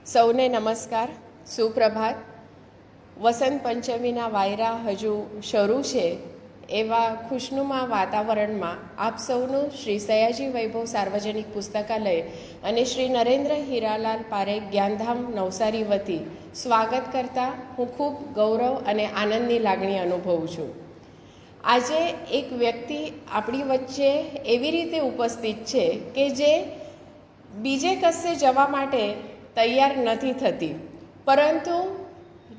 સૌને નમસ્કાર, સુપ્રભાત. વસંત પંચમીના વાયરા હજુ શરૂ છે એવા ખુશનુમા વાતાવરણમાં આપ સૌનું શ્રી સયાજી વૈભવ સાર્વજનિક પુસ્તકાલય અને શ્રી નરેન્દ્ર હીરાલાલ પારેખ જ્ઞાનધામ નવસારી વતી સ્વાગત કરતા હું ખૂબ ગૌરવ અને આનંદની લાગણી અનુભવું છું. આજે એક વ્યક્તિ આપણી વચ્ચે એવી રીતે ઉપસ્થિત છે કે જે બીજે કશે જવા માટે તૈયાર નથી થતી, પરંતુ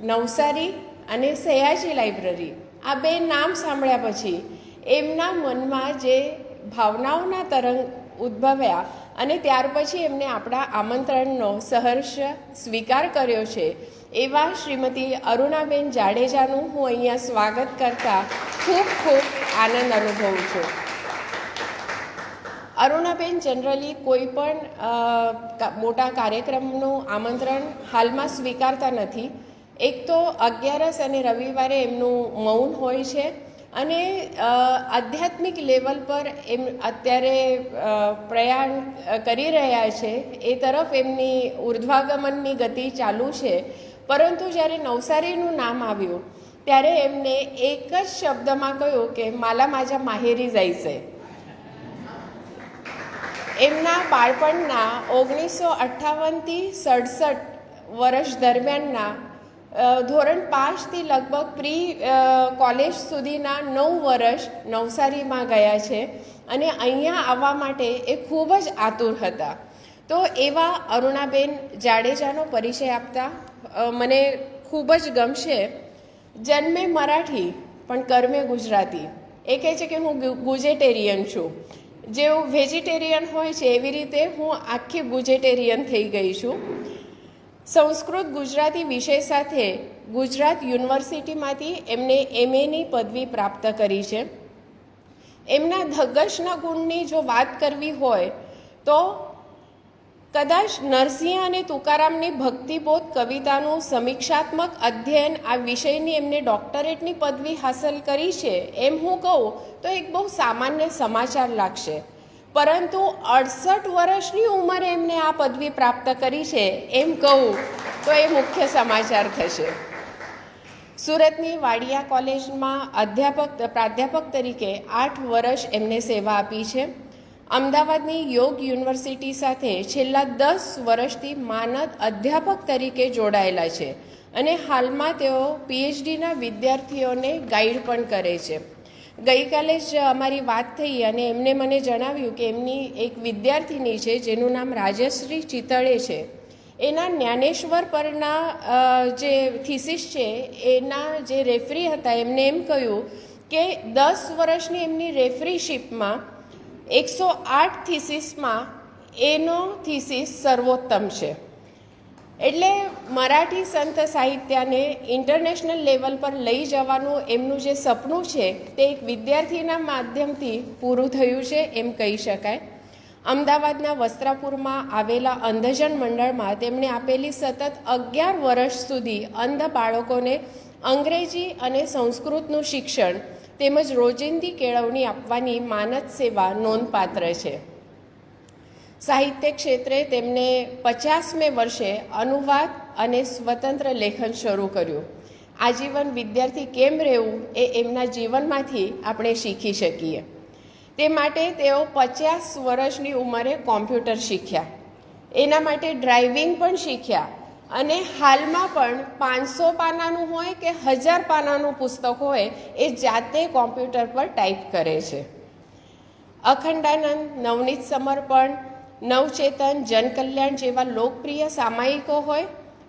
નવસારી અને સયાજી લાઇબ્રેરી આ બે નામ સાંભળ્યા પછી એમના મનમાં જે ભાવનાઓના તરંગ ઉદ્ભવ્યા અને ત્યાર પછી એમને આપણા આમંત્રણનો સહર્ષ સ્વીકાર કર્યો છે એવા શ્રીમતી અરુણાબેન જાડેજાનું હું અહીંયા સ્વાગત કરતા ખૂબ ખૂબ આનંદ અનુભવું છું. અરુણાબેન જનરલી કોઈ પણ મોટા કાર્યક્રમનું આમંત્રણ હાલમાં સ્વીકારતા નથી. એક તો 11 અને રવિવારે એમનું મૌન હોય છે અને આધ્યાત્મિક લેવલ પર એમ અત્યારે પ્રયાણ કરી રહ્યા છે, એ તરફ એમની ઉર્ધ્વાગમનની ગતિ ચાલુ છે. પરંતુ જ્યારે નવસારીનું નામ આવ્યું ત્યારે એમને એક જ શબ્દમાં કહ્યું કે માલા માજા માહેરી જાય છે. એમના બાળપણના 1958થી 67 વર્ષ દરમિયાનના ધોરણ 5થી લગભગ પ્રી કોલેજ સુધીના 9 વર્ષ નવસારીમાં ગયા છે અને અહીંયા આવવા માટે એ ખૂબ જ આતુર હતા. તો એવા અરુણાબેન જાડેજાનો પરિચય આપતા મને ખૂબ જ ગમશે. જન્મે મરાઠી પણ કર્મે ગુજરાતી. એ કહે છે કે હું ગુજેટેરિયન છું. જેવું વેજીટેરિયન હોય છે એવી રીતે હું આખી ગુજેટેરિયન થઈ ગઈ છું. સંસ્કૃત ગુજરાતી વિષય સાથે ગુજરાત યુનિવર્સિટીમાંથી એમને MAની પદવી પ્રાપ્ત કરી છે. એમના ધગશના ગુણની જો વાત કરવી હોય તો કદાચ નરસિંહ અને તુકારામની ભક્તિબોધ કવિતાનું સમીક્ષાત્મક અધ્યયન આ વિષયની એમને ડૉક્ટરેટની પદવી હાંસલ કરી છે એમ હું કહું તો એક બહુ સામાન્ય સમાચાર લાગશે, પરંતુ 68 વર્ષની ઉંમરે એમને આ પદવી પ્રાપ્ત કરી છે એમ કહું તો એ મુખ્ય સમાચાર થશે. સુરતની વાડિયા કોલેજમાં પ્રાધ્યાપક તરીકે 8 વર્ષ એમને સેવા આપી છે. અમદાવાદની યોગ યુનિવર્સિટી સાથે છેલ્લા 10 વર્ષથી માનદ અધ્યાપક તરીકે જોડાયેલા છે અને હાલમાં તેઓ PhDના વિદ્યાર્થીઓને ગાઈડ પણ કરે છે. ગઈકાલે જ અમારી વાત થઈ અને એમને મને જણાવ્યું કે એમની એક વિદ્યાર્થીની છે જેનું નામ રાજશ્રી ચિતળે છે. એના જ્ઞાનેશ્વર પરના જે થીસીસ છે એના જે રેફરી હતા એમને એમ કહ્યું કે 10 વર્ષની એમની રેફરીશીપમાં 108 થીસીસમાં એનો થીસીસ સર્વોત્તમ છે. એટલે મરાઠી સંત સાહિત્યને ઇન્ટરનેશનલ લેવલ પર લઈ જવાનું એમનું જે સપનું છે તે એક વિદ્યાર્થીના માધ્યમથી પૂરું થયું છે એમ કહી શકાય. અમદાવાદના વસ્ત્રાપુરમાં આવેલા અંધજન મંડળમાં તેમણે આપેલી સતત 11 વર્ષ સુધી અંધ બાળકોને અંગ્રેજી અને સંસ્કૃતનું શિક્ષણ તેમજ રોજિંદી કેળવણી આપવાની માનદ સેવા નોંધપાત્ર છે. સાહિત્ય ક્ષેત્રે તેમણે 50મે વર્ષે અનુવાદ અને સ્વતંત્ર લેખન શરૂ કર્યું. આજીવન વિદ્યાર્થી કેમ રહેવું એ એમના જીવનમાંથી આપણે શીખી શકીએ. તે માટે તેઓ 50 વર્ષની ઉંમરે કોમ્પ્યુટર શીખ્યા, એના માટે ડ્રાઇવિંગ પણ શીખ્યા અને હાલમાં પણ 500 પાનાનું હોય કે 1000 પાનાનું પુસ્તક હોય એ જાતે કોમ્પ્યુટર પર ટાઈપ કરે છે. અખંડાનંદ, નવનીત સમર્પણ, નવચેતન, જનકલ્યાણ જેવા લોકપ્રિય સામાયિકો હોય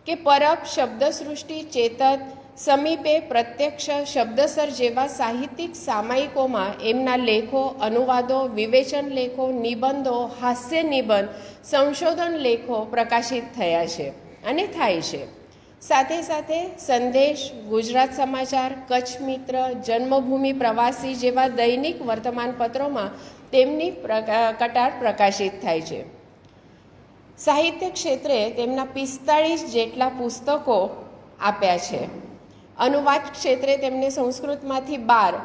કે પરબ, શબ્દસૃષ્ટિ, ચેતત, સમીપે, પ્રત્યક્ષ, શબ્દસર જેવા સાહિત્યિક સામાયિકોમાં એમના લેખો, અનુવાદો, વિવેચન લેખો, નિબંધો, હાસ્ય નિબંધ, સંશોધન લેખો પ્રકાશિત થયા છે અને થાય છે. સાથે સાથે સંદેશ, ગુજરાત સમાચાર, કચ્છ મિત્ર, જન્મભૂમિ પ્રવાસી જેવા દૈનિક વર્તમાનપત્રોમાં તેમની કટાર પ્રકાશિત થાય છે. સાહિત્ય ક્ષેત્રે તેમના 45 જેટલા પુસ્તકો આપ્યા છે. અનુવાદ ક્ષેત્રે તેમને સંસ્કૃતમાંથી 12,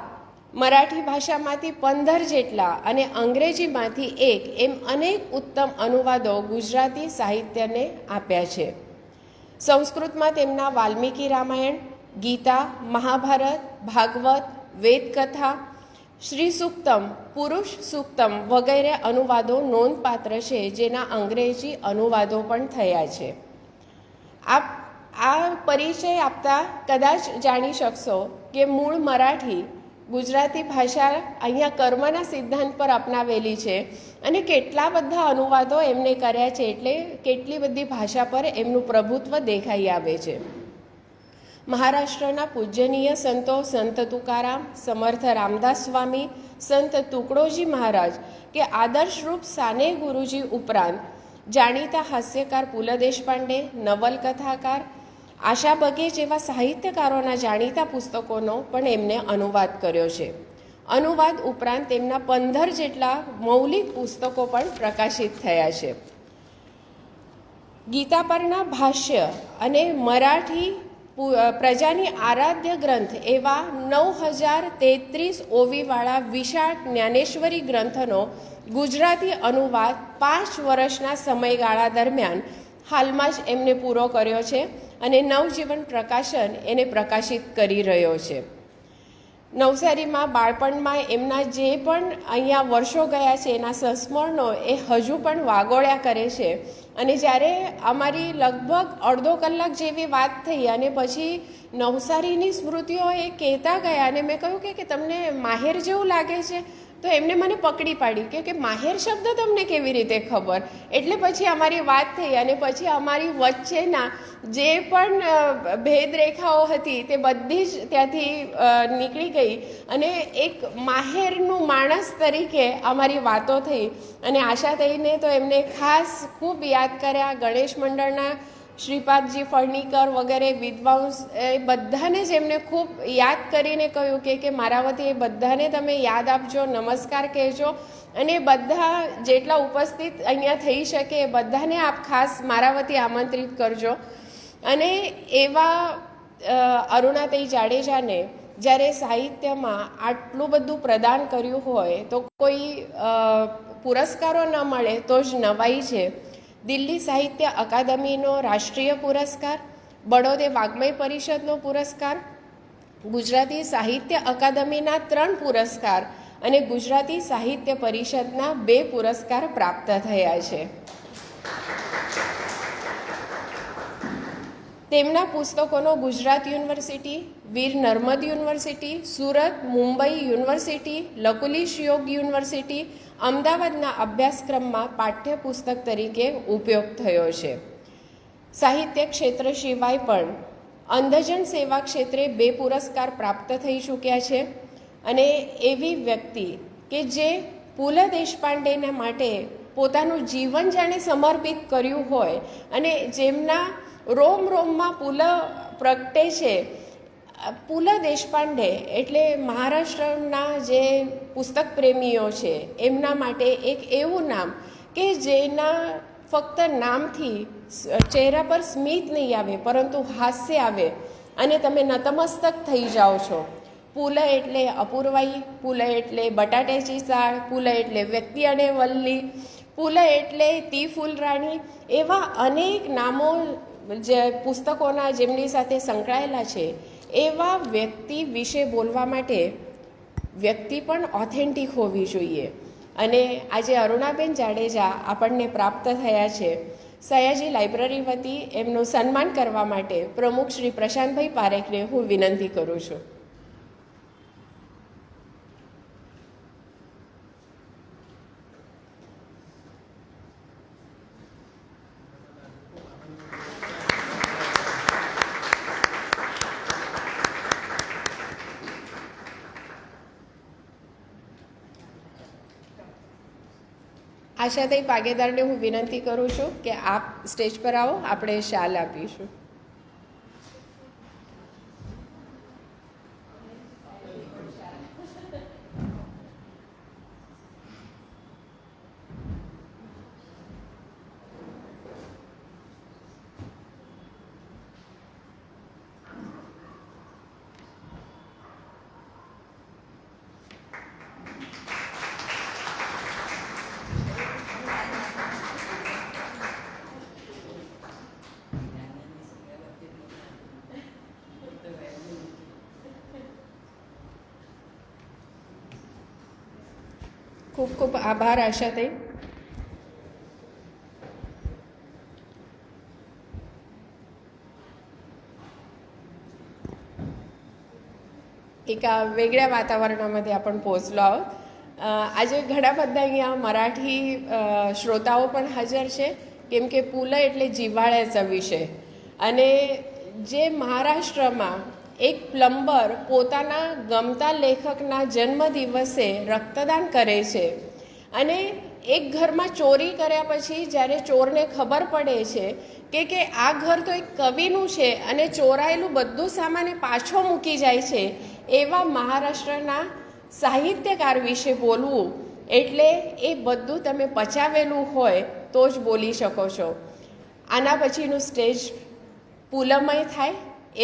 મરાઠી ભાષામાંથી 15 જેટલા અને અંગ્રેજીમાંથી 1 એમ અનેક ઉત્તમ અનુવાદો ગુજરાતી સાહિત્યને આપ્યા છે. સંસ્કૃતમાં તેમના વાલ્મીકી રામાયણ, ગીતા, મહાભારત, ભાગવત, વેદકથા, શ્રી સૂક્તમ, પુરુષ સૂક્તમ વગેરે અનુવાદો નોંધપાત્ર છે, જેના અંગ્રેજી અનુવાદો પણ થયા છે. આ પરિચય આપતા કદાચ જાણી શકશો કે મૂળ મરાઠી ગુજરાતી ભાષા અહીંયા કર્મના સિદ્ધાંત પર અપનાવેલી છે અને કેટલા બધા અનુવાદો એમને કર્યા છે, એટલે કેટલી બધી ભાષા પર એમનું પ્રભુત્વ દેખાઈ આવે છે. મહારાષ્ટ્રના પૂજ્યનીય સંતો સંત તુકારામ, સમર્થ રામદાસ સ્વામી, સંત તુકડોજી મહારાજ કે આદર્શરૂપ સાને ગુરુજી ઉપરાંત જાણીતા હાસ્યકાર પુલ દેશપાંડે, નવલકથાકાર આશા બગે જેવા સાહિત્યકારોના જાણીતા પુસ્તકોનો પણ એમને અનુવાદ કર્યો છે. અનુવાદ ઉપરાંત તેમના 15 જેટલા મૌલિક પુસ્તકો પણ પ્રકાશિત થયા છે. ગીતા પરના ભાષ્ય અને મરાઠી પ્રજાની આરાધ્ય ગ્રંથ એવા 9033 ઓવીવાળા વિશાળ જ્ઞાનેશ્વરી ગ્રંથનો ગુજરાતી અનુવાદ 5 વર્ષના સમયગાળા દરમિયાન હાલમાં જ એમને પૂરો કર્યો છે અને નવજીવન પ્રકાશન એને પ્રકાશિત કરી રહ્યો છે. નવસારીમાં બાળપણમાં એમના જે પણ અહીંયા વર્ષો ગયા છે એના સંસ્મરણો એ હજુ પણ વાગોળ્યા કરે છે. અને જ્યારે અમારી લગભગ અડધો કલાક જેવી વાત થઈ અને પછી નવસારીની સ્મૃતિઓ એ કહેતા ગયા અને મેં કહ્યું કે તમને માહેર જેવું લાગે છે, તો એમને મને પકડી પાડી કે માહેર શબ્દ તમને કેવી રીતે ખબર. એટલે પછી અમારી વાત થઈ અને પછી અમારી વચ્ચેના જે પણ ભેદરેખાઓ હતી તે બધી જ ત્યાંથી નીકળી ગઈ અને એક માહેરનું માણસ તરીકે અમારી વાતો થઈ. અને આશા થઈને તો એમને ખાસ ખૂબ યાદ કર્યા. ગણેશ મંડળના શ્રીપાદજી ફળનીકર વગેરે વિદ્વાંસ એ બધાને જ એમને ખૂબ યાદ કરીને કહ્યું કે મારા વતી એ બધાને તમે યાદ આપજો, નમસ્કાર કહેજો અને બધા જેટલા ઉપસ્થિત અહીંયા થઈ શકે એ બધાને આપ ખાસ મારા વતી આમંત્રિત કરજો. અને એવા અરુણાતઈ જાડેજાને જ્યારે સાહિત્યમાં આટલું બધું પ્રદાન કર્યું હોય તો કોઈ પુરસ્કારો ન મળે તો જ નવાઈ છે. દિલ્હી સાહિત્ય અકાદમીનો રાષ્ટ્રીય પુરસ્કાર, બડોદે વાગ્મય પરિષદનો પુરસ્કાર, ગુજરાતી સાહિત્ય અકાદમીના 3 પુરસ્કાર અને ગુજરાતી સાહિત્ય પરિષદના 2 પુરસ્કાર પ્રાપ્ત થયા છે. તેમના પુસ્તકોનો Gujarat university, Veer Narmad university, Surat, Mumbai university, Lakulish યોગ યુનિવર્સિટી, અમદાવાદના અભ્યાસક્રમમાં પાઠ્યપુસ્તક તરીકે ઉપયોગ થયો છે. સાહિત્ય ક્ષેત્ર સિવાય પણ અંધજન સેવા ક્ષેત્રે 2 પુરસ્કાર પ્રાપ્ત થઈ ચૂક્યા છે. અને એવી વ્યક્તિ કે જે પુલ દેશપાંડેના માટે પોતાનું જીવન જાણે સમર્પિત કર્યું હોય અને જેમના રોમ રોમમાં પુલ પ્રગટે છે. પુલ દેશપાંડે એટલે મહારાષ્ટ્રના જે પુસ્તક પ્રેમીઓ છે એમના માટે એક એવું નામ કે જેના ફક્ત નામથી ચહેરા પર સ્મિત નહીં આવે પરંતુ હાસ્ય આવે અને તમે નતમસ્તક થઈ જાઓ છો. પુલ એટલે અપૂર્વાઈ, પુલ એટલે બટાટેચી સાળ, પુલ એટલે વ્યક્તિ અને વલ્લી, પુલ એટલે તી ફૂલરાણી, એવા અનેક નામો જે પુસ્તકોના જેમની સાથે સંકળાયેલા છે. એવા વ્યક્તિ વિશે બોલવા માટે વ્યક્તિ પણ ઓથેન્ટિક હોવી જોઈએ. અને આજે અરુણાબેન જાડેજા આપણને પ્રાપ્ત થયા છે. સયાજી લાઇબ્રેરી વતી એમનું સન્માન કરવા માટે પ્રમુખ શ્રી પ્રશાંતભાઈ પારેખને હું વિનંતી કરું છું. આશાતાઈ પાગેદારને હું વિનંતી કરું છું કે આપ સ્ટેજ પર આવો, આપણે શાલ આપીશું. ખૂબ ખૂબ આભાર આશાતાઈ. એક આ वेगळ्या वातावरणामध्ये आपण पोहोचलो आहोत. આજે ઘણા બધા અહીંયા મરાઠી શ્રોતાઓ પણ હાજર છે, કેમ કે પુલ એટલે જીવાળ્યાचा વિષય. અને જે મહારાષ્ટ્રમાં એક પ્લમ્બર પોતાના ગમતા લેખકના જન્મદિવસે રક્તદાન કરે છે, અને એક ઘરમાં ચોરી કર્યા પછી જ્યારે ચોરને ખબર પડે છે કે આ ઘર તો એક કવિનું છે અને ચોરાયેલું બધું સામાન પાછો મૂકી જાય છે, એવા મહારાષ્ટ્રના સાહિત્યકાર વિશે બોલવું એટલે એ બધું તમે પચાવેલું હોય તો જ બોલી શકો છો. આના પછીનું સ્ટેજ પુલમય થાય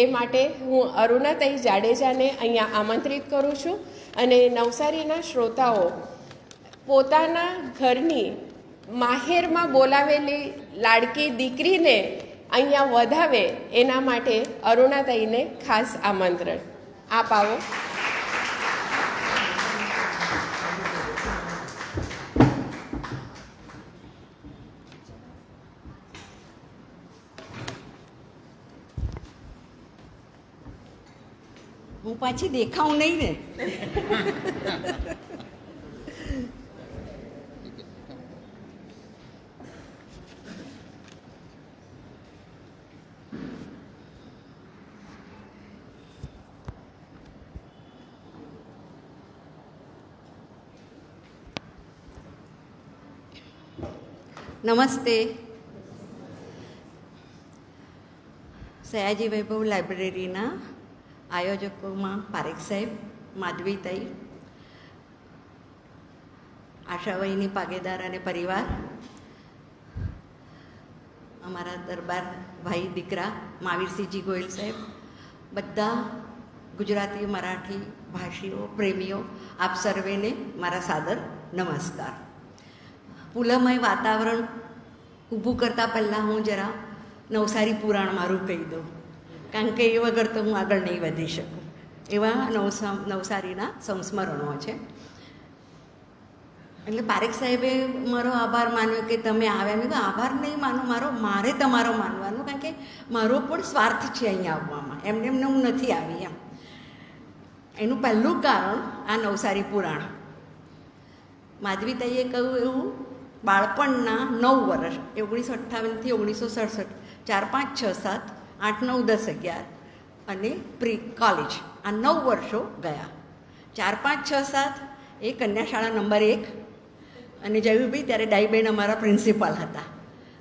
એ માટે હું અરુણાતાઈ જાડેજાને અહીંયા આમંત્રિત કરું છું, અને નવસારીના શ્રોતાઓ પોતાના ઘરની માહેરમાં બોલાવેલી લાડકી દીકરીને અહીંયા વધાવે એના માટે અરુણાતાઈને ખાસ આમંત્રણ. આપ આવો. હું પાછી દેખાઉં નહીં ને? નમસ્તે. સયાજી વૈભવ લાઇબ્રેરીના આયોજકોમાં પારેખ સાહેબ, માધવીતાઈ, આશાભાઈની પાગેદાર અને પરિવાર, અમારા દરબાર ભાઈ દીકરા મહાવીરસિંહજી ગોયલ સાહેબ, બધા ગુજરાતી મરાઠી ભાષીઓ પ્રેમીઓ, આપ સર્વેને મારા સાદર નમસ્કાર. પુલમય વાતાવરણ ઊભું કરતાં પહેલાં હું જરા નવસારી પુરાણ મારું કહી દઉં, કારણ કે એ વગર તો હું આગળ નહીં વધી શકું. એવા નવસારીના સંસ્મરણો છે. એટલે પારેખ સાહેબે મારો આભાર માન્યો કે તમે આવ્યા. મેં તો આભાર નહીં માનો, મારે તમારો માનવાનો, કારણ કે મારો પણ સ્વાર્થ છે અહીંયા આવવામાં. એમને હું નથી આવી એમ. એનું પહેલું કારણ આ નવસારી પુરાણ. માધવીતાઈએ કહ્યું એવું બાળપણના 9 વર્ષ 1958થી 1967, 4, 5, 6, 7, 8, 9, 10, 11 અને પ્રી કોલેજ, આ 9 વર્ષો ગયા. 4, 5, 6, 7 એ કન્યાશાળા નંબર 1, અને જયુભાઈ ત્યારે ડાઈબેન અમારા પ્રિન્સિપાલ હતા.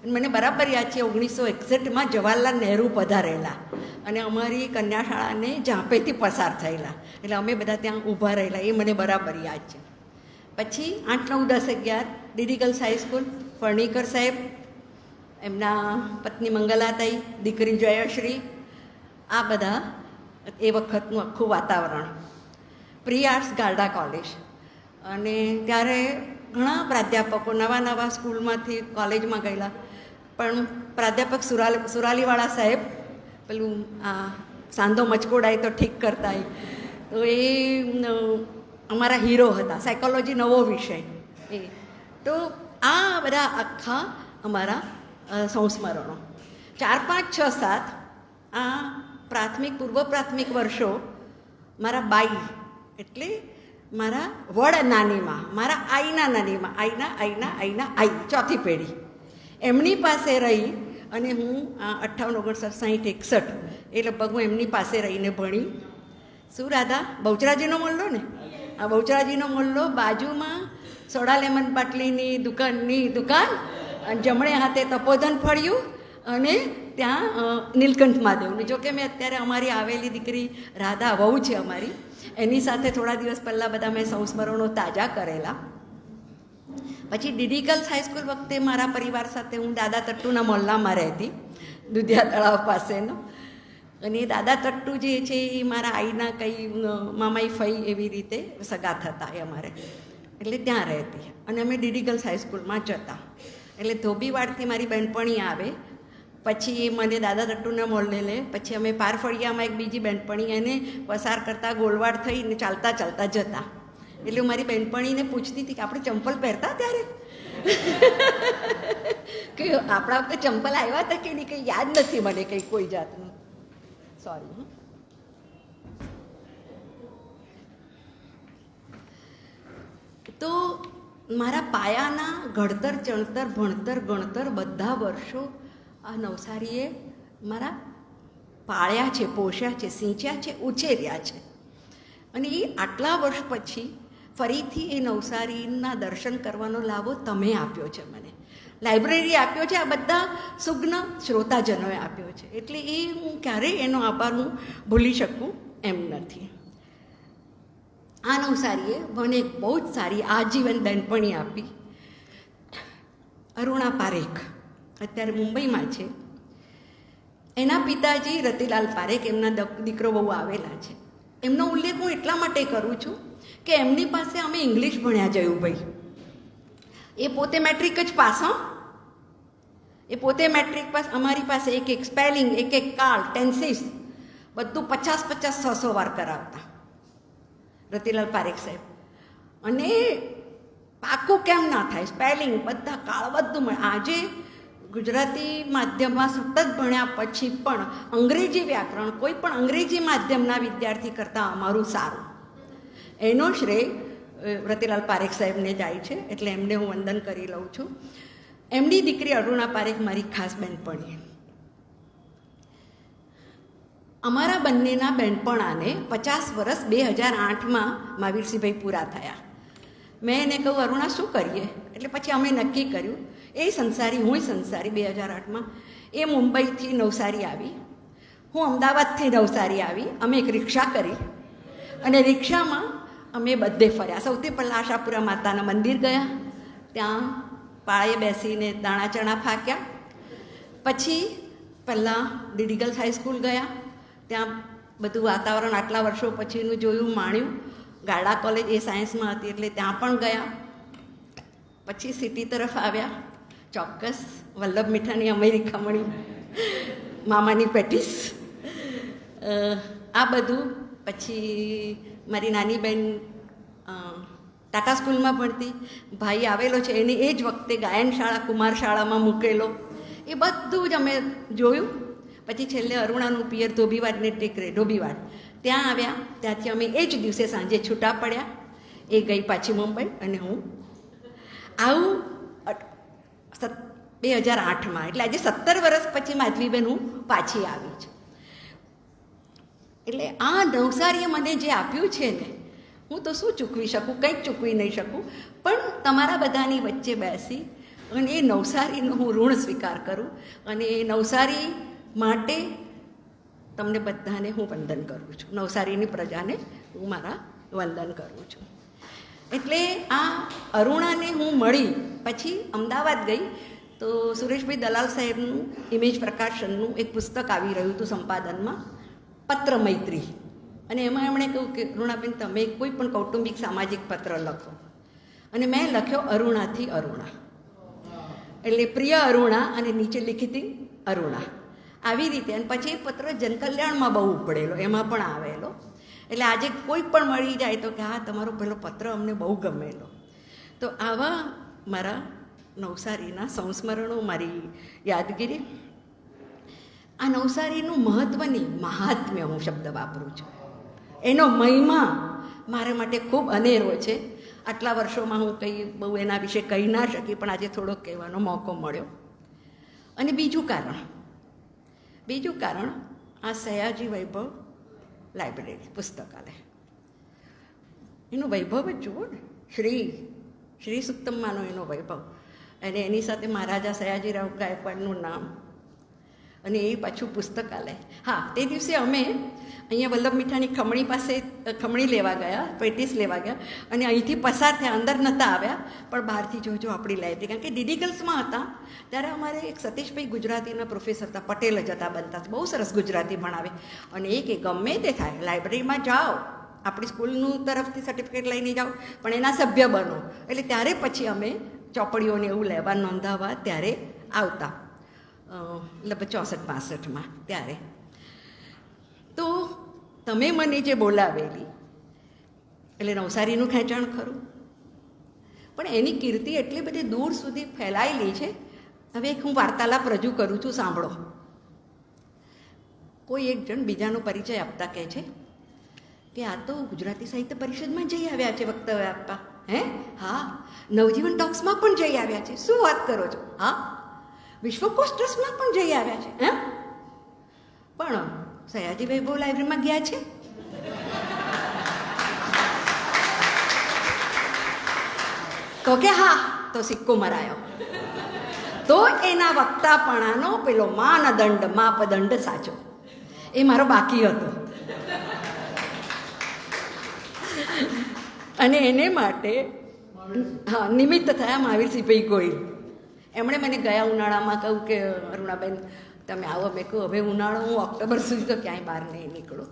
અને મને બરાબર યાદ છે 1961માં જવાહરલાલ નહેરુ પધારેલા અને અમારી કન્યાશાળાને ઝાંપેથી પસાર થયેલા, એટલે અમે બધા ત્યાં ઊભા રહેલા, એ મને બરાબર યાદ છે. પછી 8, 9, 10, 11 ડીડી ગર્લ્સ હાઈસ્કૂલ, ફર્ણીકર સાહેબ, એમના પત્ની મંગલાતાઈ, દીકરી જયશ્રી, આ બધા એ વખતનું આખું વાતાવરણ. પ્રી આર્ટ્સ ગાર્ડા કોલેજ, અને ત્યારે ઘણા પ્રાધ્યાપકો નવા સ્કૂલમાંથી કોલેજમાં ગયેલા, પણ પ્રાધ્યાપક સુરાલીવાળા સાહેબ પેલું આ સાંધો મચકોડાય તો ઠીક કરતા, તો એ અમારા હીરો હતા. સાયકોલોજી નવો વિષય એ. તો આ બધા આખા અમારા સંસ્મરણો. 4, 5, 6, 7 આ પ્રાથમિક પૂર્વ પ્રાથમિક વર્ષો મારા બાઈ એટલે મારા વડ નાનીમાં, મારા આઈના નાનીમાં, આઈ ચોથી પેઢી, એમની પાસે રહી અને હું 58, 59, 60, 61 એ લગભગ હું એમની પાસે રહીને ભણી. શું રાધા? બહુચરાજીનો મોહલ્લો ને? આ બહુચરાજીનો મોહલ્લો, બાજુમાં સોડા લેમન બાટલીની દુકાન, અને જમણે હાથે તપોધન ફળ્યું, અને ત્યાં નીલકંઠ મહાદેવની. જોકે મેં અત્યારે અમારી આવેલી દીકરી રાધા વહુ છે અમારી, એની સાથે થોડા દિવસ પહેલાં બધા મેં સંસ્મરણો તાજા કરેલા. પછી ડીડી ગર્લ્સ હાઈસ્કૂલ વખતે મારા પરિવાર સાથે હું દાદા તટ્ટુના મોહલ્લામાં રહેતી, દુધિયા તળાવ પાસેનો. અને દાદા તટ્ટુ જે છે એ મારા આઈના કંઈ મામાઈ ફઈ એવી રીતે સગા થતા એ અમારે, એટલે ત્યાં રહેતી. અને અમે ડીડી ગર્લ્સ હાઈસ્કૂલમાં જતા. એટલે ધોબીવાડથી મારી બહેનપણી આવે, પછી એ મને દાદા તટ્ટુના મોહલ્લે લે, પછી અમે પારફળિયામાં એક બીજી બહેનપણી, એને પસાર કરતાં ગોલવાડ થઈને ચાલતા જતા. એટલે હું મારી બહેનપણીને પૂછતી હતી કે આપણે ચંપલ પહેરતા ત્યારે કે આપણા વખતે ચંપલ આવ્યા હતા કે નહીં, કંઈ યાદ નથી મને કંઈ કોઈ જાતનું. સોરી. તો મારા પાયાના ઘડતર ચણતર ભણતર ગણતર બધા વર્ષો આ નવસારીએ મારા પાળ્યા છે, પોષ્યા છે, સિંચ્યા છે, ઉછેર્યા છે. અને એ આટલા વર્ષ પછી ફરીથી એ નવસારીના દર્શન કરવાનો લાભો તમે આપ્યો છે મને, લાઇબ્રેરી આપ્યો છે, આ બધા સુગ્ન શ્રોતાજનોએ આપ્યો છે. એટલે એ હું ક્યારેય એનો આભાર હું ભૂલી શકું એમ નથી. આ નવસારીએ મને એક બહુ જ સારી આજીવન બેનપણી આપી. અરુણા પારેખ અત્યારે મુંબઈમાં છે. એના પિતાજી રતિલાલ પારેખ, એમના દીકરો બહુ આવેલા છે. એમનો ઉલ્લેખ હું એટલા માટે કરું છું કે એમની પાસે અમે ઇંગ્લિશ ભણ્યા જયુભાઈ. એ પોતે મેટ્રિક જ પાસ, એ પોતે મેટ્રિક પાસ. અમારી પાસે એક એક સ્પેલિંગ, એક એક કાળ, ટેન્સીસ બધું 50-50 વાર કરાવતા રતિલાલ પારેખ સાહેબ. અને પાકું કેમ ના થાય, સ્પેલિંગ બધા કાળ બધું મળે. આજે ગુજરાતી માધ્યમમાં સતત ભણ્યા પછી પણ અંગ્રેજી વ્યાકરણ કોઈ પણ અંગ્રેજી માધ્યમના વિદ્યાર્થી કરતાં અમારું સારું. એનો શ્રેય રતિલાલ પારેખ સાહેબને જાય છે, એટલે એમને હું વંદન કરી લઉં છું. એમની દીકરી અરુણા પારેખ મારી ખાસ બહેનપણી. અમારા બંનેના બહેનપણાને 50 વર્ષ 2008માં મહાવીરસિંહભાઈ પૂરા થયા. મેં એને કહું, અરુણા શું કરીએ? એટલે પછી અમે નક્કી કર્યું, એ સંસારી હુંય સંસારી. 2008માં એ મુંબઈથી નવસારી આવી, હું અમદાવાદથી નવસારી આવી. અમે એક રિક્ષા કરી અને રિક્ષામાં અમે બધે ફર્યા. સૌથી પહેલાં આશાપુરા માતાના મંદિર ગયા, ત્યાં પાળે બેસીને દાણા ચણા ફાક્યા. પછી પહેલાં ડીડી ગર્લ્સ હાઈસ્કૂલ ગયા, ત્યાં બધું વાતાવરણ આટલા વર્ષો પછીનું જોયું, માણ્યું. ગાડા કોલેજ એ સાયન્સમાં હતી એટલે ત્યાં પણ ગયા. પછી સિટી તરફ આવ્યા. ચોક્કસ વલ્લભ મીઠાની અમેરી ખમણી, મામાની પેટીસ, આ બધું. પછી મારી નાની બહેન ટાટા સ્કૂલમાં ભણતી, ભાઈ આવેલો છે એને એ જ વખતે ગાયન શાળા કુમાર શાળામાં મૂકેલો. એ બધું જ અમે જોયું. પછી છેલ્લે અરુણાનું પિયર ધોબીવાડને ટેકરે, ધોબીવાડ, ત્યાં આવ્યા. ત્યાંથી અમે એ જ દિવસે સાંજે છૂટા પડ્યા. એ ગઈ પાછી મુંબઈ અને હું આવું 2008માં. એટલે આજે 17 વર્ષ પછી માધવીબેન હું પાછી આવી છું. એટલે આ નવસારીએ મને જે આપ્યું છે ને, હું તો શું ચૂકવી શકું, કંઈક ચૂકવી નહીં શકું. પણ તમારા બધાની વચ્ચે બેસી અને એ નવસારીનો હું ઋણ સ્વીકાર કરું. અને એ નવસારી માટે તમને બધાને હું વંદન કરું છું. નવસારીની પ્રજાને હું મારા વંદન કરું છું. એટલે આ અરુણાને હું મળી પછી અમદાવાદ ગઈ તો સુરેશભાઈ દલાલ સાહેબનું ઇમેજ પ્રકાશનનું એક પુસ્તક આવી રહ્યું હતું સંપાદનમાં, પત્ર મૈત્રી. અને એમાં એમણે કહ્યું કે અરુણાબેન તમે કોઈ પણ કૌટુંબિક સામાજિક પત્ર લખો. અને મેં લખ્યો અરુણાથી અરુણા, એટલે પ્રિય અરુણા અને નીચે લીખીતી અરુણા, આવી રીતે. અને પછી એ પત્ર જનકલ્યાણમાં બહુ ઉપડેલો, એમાં પણ આવેલો. એટલે આજે કોઈ પણ મળી જાય તો કે હા તમારો પેલો પત્ર અમને બહુ ગમેલો. તો આવા મારા નવસારીના સંસ્મરણો, મારી યાદગીરી. આ નવસારીનું મહત્ત્વની મહાત્મ્ય હું શબ્દ વાપરું છું. એનો મહિમા મારા માટે ખૂબ અનેરો છે. આટલા વર્ષોમાં હું કંઈ બહુ એના વિશે કહી ના શકી, પણ આજે થોડોક કહેવાનો મોકો મળ્યો. અને બીજું કારણ આ સયાજી વૈભવ લાઇબ્રેરી, પુસ્તકાલય, એનું વૈભવ જ જુઓ ને. શ્રી સુક્તમ્માનો એનો વૈભવ, અને એની સાથે મહારાજા સયાજીરાવ ગાયકવાડનું નામ, અને એ પાછું પુસ્તકાલય. હા, તે દિવસે અમે અહીંયા વલ્લભ મીઠાની ખમણી પાસે ખમણી લેવા ગયા, પેટીસ લેવા ગયા, અને અહીંથી પસાર થયા, અંદર નહોતા આવ્યા, પણ બહારથી જોજો આપણી લાઇબ્રેરી. કારણ કે ડીડી ગર્લ્સમાં હતા ત્યારે અમારે એક સતીશભાઈ ગુજરાતીના પ્રોફેસર હતા, પટેલ જ હતા બનતા, બહુ સરસ ગુજરાતી ભણાવે. અને એ કે ગમે તે થાય લાઇબ્રેરીમાં જાઓ, આપણી સ્કૂલનું તરફથી સર્ટિફિકેટ લઈને જાઓ, પણ એના સભ્ય બનો. એટલે ત્યારે પછી અમે ચોપડીઓને એવું લેવા નોંધાવા ત્યારે આવતા, લગભગ 64-65માં ત્યારે. તો તમે મને જે બોલાવેલી એટલે નવસારીનું ખેંચાણ ખરું. પણ એની કીર્તિ એટલી બધી દૂર સુધી ફેલાયેલી છે. હવે એક હું વાર્તાલાપ રજૂ કરું છું, સાંભળો. કોઈ એક જણ બીજાનો પરિચય આપતા કહે છે કે આ તો ગુજરાતી સાહિત્ય પરિષદમાં જઈ આવ્યા છે વક્તવ્ય આપવા. હે? હા. નવજીવન ટોક્સમાં પણ જઈ આવ્યા છે. શું વાત કરો છો? હા. વિશ્વકોશ ટ્રસ્ટમાં પણ જઈ આવ્યા છે. હે? પણ સયાજીભાઈ બહુ લાઇબ્રેરીમાં ગયા છે? તો કે હા. તો સિક્કો મરાયો. તો એના વક્તાપણાનો પેલો માનદંડ માપદંડ સાચો. એ મારો બાકી હતો. અને એને માટે હા નિમિત્ત થયા મહાવીરસિંહભાઈ ગોહિલ. એમણે મને ગયા ઉનાળામાં કહ્યું કે અરુણાબેન તમે આવો. મેં કહ્યું હવે ઉનાળો હું ઓક્ટોબર સુધી તો ક્યાંય બહાર નહીં નીકળું.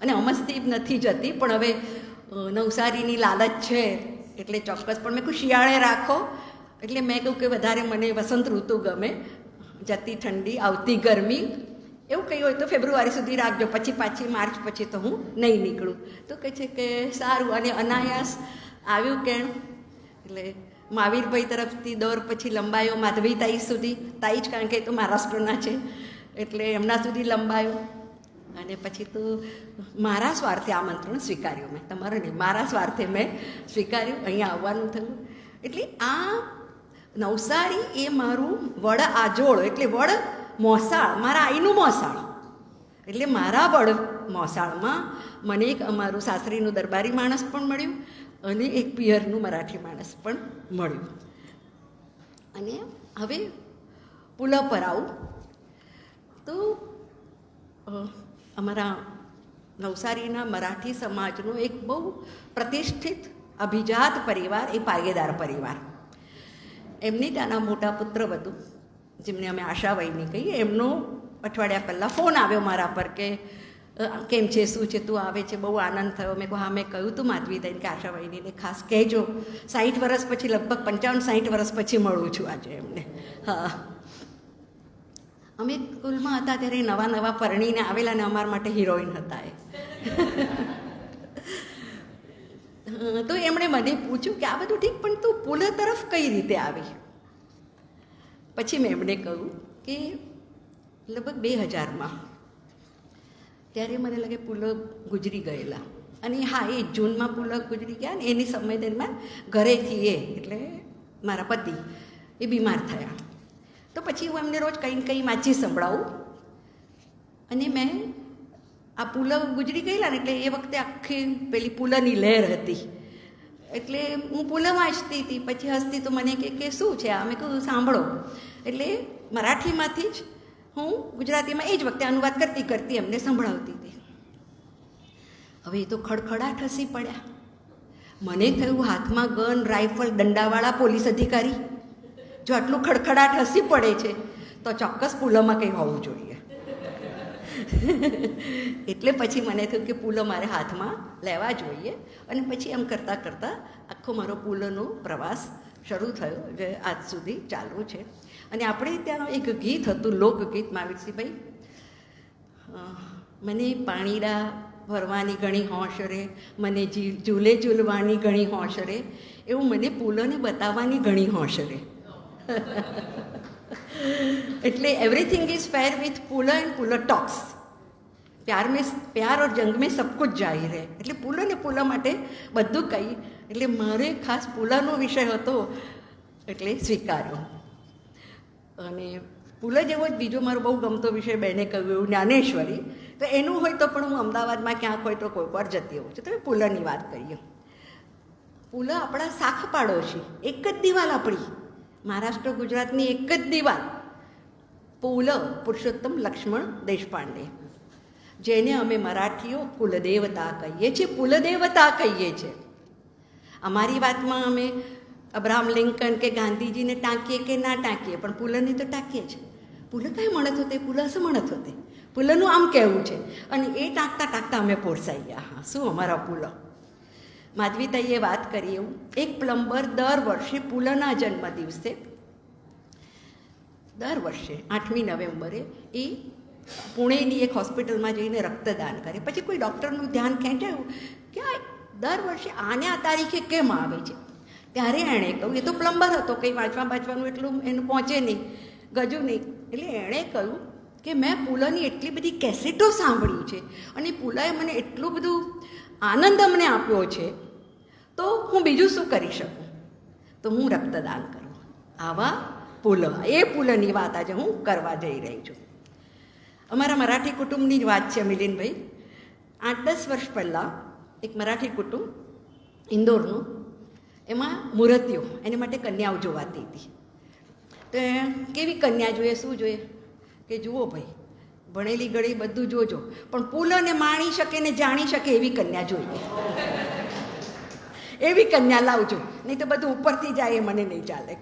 અને અમસ્તી નથી જતી, પણ હવે નવસારીની લાલચ છે એટલે ચોક્કસ. પણ મેં કહ્યું શિયાળે રાખો. એટલે મેં કહ્યું કે વધારે મને વસંત ઋતુ ગમે, જતી ઠંડી આવતી ગરમી એવું કહ્યું હોય તો ફેબ્રુઆરી સુધી રાખજો, પછી પાછી માર્ચ પછી તો હું નહીં નીકળું. તો કહે છે કે સારું. અને અનાયાસ આવ્યું કેમ એટલે મહાવીરભાઈ તરફથી દોર પછી લંબાયો માધવી તાઈ સુધી. તાઈ જ કારણ કે એ તો મહારાષ્ટ્રના છે એટલે એમના સુધી લંબાયો. અને પછી તો મારા સ્વાર્થે આમંત્રણ સ્વીકાર્યું મેં. તમારે નહીં, મારા સ્વાર્થે મેં સ્વીકાર્યું. અહીંયા આવવાનું થયું. એટલે આ નવસારી એ મારું વડ આજોળ એટલે વડ મોસાળ, મારા આઈનું મોસાળ. એટલે મારા વડ મોસાળમાં મને એક અમારું સાસરીનું દરબારી માણસ પણ મળ્યું અને એક પિયરનું મરાઠી માણસ પણ મળ્યું. અને હવે પુલા પર આવું તો અમારા નવસારીના મરાઠી સમાજનો એક બહુ પ્રતિષ્ઠિત અભિજાત પરિવાર એ પાગેદાર પરિવાર. એમની ત્યાંના મોટા પુત્ર વધુ જેમને અમે આશાવયની કહીએ, એમનો અઠવાડિયા પહેલાં ફોન આવ્યો મારા પર કે કેમ છે, શું છે, તું આવે છે, બહુ આનંદ થયો. મેં કહું હા. મેં કહ્યું તું માધવીબેન કે આશાવયનીને ખાસ કહેજો, 60 વર્ષ પછી લગભગ 55-60 વર્ષ પછી મળું છું આજે એમને. હા. અમે સ્કૂલમાં હતા ત્યારે નવા નવા પરણીને આવેલા ને અમારા માટે હિરોઈન હતા એ. તો એમણે મને પૂછ્યું કે આ બધું ઠીક, પણ તું પુલ તરફ કઈ રીતે આવી? પછી મેં એમણે કહ્યું કે લગભગ 2000માં ત્યારે મને લાગે પુલ ગુજરી ગયેલા. અને હા, એ જૂનમાં પુલ ગુજરી ગયા ને એની સમય દરમિયાન ઘરેથી એટલે મારા પતિ એ બીમાર થયા. તો પછી હું એમને રોજ કંઈ ને કંઈ વાંચી સંભળાવું. અને મેં આ પુલ ગુજરી ગયેલા ને એટલે એ વખતે આખી પેલી પુલની લહેર હતી એટલે હું પુલ વાંચતી હતી. પછી હસતી તો મને કે શું છે આ? મેં કહ્યું સાંભળો. એટલે મરાઠીમાંથી જ હું ગુજરાતીમાં એ જ વખતે અનુવાદ કરતી કરતી એમને સંભળાવતી હતી. હવે એ તો ખડખડાટ હસી પડ્યા. મને થયું હાથમાં ગન, રાઇફલ, દંડાવાળા પોલીસ અધિકારી જો આટલું ખડખડાટ હસી પડે છે તો ચોક્કસ પુલમાં કંઈ હોવું જોઈએ. એટલે પછી મને થયું કે પુલો મારે હાથમાં લેવા જોઈએ. અને પછી એમ કરતાં કરતાં આખો મારો પુલનો પ્રવાસ શરૂ થયો જે આજ સુધી ચાલુ છે. અને આપણે ત્યાં એક ગીત હતું, લોકગીત મહાવીરસિંહભાઈ, મને પાણીડા ભરવાની ઘણી હોશ રે, મને ઝૂલે ઝૂલવાની ઘણી હોશ રે, એવું મને પુલોને બતાવવાની ઘણી હોશ રે. એટલે એવરીથિંગ ઇઝ ફેર વિથ પુલા એન્ડ પુલા ટોક્સ. પ્યાર ઓર જંગ મેં સબ કુછ જાહિર હૈ. એટલે પુલો ને પુલા માટે બધું કહી. એટલે મારે ખાસ પુલાનો વિષય હતો એટલે સ્વીકાર્યો. અને પુલા જેવો જ બીજો મારો બહુ ગમતો વિષય બહેને કહ્યું એવું જ્ઞાનેશ્વરી. તો એનું હોય તો પણ હું અમદાવાદમાં ક્યાંક હોય તો કોઈ વાર જતી હોઉં છું. તો પુલાની વાત કરીએ. પુલા આપણા શાખ પાડોશી, એક જ દિવાલ આપણી મહારાષ્ટ્ર ગુજરાતની એક જ દિવાલ. પુલ પુરુષોત્તમ લક્ષ્મણ દેશપાંડે, જેને અમે મરાઠીઓ કુલદેવતા કહીએ છીએ, કુલદેવતા કહીએ છીએ. અમારી વાતમાં અમે અબ્રાહમ લિંકન કે ગાંધીજીને ટાંકીએ કે ના ટાંકીએ, પણ પુલને તો ટાંકીએ છીએ. પુલ કઈ મળત હોતે, પુલ असं म्हणत होते. પુલનું આમ કહેવું છે. અને એ ટાંકતા ટાંકતા અમે પોરસાઈ ગયા. હા, શું અમારા પુલ. માધવીતાઈએ વાત કરી એવું, એક પ્લમ્બર દર વર્ષે પુલના જન્મ દિવસે દર વર્ષે 8મી નવેમ્બરે એ પુણેની એક હોસ્પિટલમાં જઈને રક્તદાન કરે. પછી કોઈ ડૉક્ટરનું ધ્યાન ખેંચાયું કે આ દર વર્ષે આને આ તારીખે કેમ આવે છે? ત્યારે એણે કહ્યું, એ તો પ્લમ્બર હતો, કંઈ વાંચવાનું એટલું એનું પહોંચે નહીં, ગજુ નહીં. એટલે એણે કહ્યું કે મેં પુલની એટલી બધી કેસેટો સાંભળી છે અને પુલાએ મને એટલું બધું આનંદ અમને આપ્યો છે, તો હું બીજું શું કરી શકું? તો હું રક્તદાન કરું. આવા પુલ, એ પુલની વાત આજે હું કરવા જઈ રહી છું. અમારા મરાઠી કુટુંબની જ વાત છે મિલિનભાઈ. 8-10 વર્ષ પહેલાં એક મરાઠી કુટુંબ ઇન્દોરનું, એમાં મૂર્તિઓ, એની માટે કન્યાઓ જોવાતી હતી. તો કેવી કન્યા જોઈએ, શું જોઈએ? કે જુઓ ભાઈ, ભણેલી ગળી બધું જોજો, પણ પુલને માણી શકે ને જાણી શકે એવી કન્યા જોઈએ. એવી કન્યા લાવજો, નહીં તો બધું ઉપરથી જાય એ મને નહીં ચાલે.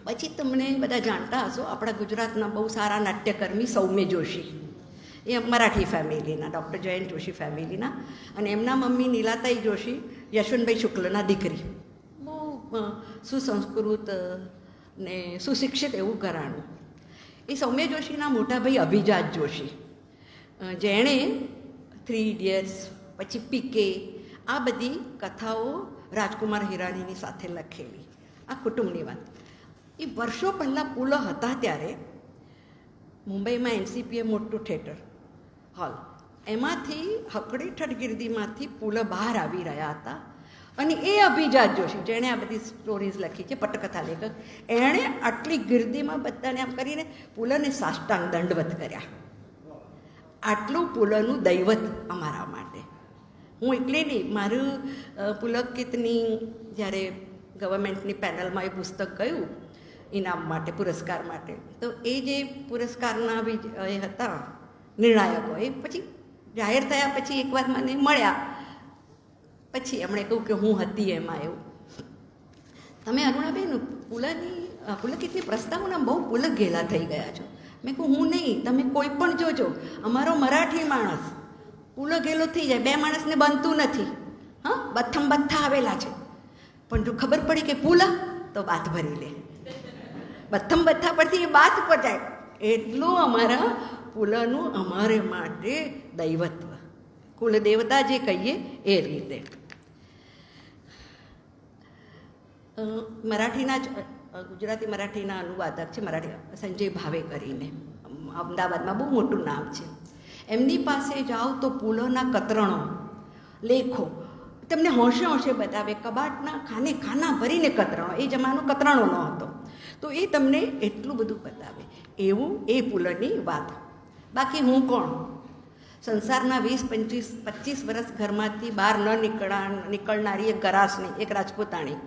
પછી તમને બધા જાણતા હશો, આપણા ગુજરાતના બહુ સારા નાટ્યકર્મી સૌમ્ય જોશી, એ મરાઠી ફેમિલીના, ડૉક્ટર જયંત જોશી ફેમિલીના, અને એમના મમ્મી નીલાતાઈ જોશી યશવંતભાઈ શુક્લના દીકરી. બહુ સુસંસ્કૃત ને સુશિક્ષિત એવું ઘરાણું. એ સૌમ્ય જોશીના મોટા ભાઈ અભિજાત જોશી, જેણે 3 ઇડિયટ્સ, પછી પીકે, આ બધી કથાઓ રાજકુમાર હિરાણીની સાથે લખેલી. આ કુટુંબની વાત. એ વર્ષો પહેલાં પુલ હતા ત્યારે મુંબઈમાં એનસીપીએ મોટું થિયેટર હોલ, એમાંથી હકડીઠઠ ગીર્દીમાંથી પુલ બહાર આવી રહ્યા હતા. અને એ અભિજાત જોશી, જેણે આ બધી સ્ટોરીઝ લખી છે, પટકથા લેખક, એણે આટલી ગીર્દીમાં બધાને આમ કરીને પુલને સાષ્ટાંગ દંડવત કર્યા. આટલું પુલનું દૈવત અમારા માટે. હું એકલી નહીં, મારું પુલકિતની જ્યારે ગવર્મેન્ટની પેનલમાં એ પુસ્તક ગયું ઇનામ માટે, પુરસ્કાર માટે, તો એ જે પુરસ્કારના એ હતા નિર્ણાયકો, એ પછી જાહેર થયા પછી એકવાર મને મળ્યા, પછી એમણે કહ્યું કે હું હતી એમાં. એવું તમે અરુણાબેન પુલકિતની પ્રસ્તાવના બહુ પુલક ઘેલા થઈ ગયા છો. મેં કહું હું નહીં, તમે કોઈ પણ જોજો, અમારો મરાઠી માણસ પુલ ગેલો થઈ જાય, 2 માણસને બનતું નથી. હા, બથ્થમ બથ્થા આવેલા છે, પણ જો ખબર પડી કે પુલા, તો બાથ ભરી લે. બથ્થમ બથ્થા પરથી એ બાથ પર જાય. એટલું અમારા પુલનું અમારે માટે દૈવત્વ, કુલ દેવતા જે કહીએ એ રીતે. મરાઠીના જ ગુજરાતી મરાઠીના અનુવાદક છે, મરાઠી સંજય ભાવે કરીને, અમદાવાદમાં બહુ મોટું નામ છે. એમની પાસે જાઓ તો પુલોના કતરણો, લેખો તમને હોંશે હોંશે બતાવે. કબાટના ખાના ભરીને કતરણો, એ જમાનો કતરણો ન હતો, તો એ તમને એટલું બધું બતાવે. એવું એ પુલની વાત. બાકી હું કોણ? સંસારના 20-25 વર્ષ ઘરમાંથી બહાર ન નીકળનારી એક ગરાસની, એક રાજપૂતાણી,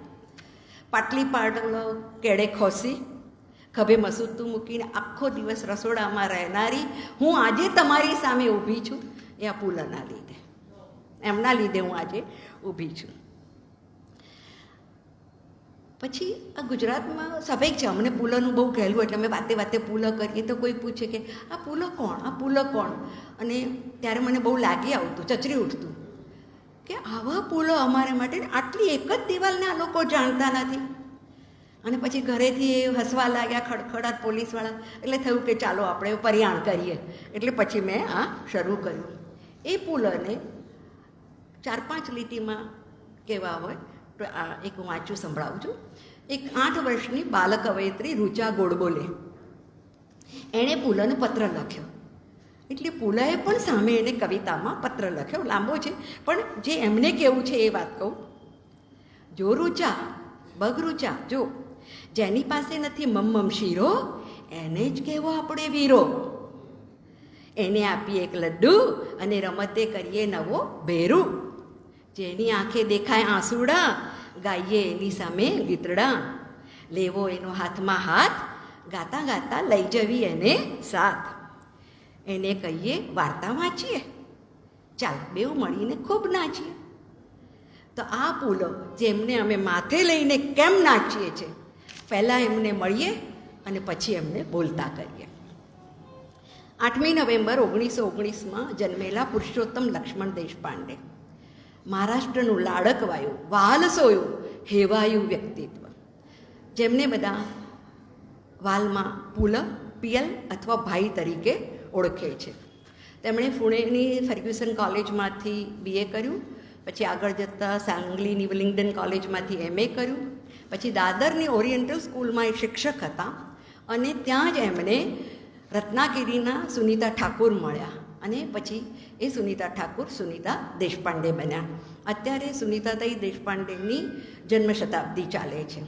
પાટલી પાડલો કેળે ખોસી, ખભે મસૂતું મૂકીને આખો દિવસ રસોડામાં રહેનારી હું આજે તમારી સામે ઊભી છું, એ આ પુલના લીધે, એમના લીધે હું આજે ઊભી છું. પછી આ ગુજરાતમાં સ્વાભાવિક છે, અમને પુલનું બહુ કહેલું, એટલે અમે વાતે વાતે પુલ કરીએ તો કોઈ પૂછે કે આ પુલ કોણ, આ પુલ કોણ? અને ત્યારે મને બહુ લાગી આવતું, ચચરી ઉઠતું કે આવા પુલો અમારે માટે, આટલી એક જ દિવાલને આ લોકો જાણતા નથી. અને પછી ઘરેથી એ હસવા લાગ્યા, ખડખડાટ પોલીસવાળા, એટલે થયું કે ચાલો આપણે પરિયાણ કરીએ. એટલે પછી મેં આ શરૂ કર્યું. એ પુલને 4-5 લીટીમાં કહેવા હોય તો આ એક હું વાંચું, સંભળાવું છું. એક 8 વર્ષની બાલક કવયિત્રી રૂચા ગોડબોલે, એણે પુલને પત્ર લખ્યો. એટલે પુલાએ પણ સામે એને કવિતામાં પત્ર લખ્યો, લાંબો છે, પણ જે એમને કહેવું છે એ વાત કહું. જો રૂચા, બગ રૂચા, જો જેની પાસે નથી મમ્મમ શીરો, એને જ કહેવો આપણે વીરો. એને આપીએ એક લડ્ડુ અને રમતે કરીએ નવો ભેરું. જેની આંખે દેખાય આંસુડા, ગાઈએ એની સામે ગીતડા. લેવો એનો હાથમાં હાથ, ગાતા ગાતા લઈ જવી એને સાથ. એને કહીએ વાર્તા વાંચીએ, ચાલ બેઉ મળીને ખૂબ નાચીએ. તો આ પુલો જેમને અમે માથે લઈને કેમ નાચીએ છીએ, પહેલાં એમને મળીએ અને પછી એમને બોલતા કરીએ. 8મી નવેમ્બર 1919માં જન્મેલા પુરુષોત્તમ લક્ષ્મણ દેશપાંડે, મહારાષ્ટ્રનું લાડકવાયું, વાલસોયું, હેવાયું વ્યક્તિત્વ, જેમને બધા વાલમાં પુલ, પિયલ અથવા ભાઈ તરીકે ઓળખે છે. તેમણે પુણેની ફર્ગ્યુસન કોલેજમાંથી BA કર્યું, પછી આગળ જતાં સાંગલીની વિલિંગ્ડન કોલેજમાંથી MA કર્યું, પછી દાદરની ઓરિએન્ટલ સ્કૂલમાં એ શિક્ષક હતા અને ત્યાં જ એમણે રત્નાગીરીના સુનીતા ઠાકુર મળ્યા અને પછી એ સુનીતા ઠાકુર સુનીતા દેશપાંડે બન્યા. અત્યારે સુનીતાતાઈ દેશપાંડેની જન્મ શતાબ્દી ચાલે છે,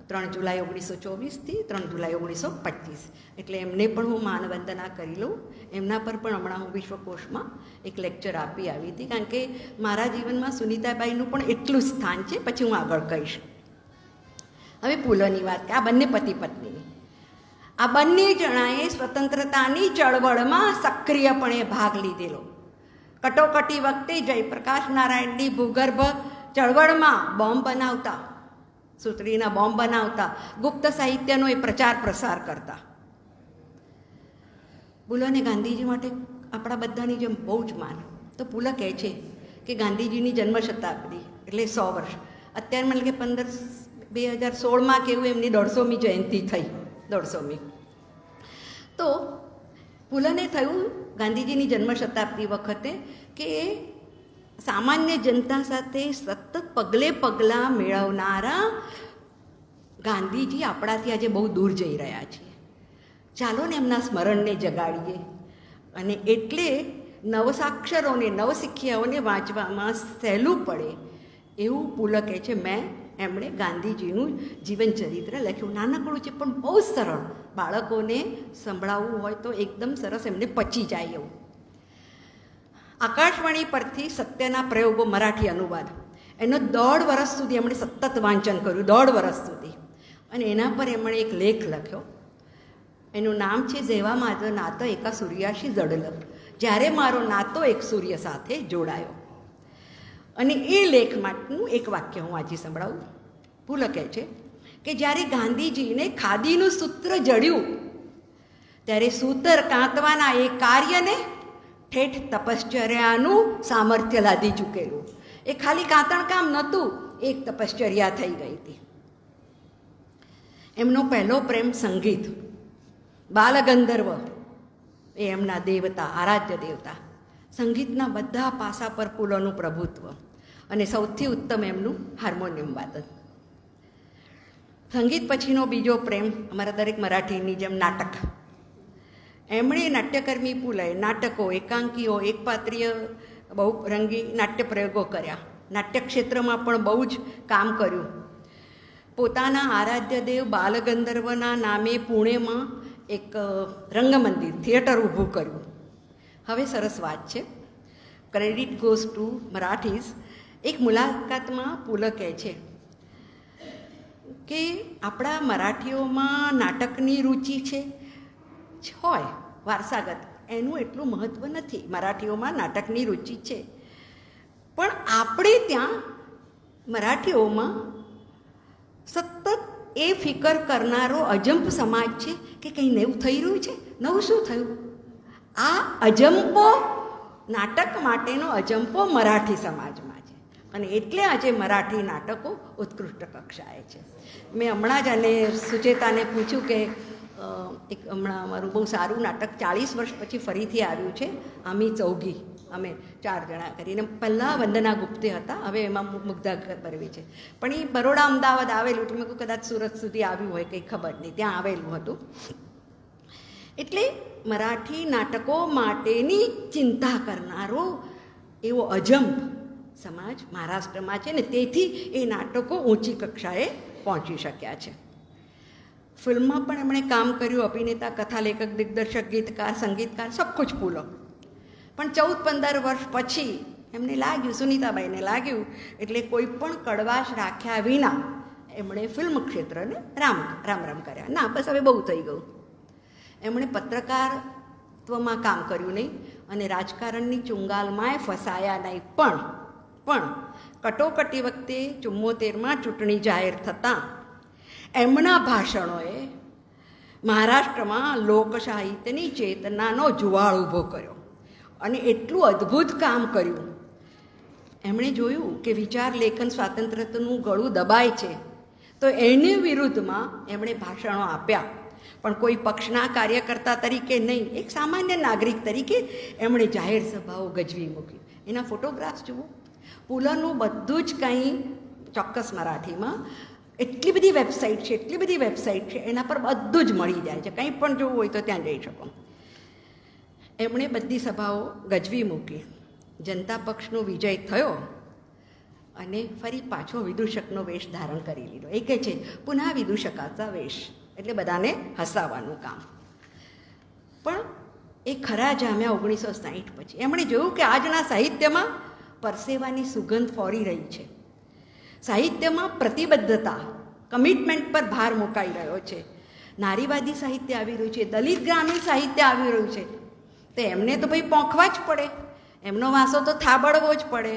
3 જુલાઈ 1924થી 3 જુલાઈ 1925. એટલે એમને પણ હું માનવંદના કરી લઉં. એમના પર પણ હમણાં હું વિશ્વકોશમાં એક લેક્ચર આપી આવી હતી, કારણ કે મારા જીવનમાં સુનીતાબાઈનું પણ એટલું જ સ્થાન છે. પછી હું આગળ કહીશ. હવે પુલોની વાત, આ બંને પતિ પત્નીની, આ બંને જણાએ સ્વતંત્રતાની ચળવળમાં સક્રિયપણે ભાગ લીધેલો. કટોકટી વખતે જયપ્રકાશ નારાયણની ભૂગર્ભ ચળવળમાં બોમ્બ બનાવતા, સુતળીના બોમ્બ બનાવતા, ગુપ્ત સાહિત્યનો એ પ્રચાર પ્રસાર કરતા. પુલને ગાંધીજી માટે આપણા બધાની જેમ બહુ જ માન. તો પુલ કહે છે કે ગાંધીજીની જન્મ શતાબ્દી એટલે 100 વર્ષ. અત્યારે મને કે 2016માં કેવું એમની 150મી જયંતિ થઈ, 150મી. તો પુલને થયું ગાંધીજીની જન્મ શતાબ્દી વખતે કે સામાન્ય જનતા સાથે સતત પગલે પગલાં મેળવનારા ગાંધીજી આપણાથી આજે બહુ દૂર જઈ રહ્યા છે. ચાલો ને એમના સ્મરણને જગાડીએ. અને એટલે નવસાક્ષરોને, નવશિખિયાઓને વાંચવામાં સહેલું પડે એવું પુલ કહે છે. એમણે ગાંધીજીનું જીવન ચરિત્ર લખ્યું. નાનકડું છે પણ બહુ સરળ, બાળકોને સંભળાવવું હોય તો એકદમ સરસ એમને પચી જાય એવું. આકાશવાણી પરથી સત્યના પ્રયોગો મરાઠી અનુવાદ, એનો 1.5 વર્ષ સુધી એમણે સતત વાંચન કર્યું, 1.5 વર્ષ સુધી. અને એના પર એમણે એક લેખ લખ્યો. એનું નામ છે જેવા મારો નાતો એકા સૂર્યાશી જડલ, જ્યારે મારો નાતો એક સૂર્ય સાથે જોડાયો. અને એ લેખ માટેનું એક વાક્ય હું આજે સંભળાવું. પુલ કહે છે કે જ્યારે ગાંધીજીને ખાદીનું સૂત્ર જડ્યું ત્યારે સૂતર કાંતવાના એ કાર્યને ઠેઠ તપશ્ચર્યાનું સામર્થ્ય લાદી ચૂકેલું. એ ખાલી કાંતણ કામ નહોતું, એક તપશ્ચર્યા થઈ ગઈ હતી. એમનો પહેલો પ્રેમ સંગીત, બાલગંધર્વ એ એમના દેવતા, આરાધ્ય દેવતા. સંગીતના બધા પાસા પર પુલોનું પ્રભુત્વ અને સૌથી ઉત્તમ એમનું હાર્મોનિયમ વાદન. સંગીત પછીનો બીજો પ્રેમ અમારા દરેક મરાઠીની જેમ નાટક. એમણે નાટ્યકર્મી પુલએ નાટકો, એકાંકીઓ, એકપાત્રીય બહુરંગી નાટ્ય પ્રયોગો કર્યા. નાટ્ય ક્ષેત્રમાં પણ બહુ જ કામ કર્યું. પોતાના આરાધ્ય દેવ બાલગંધર્વના નામે પુણેમાં એક રંગમંદિર, થિયેટર ઊભું કર્યું. હવે સરસ વાત છે, ક્રેડિટ ગોઝ ટુ મરાઠીઝ. એક મુલાકાતમાં પુલ કહે છે કે આપણા મરાઠીઓમાં નાટકની રુચિ છે, હોય વારસાગત, એનું એટલું મહત્ત્વ નથી. મરાઠીઓમાં નાટકની રુચિ છે, પણ આપણે ત્યાં મરાઠીઓમાં સતત એ ફિકર કરનારો અજંપ સમાજ છે કે કંઈ નવું થઈ રહ્યું છે. નવું શું થયું? આ અજંપો, નાટક માટેનો અજંપો મરાઠી સમાજમાં છે. અને એટલે આજે મરાઠી નાટકો ઉત્કૃષ્ટ કક્ષાએ છે. મેં હમણાં જ આને સુચેતાને પૂછ્યું કે એક હમણાં અમારું બહુ સારું નાટક 40 વર્ષ પછી ફરીથી આવ્યું છે, આમી ચૌગી. અમે 4 જણા કરીને, પહેલાં વંદના ગુપ્તે હતા, હવે એમાં મુગ્ધા બરવી છે. પણ એ બરોડા અમદાવાદ આવેલું, એટલે મેં કહું કદાચ સુરત સુધી આવ્યું હોય, કંઈ ખબર નહીં, ત્યાં આવેલું હતું. એટલે મરાઠી નાટકો માટેની ચિંતા કરનારો એવો અજંપ સમાજ મહારાષ્ટ્રમાં છે ને, તેથી એ નાટકો ઊંચી કક્ષાએ પહોંચી શક્યા છે. ફિલ્મમાં પણ એમણે કામ કર્યું, અભિનેતા, કથાલેખક, દિગ્દર્શક, ગીતકાર, સંગીતકાર, સબ કુછ પુલો. પણ 14-15 વર્ષ પછી એમને લાગ્યું, સુનીતાબાઈને લાગ્યું, એટલે કોઈ પણ કડવાશ રાખ્યા વિના એમણે ફિલ્મ ક્ષેત્રને રામ રામ કર્યા. ના, બસ હવે બહુ થઈ ગયું. એમણે પત્રકારત્વમાં કામ કર્યું નહીં અને રાજકારણની ચુંગાલમાંય ફસાયા નહીં. પણ કટોકટી વખતે 74માં ચૂંટણી જાહેર થતાં એમના ભાષણોએ મહારાષ્ટ્રમાં લોકસાહિત્યની ચેતનાનો જુવાળ ઊભો કર્યો અને એટલું અદ્ભુત કામ કર્યું. એમણે જોયું કે વિચાર લેખન સ્વાતંત્ર્યનું ગળું દબાય છે, તો તો એની વિરુદ્ધમાં એમણે ભાષણો આપ્યા, પણ કોઈ પક્ષના કાર્યકર્તા તરીકે નહીં, એક સામાન્ય નાગરિક તરીકે એમણે જાહેર સભાઓ ગજવી મૂકી. એના ફોટોગ્રાફ્સ જુઓ. પુલનું બધું જ કંઈ ચોક્કસ મરાઠીમાં એટલી બધી વેબસાઇટ છે, એના પર બધું જ મળી જાય છે. કંઈ પણ જોવું હોય તો ત્યાં જઈ શકો. એમણે બધી સભાઓ ગજવી મૂકી. જનતા પક્ષનો વિજય થયો અને ફરી પાછો વિદૂષકનો વેશ ધારણ કરી લીધો. એ કહે છે પુનઃ વિદૂષકાचा વેશ, એટલે બધાને હસાવવાનું કામ. પણ એ ખરા જામ્યા 1960 પછી. એમણે જોયું કે આજના સાહિત્યમાં પરસેવાની સુગંધ ફોરી રહી છે. સાહિત્યમાં પ્રતિબદ્ધતા, કમિટમેન્ટ પર ભાર મુકાઈ રહ્યો છે. નારીવાદી સાહિત્ય આવી રહ્યું છે, દલિત ગ્રામીણ સાહિત્ય આવી રહ્યું છે. તો એમને તો ભાઈ પોંખવા જ પડે, એમનો વાંસો તો થાબડવો જ પડે.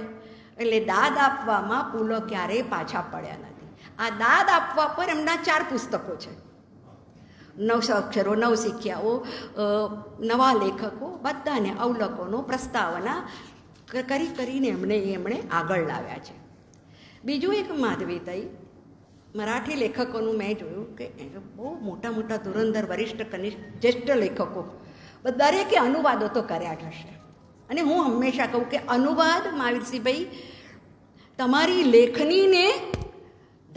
એટલે દાદ આપવામાં પુલો ક્યારેય પાછા પડ્યા નથી. આ દાદ આપવા પર એમના 4 પુસ્તકો છે. 9 અક્ષરો, 9 શીખ્યાઓ, નવા લેખકો, બધાને અવલોકનો, પ્રસ્તાવના કરીને એમણે આગળ લાવ્યા છે. બીજું એક માધવીતાઈ, મરાઠી લેખકોનું મેં જોયું કે બહુ મોટા મોટા ધુરંધર, વરિષ્ઠ, કનિષ્ઠ, જ્યેષ્ઠ લેખકો દરેકે અનુવાદો તો કર્યા જ હશે. અને હું હંમેશા કહું કે અનુવાદ, મહાવીરસિંહભાઈ, તમારી લેખનીને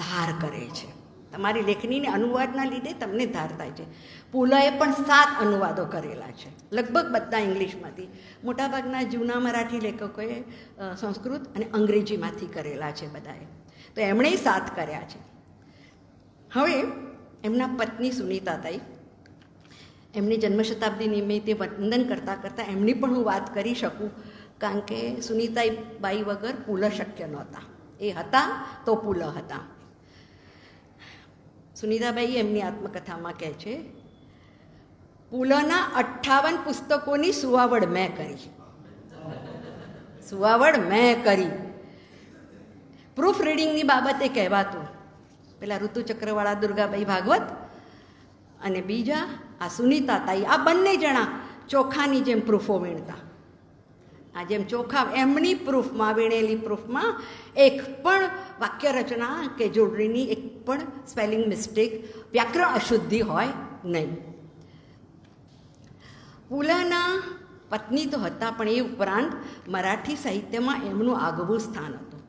ધાર કરે છે. તમારી લેખનીને અનુવાદના લીધે તમને ધાર થાય છે. પુલએ પણ 7 અનુવાદો કરેલા છે, લગભગ બધા ઇંગ્લિશમાંથી. મોટાભાગના જૂના મરાઠી લેખકોએ સંસ્કૃત અને અંગ્રેજીમાંથી કરેલા છે બધાએ. તો એમણે 7 કર્યા છે. હવે એમના પત્ની સુનીતાતાઈ, એમની જન્મશતાબ્દી નિમિત્તે વંદન કરતાં એમની પણ હું વાત કરી શકું, કારણ કે સુનીતાબાઈ વગર પુલ શક્ય નહોતા. એ હતા તો પુલ હતા. સુનીતાબાઈ એમની આત્મકથામાં કહે છે, પુલના 58 પુસ્તકોની સુવાવડ મેં કરી. પ્રૂફ રીડિંગની બાબતે કહેવાતું પેલા ઋતુચક્રવાળા દુર્ગાબાઈ ભાગવત અને બીજા આ સુનીતાતાઈ, આ બંને જણા ચોખાની જેમ પ્રૂફો વીણતા. આ જેમ ચોખા એમની પ્રૂફમાં, વીણેલી પ્રૂફમાં એક પણ વાક્ય રચના કે જોડણીની એક પણ સ્પેલિંગ મિસ્ટેક, વ્યાકરણ અશુદ્ધિ હોય નહીં. પુલના પત્ની તો હતા, પણ એ ઉપરાંત મરાઠી સાહિત્યમાં એમનું આગવું સ્થાન હતું.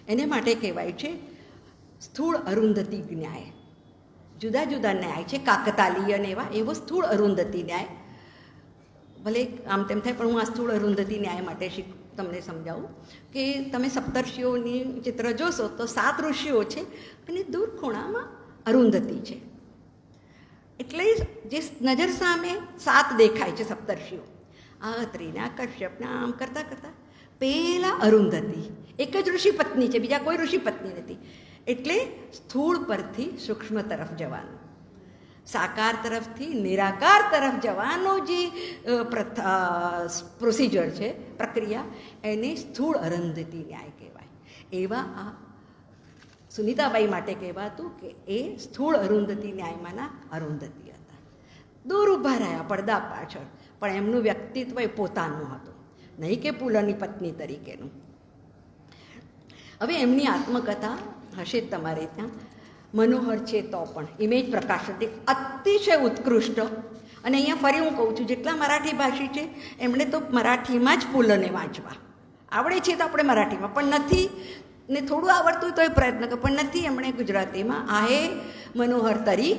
એને માટે કહેવાય છે સ્થૂળ અરુંધતી ન્યાય. જુદા જુદા ન્યાય છે, કાકતાલીય ને એવો સ્થૂળ અરુંધતી ન્યાય. ભલે આમ તેમ થાય, પણ હું આ સ્થૂળ અરુંધતી ન્યાય માટે તમને સમજાવું કે તમે સપ્તર્ષિઓની ચિત્ર જોશો તો 7 ઋષિઓ છે અને દૂર ખૂણામાં અરુંધતી છે. એટલે જે નજર સામે 7 દેખાય છે સપ્તર્ષિઓ, આ અત્રિના, કશ્યપના, આમ કરતાં પેલા અરુંધતી એક જ ઋષિ પત્ની છે, બીજા કોઈ ઋષિ પત્ની નથી. એટલે સ્થૂળ પરથી સૂક્ષ્મ તરફ જવાનું, સાકાર તરફથી નિરાકાર તરફ જવાનો જે પ્રોસિજર છે, પ્રક્રિયા, એને સ્થૂળ અરુંધતી ન્યાય કહેવાય. એવા આ સુનીતાબાઈ માટે કહેવાતું કે એ સ્થૂળ અરુંધતી ન્યાયમાંના અરુંધતી હતા. દૂર ઊભા રહ્યા પડદા પાછળ, પણ એમનું વ્યક્તિત્વ એ પોતાનું હતું, નહીં કે પુલની પત્ની તરીકેનું. હવે એમની આત્મકથા હશે તમારે ત્યાં, મનોહર છે તો પણ ઇમેજ પ્રકાશનથી અતિશય ઉત્કૃષ્ટ. અને અહીંયા ફરી હું કહું છું, જેટલા મરાઠી ભાષી છે એમણે તો મરાઠીમાં જ પુલને વાંચવા આવડે છે, તો આપણે મરાઠીમાં પણ નથી, ને થોડું આવડતું તો એ પ્રયત્ન કરો, પણ નથી. એમણે ગુજરાતીમાં આહે મનોહર તરી,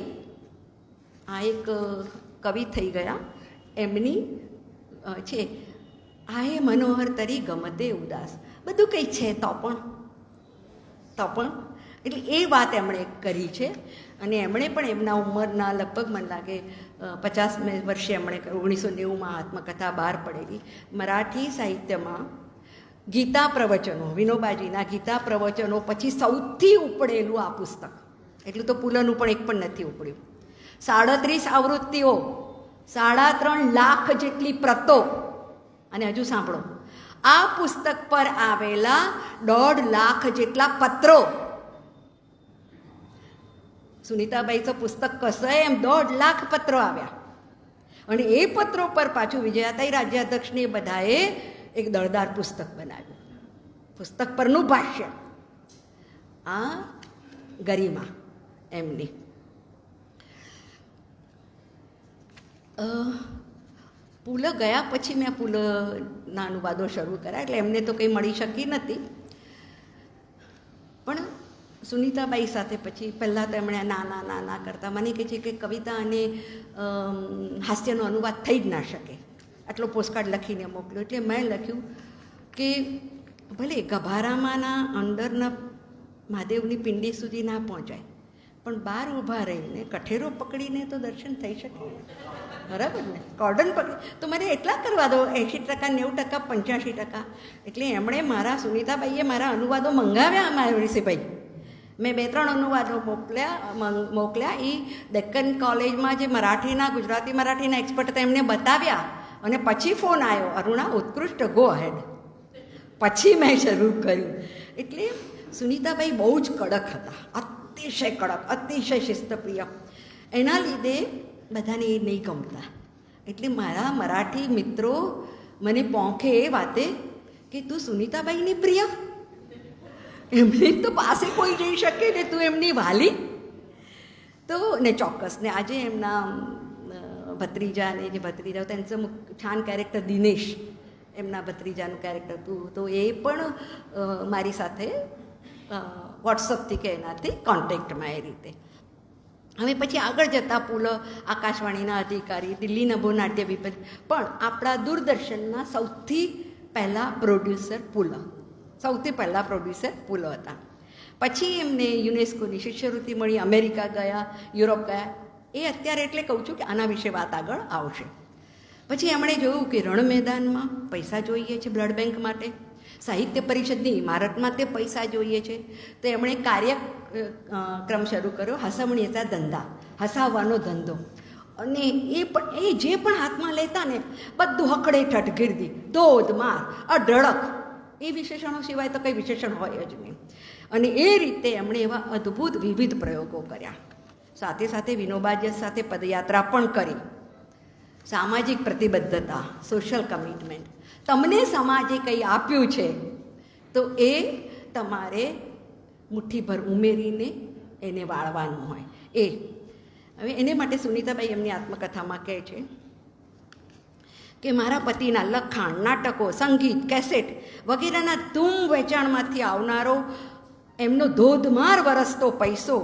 આ એક કવિ થઈ ગયા એમની છે, આહે મનોહર તરી ગમતે ઉદાસ, બધું કંઈ છે તો પણ એટલે એ વાત એમણે કરી છે. અને એમણે પણ એમના ઉંમરના લગભગ મને લાગે 50 વર્ષે એમણે 1990માં આત્મકથા બહાર પડેલી. મરાઠી સાહિત્યમાં ગીતા પ્રવચનો, વિનોબાજીના ગીતા પ્રવચનો પછી સૌથી ઉપડેલું આ પુસ્તક. એટલું તો પુલનું પણ એક પણ નથી ઉપડ્યું. 37 આવૃત્તિઓ, 3.5 લાખ જેટલી પ્રતો. અને હજુ સાંભળો, આ પુસ્તક પર આવેલા 1.5 લાખ જેટલા પત્રો. સુનીતાબાઈ તો પુસ્તક કશે એમ 1.5 લાખ પત્રો આવ્યા. અને એ પત્રો પર પાછું વિજયાતાઈ રાજ્યાધ્યક્ષને બધાએ એક દળદાર પુસ્તક બનાવ્યું, પુસ્તક પરનું ભાષ્ય. આ ગરિમા એમની. પુલ ગયા પછી મેં પુલના અનુવાદો શરૂ કર્યા, એટલે એમને તો કંઈ મળી શકી નથી. પણ સુનીતાબાઈ સાથે પછી પહેલાં તો એમણે નાના કરતાં મને કહે છે કે કવિતા અને હાસ્યનો અનુવાદ થઈ જ ના શકે, આટલો પોસ્ટકાર્ડ લખીને મોકલ્યો. એટલે મેં લખ્યું કે ભલે ગભારામાંના અંદરના મહાદેવની પિંડી સુધી ના પહોંચાય, પણ બહાર ઊભા રહીને કઠેરો પકડીને તો દર્શન થઈ શકે, બરાબર ને? કોર્ડન પકડી તો મને એટલા કરવા દો, 80%, 90%, 85%. એટલે એમણે સુનીતાબાઈએ મારા અનુવાદો મંગાવ્યા મહેશભાઈ. મેં 2-3 અનુવાદો મોકલ્યા. એ ડેક્કન કોલેજમાં જે ગુજરાતી મરાઠીના એક્સપર્ટ હતા એમને બતાવ્યા, અને પછી ફોન આવ્યો, અરુણા ઉત્કૃષ્ટ, ગો અહેડ. પછી મેં શરૂ કર્યું. એટલે સુનીતાબાઈ બહુ જ કડક હતા, અતિશય કડક, અતિશય શિસ્તપ્રિય. એના લીધે બધાને એ નહીં ગમતા. એટલે મારા મરાઠી મિત્રો મને પોંખે એ વાતે કે તું સુનીતાબાઈની પ્રિય, એમની તો પાસે કોઈ જઈ શકે ને તું એમની વાલી. તો ને ચોક્કસ ને આજે એમના ભત્રીજાને જે ભત્રીજા त्यांचं છાન કેરેક્ટર દિનેશ, એમના ભત્રીજાનું કેરેક્ટર હતું, તો એ પણ મારી સાથે વોટ્સઅપથી કે એનાથી કોન્ટેક્ટમાં એ રીતે. હવે પછી આગળ જતાં પુલ આકાશવાણીના અધિકારી, દિલ્હી નભો નાટ્ય વિપત, પણ આપણા દૂરદર્શનના સૌથી પહેલાં પ્રોડ્યુસર પુલ હતા. પછી એમને યુનેસ્કોની શિષ્યવૃત્તિ મળી, અમેરિકા ગયા, યુરોપ ગયા. એ અત્યારે એટલે કહું છું કે આના વિશે વાત આગળ આવશે. પછી એમણે જોયું કે રણ મેદાનમાં પૈસા જોઈએ છે બ્લડ બેંક માટે, સાહિત્ય પરિષદની ઇમારતમાં તે પૈસા જોઈએ છે. તો એમણે કાર્યક્રમ શરૂ કર્યો, હસવણીયતા ધંધા, હસાવવાનો ધંધો. અને એ જે પણ હાથમાં લેતા ને બધું હકડે ઠઠ ગીર્દી, ધોધમાર, અઢળક, એ વિશેષણો સિવાય તો કંઈ વિશેષણ હોય જ નહીં. અને એ રીતે એમણે એવા અદ્ભુત વિવિધ પ્રયોગો કર્યા. સાથે સાથે વિનોબાજી સાથે પદયાત્રા પણ કરી. સામાજિક પ્રતિબદ્ધતા, સોશિયલ કમિટમેન્ટ. તમને સમાજે કંઈ આપ્યું છે તો એ તમારે મુઠ્ઠીભર ઉમેરીને એને વાળવાનું હોય. હવે એને માટે સુનીતાબાઈ એમની આત્મકથામાં કહે છે કે મારા પતિના લખાણ, નાટકો, સંગીત, કેસેટ વગેરેના ધૂમ વેચાણમાંથી આવનારો એમનો ધોધમાર વરસતો પૈસો,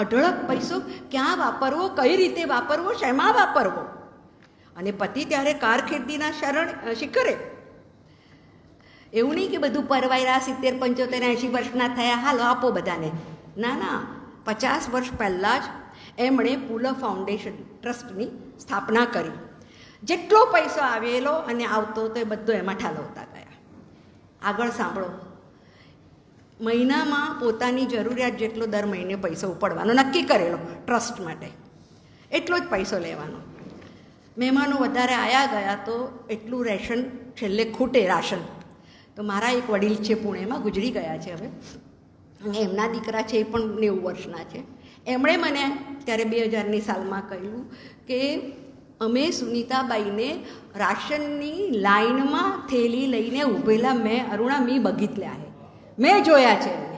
અઢળક પૈસો ક્યાં વાપરવો, કઈ રીતે વાપરવો, શેમાં વાપરવો. અને પતિ ત્યારે કારકિર્દીના શિખરે. એવું નહીં કે બધું પરવાયરા 70, 75, 80 વર્ષના થયા, હાલો આપો બધાને. ના, 50 વર્ષ પહેલાં જ એમણે પુલ ફાઉન્ડેશન ટ્રસ્ટની સ્થાપના કરી. જેટલો પૈસો આવેલો અને આવતો તો એ બધો એમાં ઠાલવતા ગયા. આગળ સાંભળો, મહિનામાં પોતાની જરૂરિયાત જેટલો દર મહિને પૈસો ઉપાડવાનો નક્કી કરેલો ટ્રસ્ટ માટે, એટલો જ પૈસો લેવાનો. મહેમાનો વધારે આવ્યા ગયા તો એટલું રેશન છેલ્લે ખૂટે રાશન. તો મારા એક વડીલ છે પુણેમાં, ગુજરી ગયા છે હવે, અને એમના દીકરા છે એ પણ 90 વર્ષના છે. એમણે મને ત્યારે 2000ની સાલમાં કહ્યું કે અમે સુનીતાબાઈને રાશનની લાઈનમાં થેલી લઈને ઊભેલા અરુણા મી બગીતલ્યા હે, મેં જોયા છે એમને.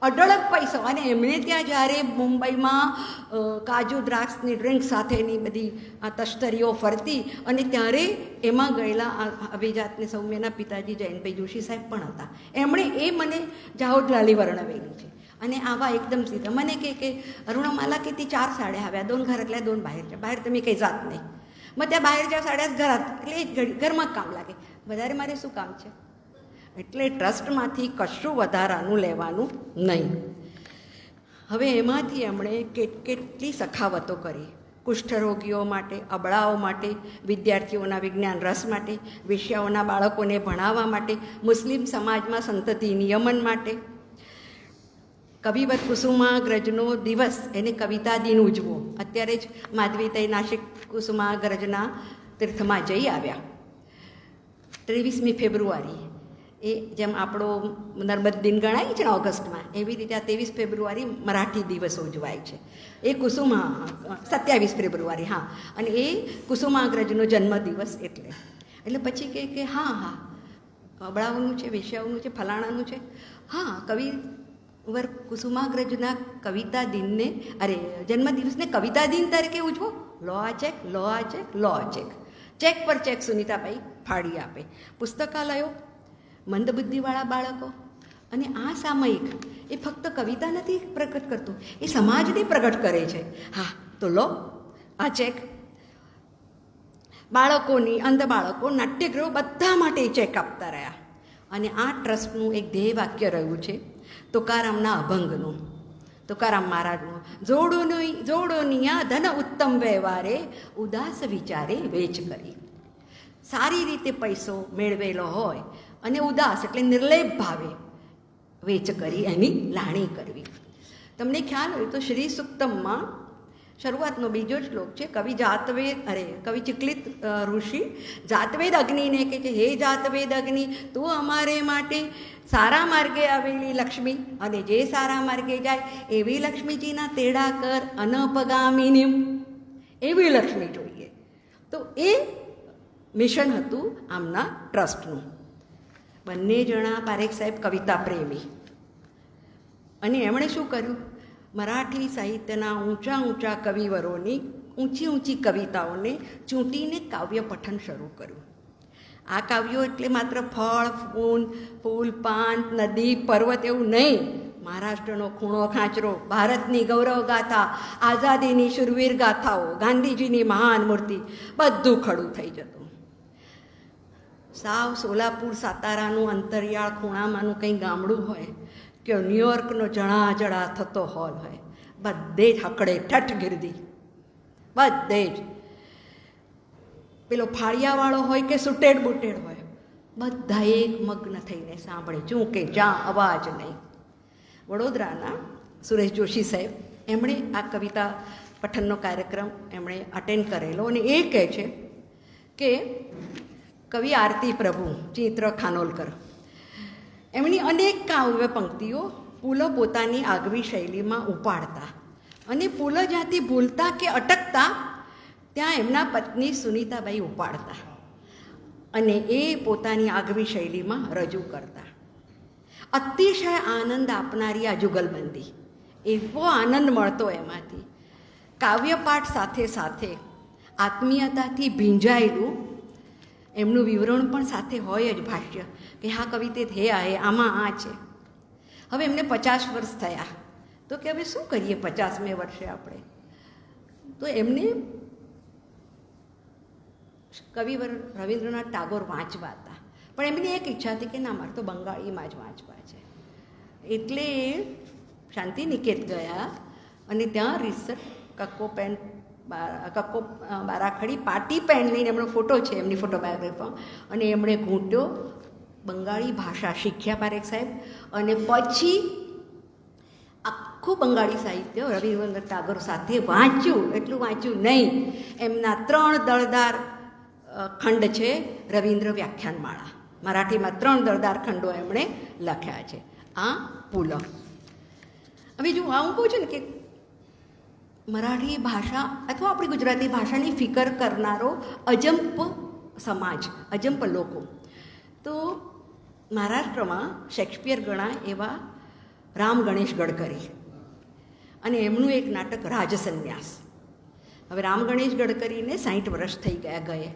અઢળક પૈસો. અને એમણે ત્યાં જ્યારે મુંબઈમાં કાજુ દ્રાક્ષની ડ્રિંક સાથેની બધી આ તશ્તરીઓ ફરતી, અને ત્યારે એમાં ગયેલા અભિજાતને સૌમ્યના પિતાજી જયંતભાઈ જોશી સાહેબ પણ હતા. એમણે એ મને જાહોદલાલી વર્ણવેલી છે. અને આવા એકદમ સીધા મને કે अरुणा मला किती 4 साड्या हव्या, 2 घरातल्या 2 बाहेरच्या. बाहेर तर मी काही जात नाही. मग त्या बाहेरच्या साड्याच घरात, એટલે ઘરમાં કામ લાગે, વધારે મારે શું કામ છે. એટલે ટ્રસ્ટમાંથી કશું વધારાનું લેવાનું નહીં. હવે એમાંથી એમણે કેટલી સખાવતો કરી. કુષ્ઠરોગીઓ માટે, અબળાઓ માટે, વિદ્યાર્થીઓના વિજ્ઞાન રસ માટે, વેશ્યાઓના બાળકોને ભણાવવા માટે, મુસ્લિમ સમાજમાં સંતતિ નિયમન માટે. કવિવત કુસુમાગ્રજનો દિવસ, એને કવિતા દિન ઉજવો. અત્યારે જ માધવીતાઈ નાસિક કુસુમાગ્રજના તીર્થમાં જઈ આવ્યા. 23મી ફેબ્રુઆરી એ જેમ આપણો નર્મદ દિન ગણાય છે ને ઓગસ્ટમાં, એવી રીતે આ 23 ફેબ્રુઆરી મરાઠી દિવસ ઉજવાય છે. એ 27 ફેબ્રુઆરી, હા. અને એ કુસુમાગ્રજનો જન્મદિવસ. એટલે પછી કે હા અબળાઓનું છે, વેશ્યાઓનું છે, ફલાણાનું છે. હા, કવિ કુસુમાગ્રજના કવિતા દિનને જન્મદિવસને કવિતા દિન તરીકે ઉજવો. લો આ ચેક, લો આ ચેક, લો આ ચેક. ચેક પર ચેક સુનીતાભાઈ ફાડી આપે. પુસ્તકાલયો, મંદબુદ્ધિવાળા બાળકો અને આ સામયિક એ ફક્ત કવિતા નથી પ્રગટ કરતું, એ સમાજને પ્રગટ કરે છે. હા, તો લો આ ચેક. બાળકોની, અંધ બાળકો, નાટ્યગૃહો બધા માટે ચેક આપતા રહ્યા. અને આ ટ્રસ્ટનું એક ધ્યેય વાક્ય રહ્યું છે તુકારામના અભંગનું, તુકારામ મહારાજનું, જોડોનિયા ધન ઉત્તમ વ્યવહારે, ઉદાસ વિચારે વેચ કરી. સારી રીતે પૈસો મેળવેલો હોય અને ઉદાસ એટલે નિર્લેપ ભાવે વેચ કરી એની લાણી કરવી. તમને ખ્યાલ હોય તો શ્રી સુક્તમમાં શરૂઆતનો બીજો શ્લોક છે. કવિ ચિકલિત ઋષિ જાતવેદ અગ્નિને કહે છે, હે જાતવેદ અગ્નિ, તું અમારે માટે સારા માર્ગે આવેલી લક્ષ્મી, અને જે સારા માર્ગે જાય એવી લક્ષ્મીજીના તેડા કર, અનપગામિની એવી લક્ષ્મી જોઈએ. તો એ મિશન હતું આમના ટ્રસ્ટનું. બંને જણા પારેખ સાહેબ કવિતા પ્રેમી, અને એમણે શું કર્યું, મરાઠી સાહિત્યના ઊંચા કવિવરોની ઊંચી કવિતાઓને ચૂંટીને કાવ્ય પઠન શરૂ કર્યું. આ કાવ્યો એટલે માત્ર ફૂલ પાન, નદી, પર્વત એવું નહીં. મહારાષ્ટ્રનો ખૂણો ખાંચરો, ભારતની ગૌરવ ગાથા, આઝાદીની શુરવીર ગાથાઓ, ગાંધીજીની મહાન મૂર્તિ, બધું ખડું થઈ જતું. સાવ સોલાપુર સાતારાનું અંતરિયાળ ખૂણામાંનું કંઈ ગામડું હોય કે ન્યુયોર્કનો જળા થતો હોલ હોય, બધે જ હકડે ઠઠ ગીરદી, બધે જ પેલો ફાળિયાવાળો હોય કે સુટેડ બુટેડ હોય, બધા એક મગ્ન થઈને સાંભળે, ચૂં કે જ્યાં અવાજ નહીં. વડોદરાના સુરેશ જોશી સાહેબ, એમણે આ કવિતા પઠનનો કાર્યક્રમ એમણે અટેન્ડ કરેલો, અને એ કહે છે કે કવિ આરતી પ્રભુ ચિત્ર ખાનોલકર, એમની અનેક કાવ્ય પંક્તિઓ પુલ પોતાની આગવી શૈલીમાં ઉપાડતા, અને પુલ જ્યાંથી ભૂલતા કે અટકતા ત્યાં એમના પત્ની સુનીતાબાઈ ઉપાડતા અને એ પોતાની આગવી શૈલીમાં રજૂ કરતા. અતિશય આનંદ આપનારી આ જુગલબંધી, એવો આનંદ મળતો એમાંથી. કાવ્યપાઠ સાથે સાથે આત્મીયતાથી ભીંજાયેલું એમનું વિવરણ પણ સાથે હોય જ, ભાષ્ય કે હા કવિતે થયા હે, આમાં આ છે. હવે એમને 50 વર્ષ થયા, તો કે હવે શું કરીએ 50મે વર્ષે આપણે? તો એમને કવિવર રવિન્દ્રનાથ ટાગોર વાંચવા હતા, પણ એમની એક ઈચ્છા હતી કે ના, મારે તો બંગાળીમાં જ વાંચવા છે. એટલે શાંતિ નિકેત ગયા અને ત્યાં રિસર્ચ કક્કો બારાખડી પાટી પેન લઈને એમનો ફોટો છે, એમની ફોટોબાયોગ્રાફીમાં, અને એમણે ઘૂંટ્યો, બંગાળી ભાષા શીખ્યા પારેખ સાહેબ. અને પછી આખું બંગાળી સાહિત્ય રવિન્દ્રનાથ ટાગોર સાથે વાંચ્યું. એટલું વાંચ્યું નહીં, એમના 3 દળદાર ખંડ છે રવિન્દ્ર વ્યાખ્યાનમાળા, મરાઠીમાં 3 દળદાર ખંડો એમણે લખ્યા છે. આ પુલ. હવે જો હું કહું છું ને કે મરાઠી ભાષા અથવા આપણી ગુજરાતી ભાષાની ફિકર કરનારો અજંપ સમાજ, અજંપ લોકો, તો મહારાષ્ટ્રમાં શેક્સપિયર ગણાય એવા રામ ગણેશ ગડકરી, અને એમનું એક નાટક રાજસન્યાસ. હવે રામ ગણેશ ગડકરીને 60 વર્ષ થઈ ગયા ગયે,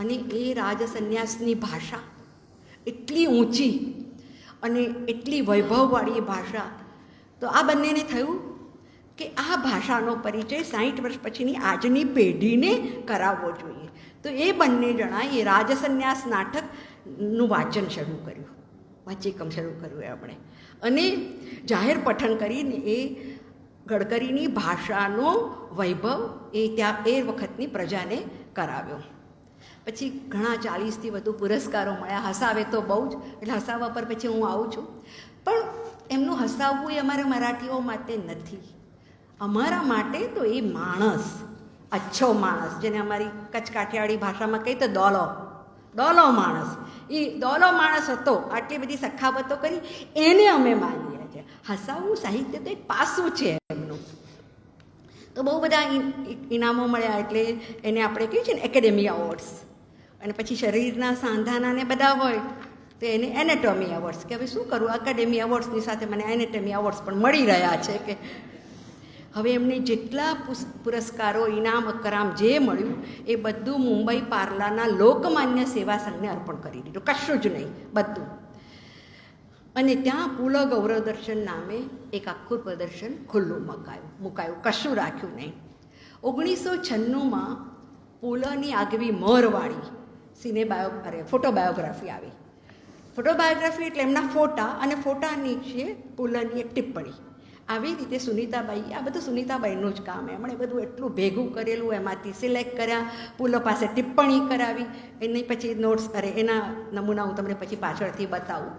અને એ રાજસન્યાસની ભાષા એટલી ઊંચી અને એટલી વૈભવવાળી ભાષા, તો આ બંનેને થયું કે આ ભાષાનો પરિચય 60 વર્ષ પછીની આજની પેઢીને કરાવવો જોઈએ. તો એ બંને જણાએ એ રાજસન્યાસ નાટકનું વાંચન શરૂ કર્યું, વાંચીકમ શરૂ કર્યું આપણે, અને જાહેર પઠન કરીને એ ગડકરીની ભાષાનો વૈભવ એ વખતની પ્રજાને કરાવ્યો. પછી ઘણા 40થી વધુ પુરસ્કારો મળ્યા. હસાવે તો બહુ જ, એટલે હસાવવા પર પછી હું આવું છું. પણ એમનું હસાવવું એ અમારા મરાઠીઓ માટે નથી, અમારા માટે તો એ માણસ, અચ્છો માણસ, જેને અમારી કચ્છ કાઠિયાવાડી ભાષામાં કહીએ તો દોલો માણસ, એ દોલો માણસ હતો. આટલી બધી સખાવતો કરી એને અમે માનીએ છીએ. હસાવવું સાહિત્ય તો એક પાસું છે એમનું. તો બહુ બધા ઇનામો મળ્યા, એટલે એને આપણે કહીએ છીએ ને એકેડેમી એવોર્ડ્સ. અને પછી શરીરના સાંધાના ને બધા હોય તો એને એનેટોમી એવોર્ડ્સ કે હવે શું કરું, એકેડેમી એવોર્ડ્સની સાથે મને એનેટોમી એવોર્ડ્સ પણ મળી રહ્યા છે કે હવે એમને જેટલા પુરસ્કારો ઇનામ અકરામ જે મળ્યું એ બધું મુંબઈ પાર્લાના લોકમાન્ય સેવા સંઘને અર્પણ કરી દીધું, કશું જ નહીં, બધું. અને ત્યાં પુલ ગૌરવ દર્શન નામે એક આખું પ્રદર્શન ખુલ્લું મુકાયું, કશું રાખ્યું નહીં. 1996માં પુલની આગવી મોરવાળી ફોટોબાયોગ્રાફી આવી. ફોટોબાયોગ્રાફી એટલે એમના ફોટા અને ફોટા નીચે પુલની એક ટિપ્પણી. આવી રીતે સુનીતાબાઈ, આ બધું સુનીતાબાઈનું જ કામ. એમણે બધું એટલું ભેગું કરેલું, એમાંથી સિલેક્ટ કર્યા, પુલો પાસે ટિપ્પણી કરાવી, એની પછી નોટ્સ એના નમૂના હું તમને પછી પાછળથી બતાવું.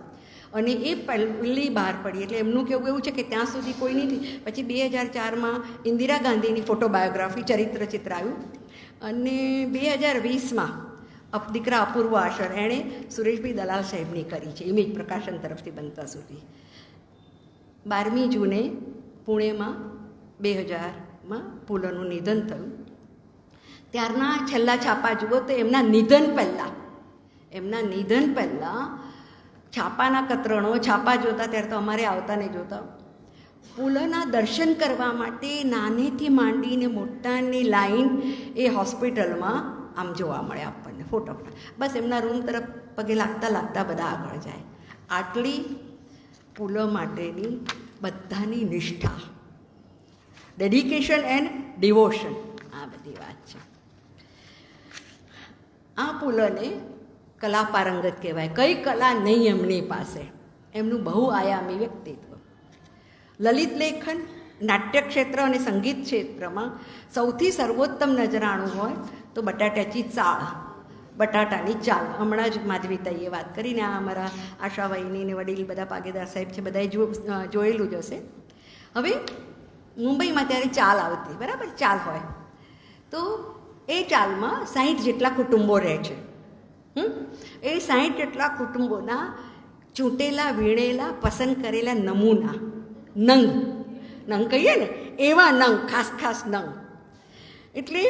અને એ પહેલી બહાર પડી એટલે એમનું કેવું એવું છે કે ત્યાં સુધી કોઈ નથી. પછી 2004માં ઇન્દિરા ગાંધીની ફોટોબાયોગ્રાફી ચરિત્ર આવ્યું અને 2020માં દીકરા અપૂર્વ આશર એણે સુરેશભાઈ દલાલ સાહેબની કરી છે, ઇમેજ પ્રકાશન તરફથી બનતા સુધી. 12મી જૂને પુણેમાં 2000માં પુલનું નિધન થયું. ત્યારના છેલ્લા છાપા જુઓ તો એમના નિધન પહેલાં છાપાના કતરણો છાપા જોતા, ત્યારે તો અમારે આવતા નહીં જોતા, પુલના દર્શન કરવા માટે નાનેથી માંડીને મોટાની લાઈન એ હોસ્પિટલમાં આમ જોવા મળે આપણને ફોટોગ્રાફ. બસ એમના રૂમ તરફ પગે લાગતા બધા આગળ જાય. આટલી પુલ માટેની બધાની નિષ્ઠા, ડેડિકેશન એન્ડ ડિવોશન, આ બધી વાત છે. આ પુલને કલા પારંગત કહેવાય. કઈ કલા નહીં એમની પાસે. એમનું બહુઆયામી વ્યક્તિત્વ. લલિત લેખન, નાટ્ય ક્ષેત્ર અને સંગીત ક્ષેત્રમાં સૌથી સર્વોત્તમ નજરાણું હોય તો બટાટાની ચાલ. હમણાં જ માધવીતાઈએ વાત કરીને આ અમારા આશાભાઈની ને વડીલ બધા પાગેદાર સાહેબ છે, બધાએ જોયેલું જ હશે. હવે મુંબઈમાં ત્યારે ચાલ આવતી, બરાબર, ચાલ હોય તો એ ચાલમાં 60 જેટલા કુટુંબો રહે છે. એ 60 જેટલા કુટુંબોના ચૂંટેલા, વીણેલા, પસંદ કરેલા નમૂના, નંગ કહીએ ને એવા નંગ, ખાસ નંગ. એટલે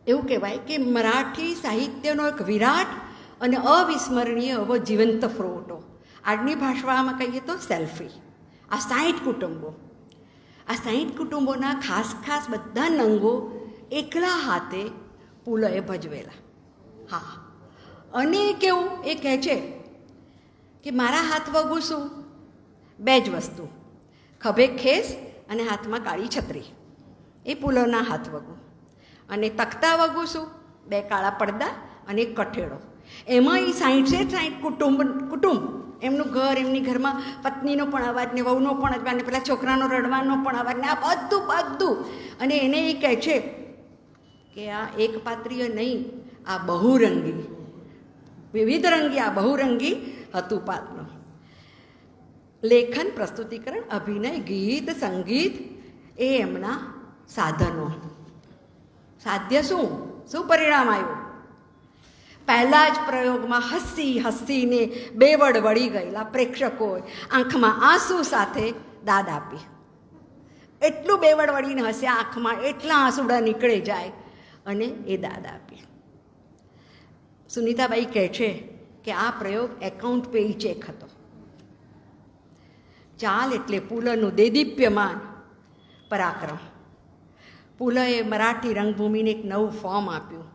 એવું કહેવાય કે મરાઠી સાહિત્યનો એક વિરાટ અને અવિસ્મરણીય એવો જીવંત ફોટો. આજની ભાષામાં કહીએ તો સેલ્ફી. આ 60 કુટુંબો, આ 60 કુટુંબોના ખાસ બધા નંગો એકલા હાથે પુલએ ભજવેલા. હા, અને કેવું એ કહે છે કે મારા હાથ વગું શું? 2 જ વસ્તુ, ખભે ખેસ અને હાથમાં કાળી છત્રી, એ પુલોના હાથ વગું. અને તખતા વગું શું? 2 કાળા પડદા અને એક કઠેડો. એમાં એ 60 કુટુંબ, એમનું ઘર, એમની ઘરમાં પત્નીનો પણ અવાજ ને વહુનો પણ અવાજ ને પેલા છોકરાનો રડવાનો પણ અવાજ ને આ બધું. અને એને એ કહે છે કે આ એક પાત્રીય નહીં, આ બહુરંગી, વિવિધરંગી, આ બહુરંગી હતું પાત્ર. લેખન, પ્રસ્તુતિકરણ, અભિનય, ગીત, સંગીત એ એમના સાધનો. સાધ્ય શું પરિણામ આવ્યું? પહેલા જ પ્રયોગમાં હસીને બેવડ વળી ગયેલા પ્રેક્ષકોએ આંખમાં આંસુ સાથે દાદ આપી. એટલું બેવડ વળીને હસ્યા, આંખમાં એટલા આંસુડા નીકળી જાય અને એ દાદ આપી. સુનીતાબાઈ કહે છે કે આ પ્રયોગ એકાઉન્ટ પેઈ ચેક હતો. ચાલ એટલે પુલનું દેદીપ્યમાન પરાક્રમ. પુલએ મરાઠી રંગભૂમિને એક નવું ફોર્મ આપ્યું.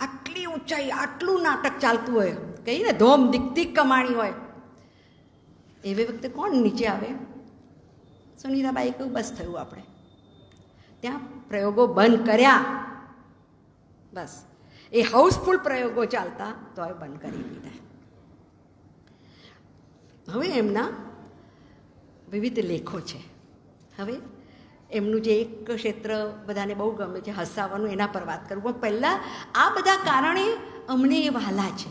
આટલી ઊંચાઈ, આટલું નાટક ચાલતું હોય, કહીએ ને ધોમ દીક કમાણી હોય, એવી વખતે કોણ નીચે આવે? સુનીતાબાઈ કહ્યું બસ થયું, આપણે ત્યાં પ્રયોગો બંધ કર્યા. બસ એ હાઉસફુલ પ્રયોગો ચાલતા તો હવે બંધ કરી દીધા. હવે એમના વિવિધ લેખો છે. હવે એમનું જે એક ક્ષેત્ર બધાને બહુ ગમે છે, હસાવાનું, એના પર વાત કરું. પણ પહેલાં આ બધા કારણે અમને એ વહાલા છે,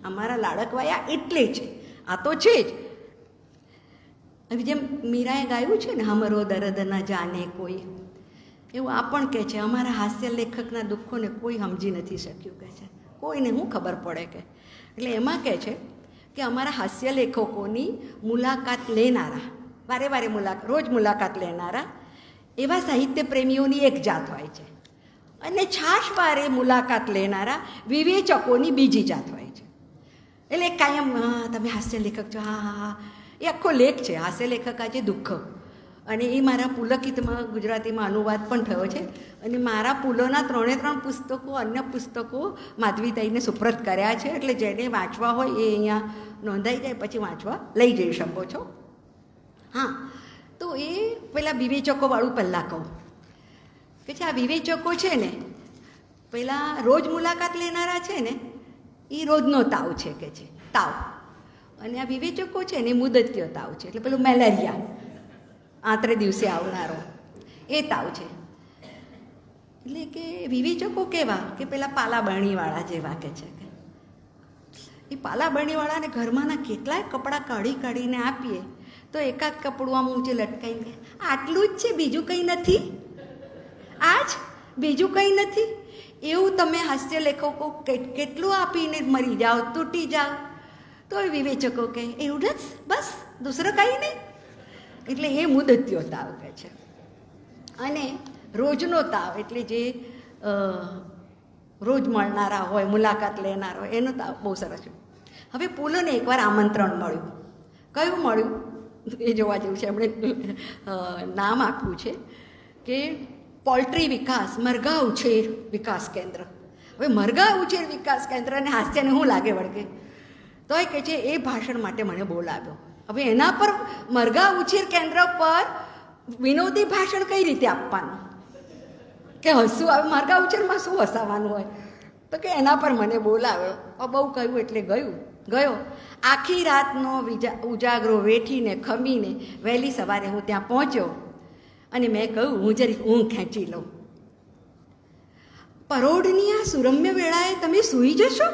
અમારા લાડકવાયા એટલે છે, આ તો છે જ. હવે જેમ મીરાએ ગાયું છે ને, હમરો દર્દ ન જાને કોઈ, એવું આ પણ કહે છે અમારા હાસ્ય લેખકના દુઃખોને કોઈ સમજી નથી શક્યું, કહે છે કોઈને શું ખબર પડે કે. એટલે એમાં કહે છે કે અમારા હાસ્ય લેખકોની મુલાકાત લેનારા, વારે રોજ મુલાકાત લેનારા એવા સાહિત્ય પ્રેમીઓની એક જાત હોય છે, અને છાશવારે મુલાકાત લેનારા વિવેચકોની બીજી જાત હોય છે. એટલે કાયમ તમે હાસ્ય લેખક છો, હા હા હા, એ આખો લેખ છે હાસ્ય લેખક આજે દુઃખ. અને એ મારા પુલકિતમાં ગુજરાતીમાં અનુવાદ પણ થયો છે. અને મારા પુલોના 3 પુસ્તકો, અન્ય પુસ્તકો માધવીતાઈને સુપ્રત કર્યા છે. એટલે જેને વાંચવા હોય એ અહીંયા નોંધાઈ જાય, પછી વાંચવા લઈ જઈ શકો છો. હા, તો એ પેલા વિવેચકોવાળું પહેલાં કહું કે છે આ વિવેચકો છે ને, પહેલાં રોજ મુલાકાત લેનારા છે ને એ રોજનો તાવ છે કે છે, તાવ. અને આ વિવેચકો છે ને એ મુદતીય તાવ છે, એટલે પેલું મેલેરિયા, 3 દિવસે આવનારો એ તાવ છે. એટલે કે વિવેચકો કેવા કે પેલા પાલા બરણીવાળા જેવા કે છે કે એ પાલા બરણીવાળાને ઘરમાંના કેટલાય કપડાં કાઢી કાઢીને આપીએ તો એકાદ કપડું આમ ઊંચે લટકાઈને આટલું જ છે, બીજું કંઈ નથી, આ જ બીજું કંઈ નથી. એવું તમે હાસ્ય લેખકો કેટલું આપીને મરી જાઓ, તૂટી જાઓ, તો એ વિવેચકો કહે એવું જ બસ, દૂસરું કંઈ નહીં. એટલે એ મુદત્યો તાવ કહે છે. અને રોજનો તાવ એટલે જે રોજ મળનારા હોય, મુલાકાત લેનારા હોય, એનો તાવ બહુ સરસ છે. હવે પુલોને એકવાર આમંત્રણ મળ્યું. કયું મળ્યું એ જોવા જેવું છે. એમણે નામ આપ્યું છે કે પોલ્ટ્રી વિકાસ મરઘા ઉછેર વિકાસ કેન્દ્ર. હવે મરઘા ઉછેર વિકાસ કેન્દ્ર અને હાસ્યને શું લાગે વળગે, તો એ કહે છે એ ભાષણ માટે મને બોલાવ્યો. હવે એના પર મરઘા ઉછેર કેન્દ્ર પર વિનોદી ભાષણ કઈ રીતે આપવાનું કે હસવું આવે, મરઘા ઉછેરમાં શું હસાવાનું હોય, તો કે એના પર મને બોલાવ્યો. બહુ કહ્યું એટલે ગયો. આખી રાતનો ઉજાગરો વેઠીને ખમીને વહેલી સવારે હું ત્યાં પહોંચ્યો. અને મેં કહ્યું હું જરી ઊંઘ ખેંચી લઉં. પરોઢની આ સુરમ્ય વેળાએ તમે સૂઈ જશો?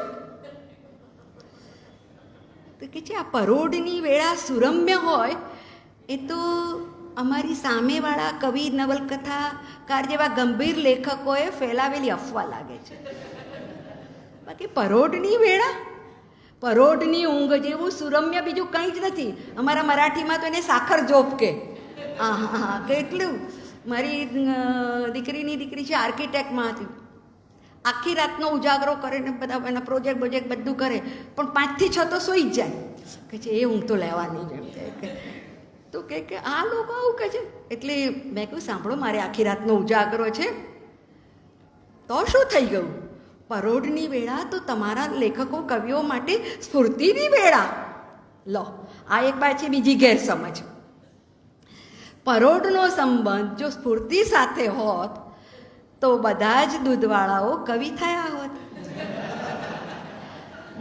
તો કે છે આ પરોઢની વેળા સુરમ્ય હોય એ તો અમારી સામેવાળા કવિ, નવલકથાકાર જેવા ગંભીર લેખકોએ ફેલાવેલી અફવા લાગે છે. બાકી પરોઢની વેળા, પરોઢની ઊંઘ જેવું સુરમ્ય બીજું કંઈ જ નથી. અમારા મરાઠીમાં તો એને સાખર જોપ કે. હા, કેટલું. મારી દીકરીની દીકરી છે, આર્કિટેક્ટમાં હતી. આખી રાતનો ઉજાગરો કરે ને બધા એના પ્રોજેક્ટ બધું કરે, પણ 5 થી 6 તો સૂઈ જ જાય. કે છે એ ઊંઘ તો લેવાની જ એમ કે. તો કે આ લોકો આવું કહે છે. એટલે મેં કહ્યું સાંભળો, મારે આખી રાતનો ઉજાગરો છે. તો શું થઈ ગયું? પરોઢની વેળા તો તમારા લેખકો કવિઓ માટે સ્ફૂર્તિની વેળા. લો, આ એક પાછી બીજી ગેરસમજ. પરોઢનો સંબંધ જો સ્ફૂર્તિ સાથે હોત તો બધા જ દૂધવાળાઓ કવિ થયા હોત,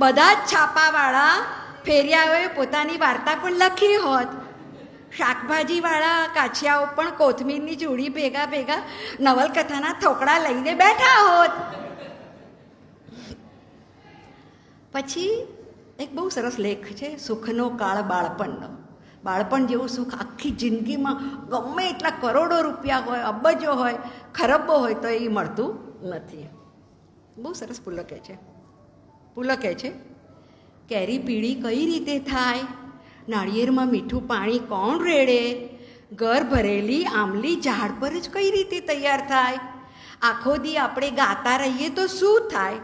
બધા જ છાપાવાળા ફેરિયાઓએ પોતાની વાર્તા પણ લખી હોત, શાકભાજીવાળા કાછિયાઓ પણ કોથમીરની ચૂડી ભેગા નવલકથાના થોકડા લઈને બેઠા હોત. પછી એક બહુ સરસ લેખ છે, સુખનો કાળ બાળપણનો. બાળપણ જેવું સુખ આખી જિંદગીમાં ગમે એટલા કરોડો રૂપિયા હોય, અબજો હોય, ખરબો હોય તો એ મળતું નથી. બહુ સરસ પુલકે છે કેરી પીળી કઈ રીતે થાય, નાળિયેરમાં મીઠું પાણી કોણ રેડે, ઘર ભરેલી આંબલી ઝાડ પર જ કઈ રીતે તૈયાર થાય, આખો દી આપણે ગાતા રહીએ તો શું થાય.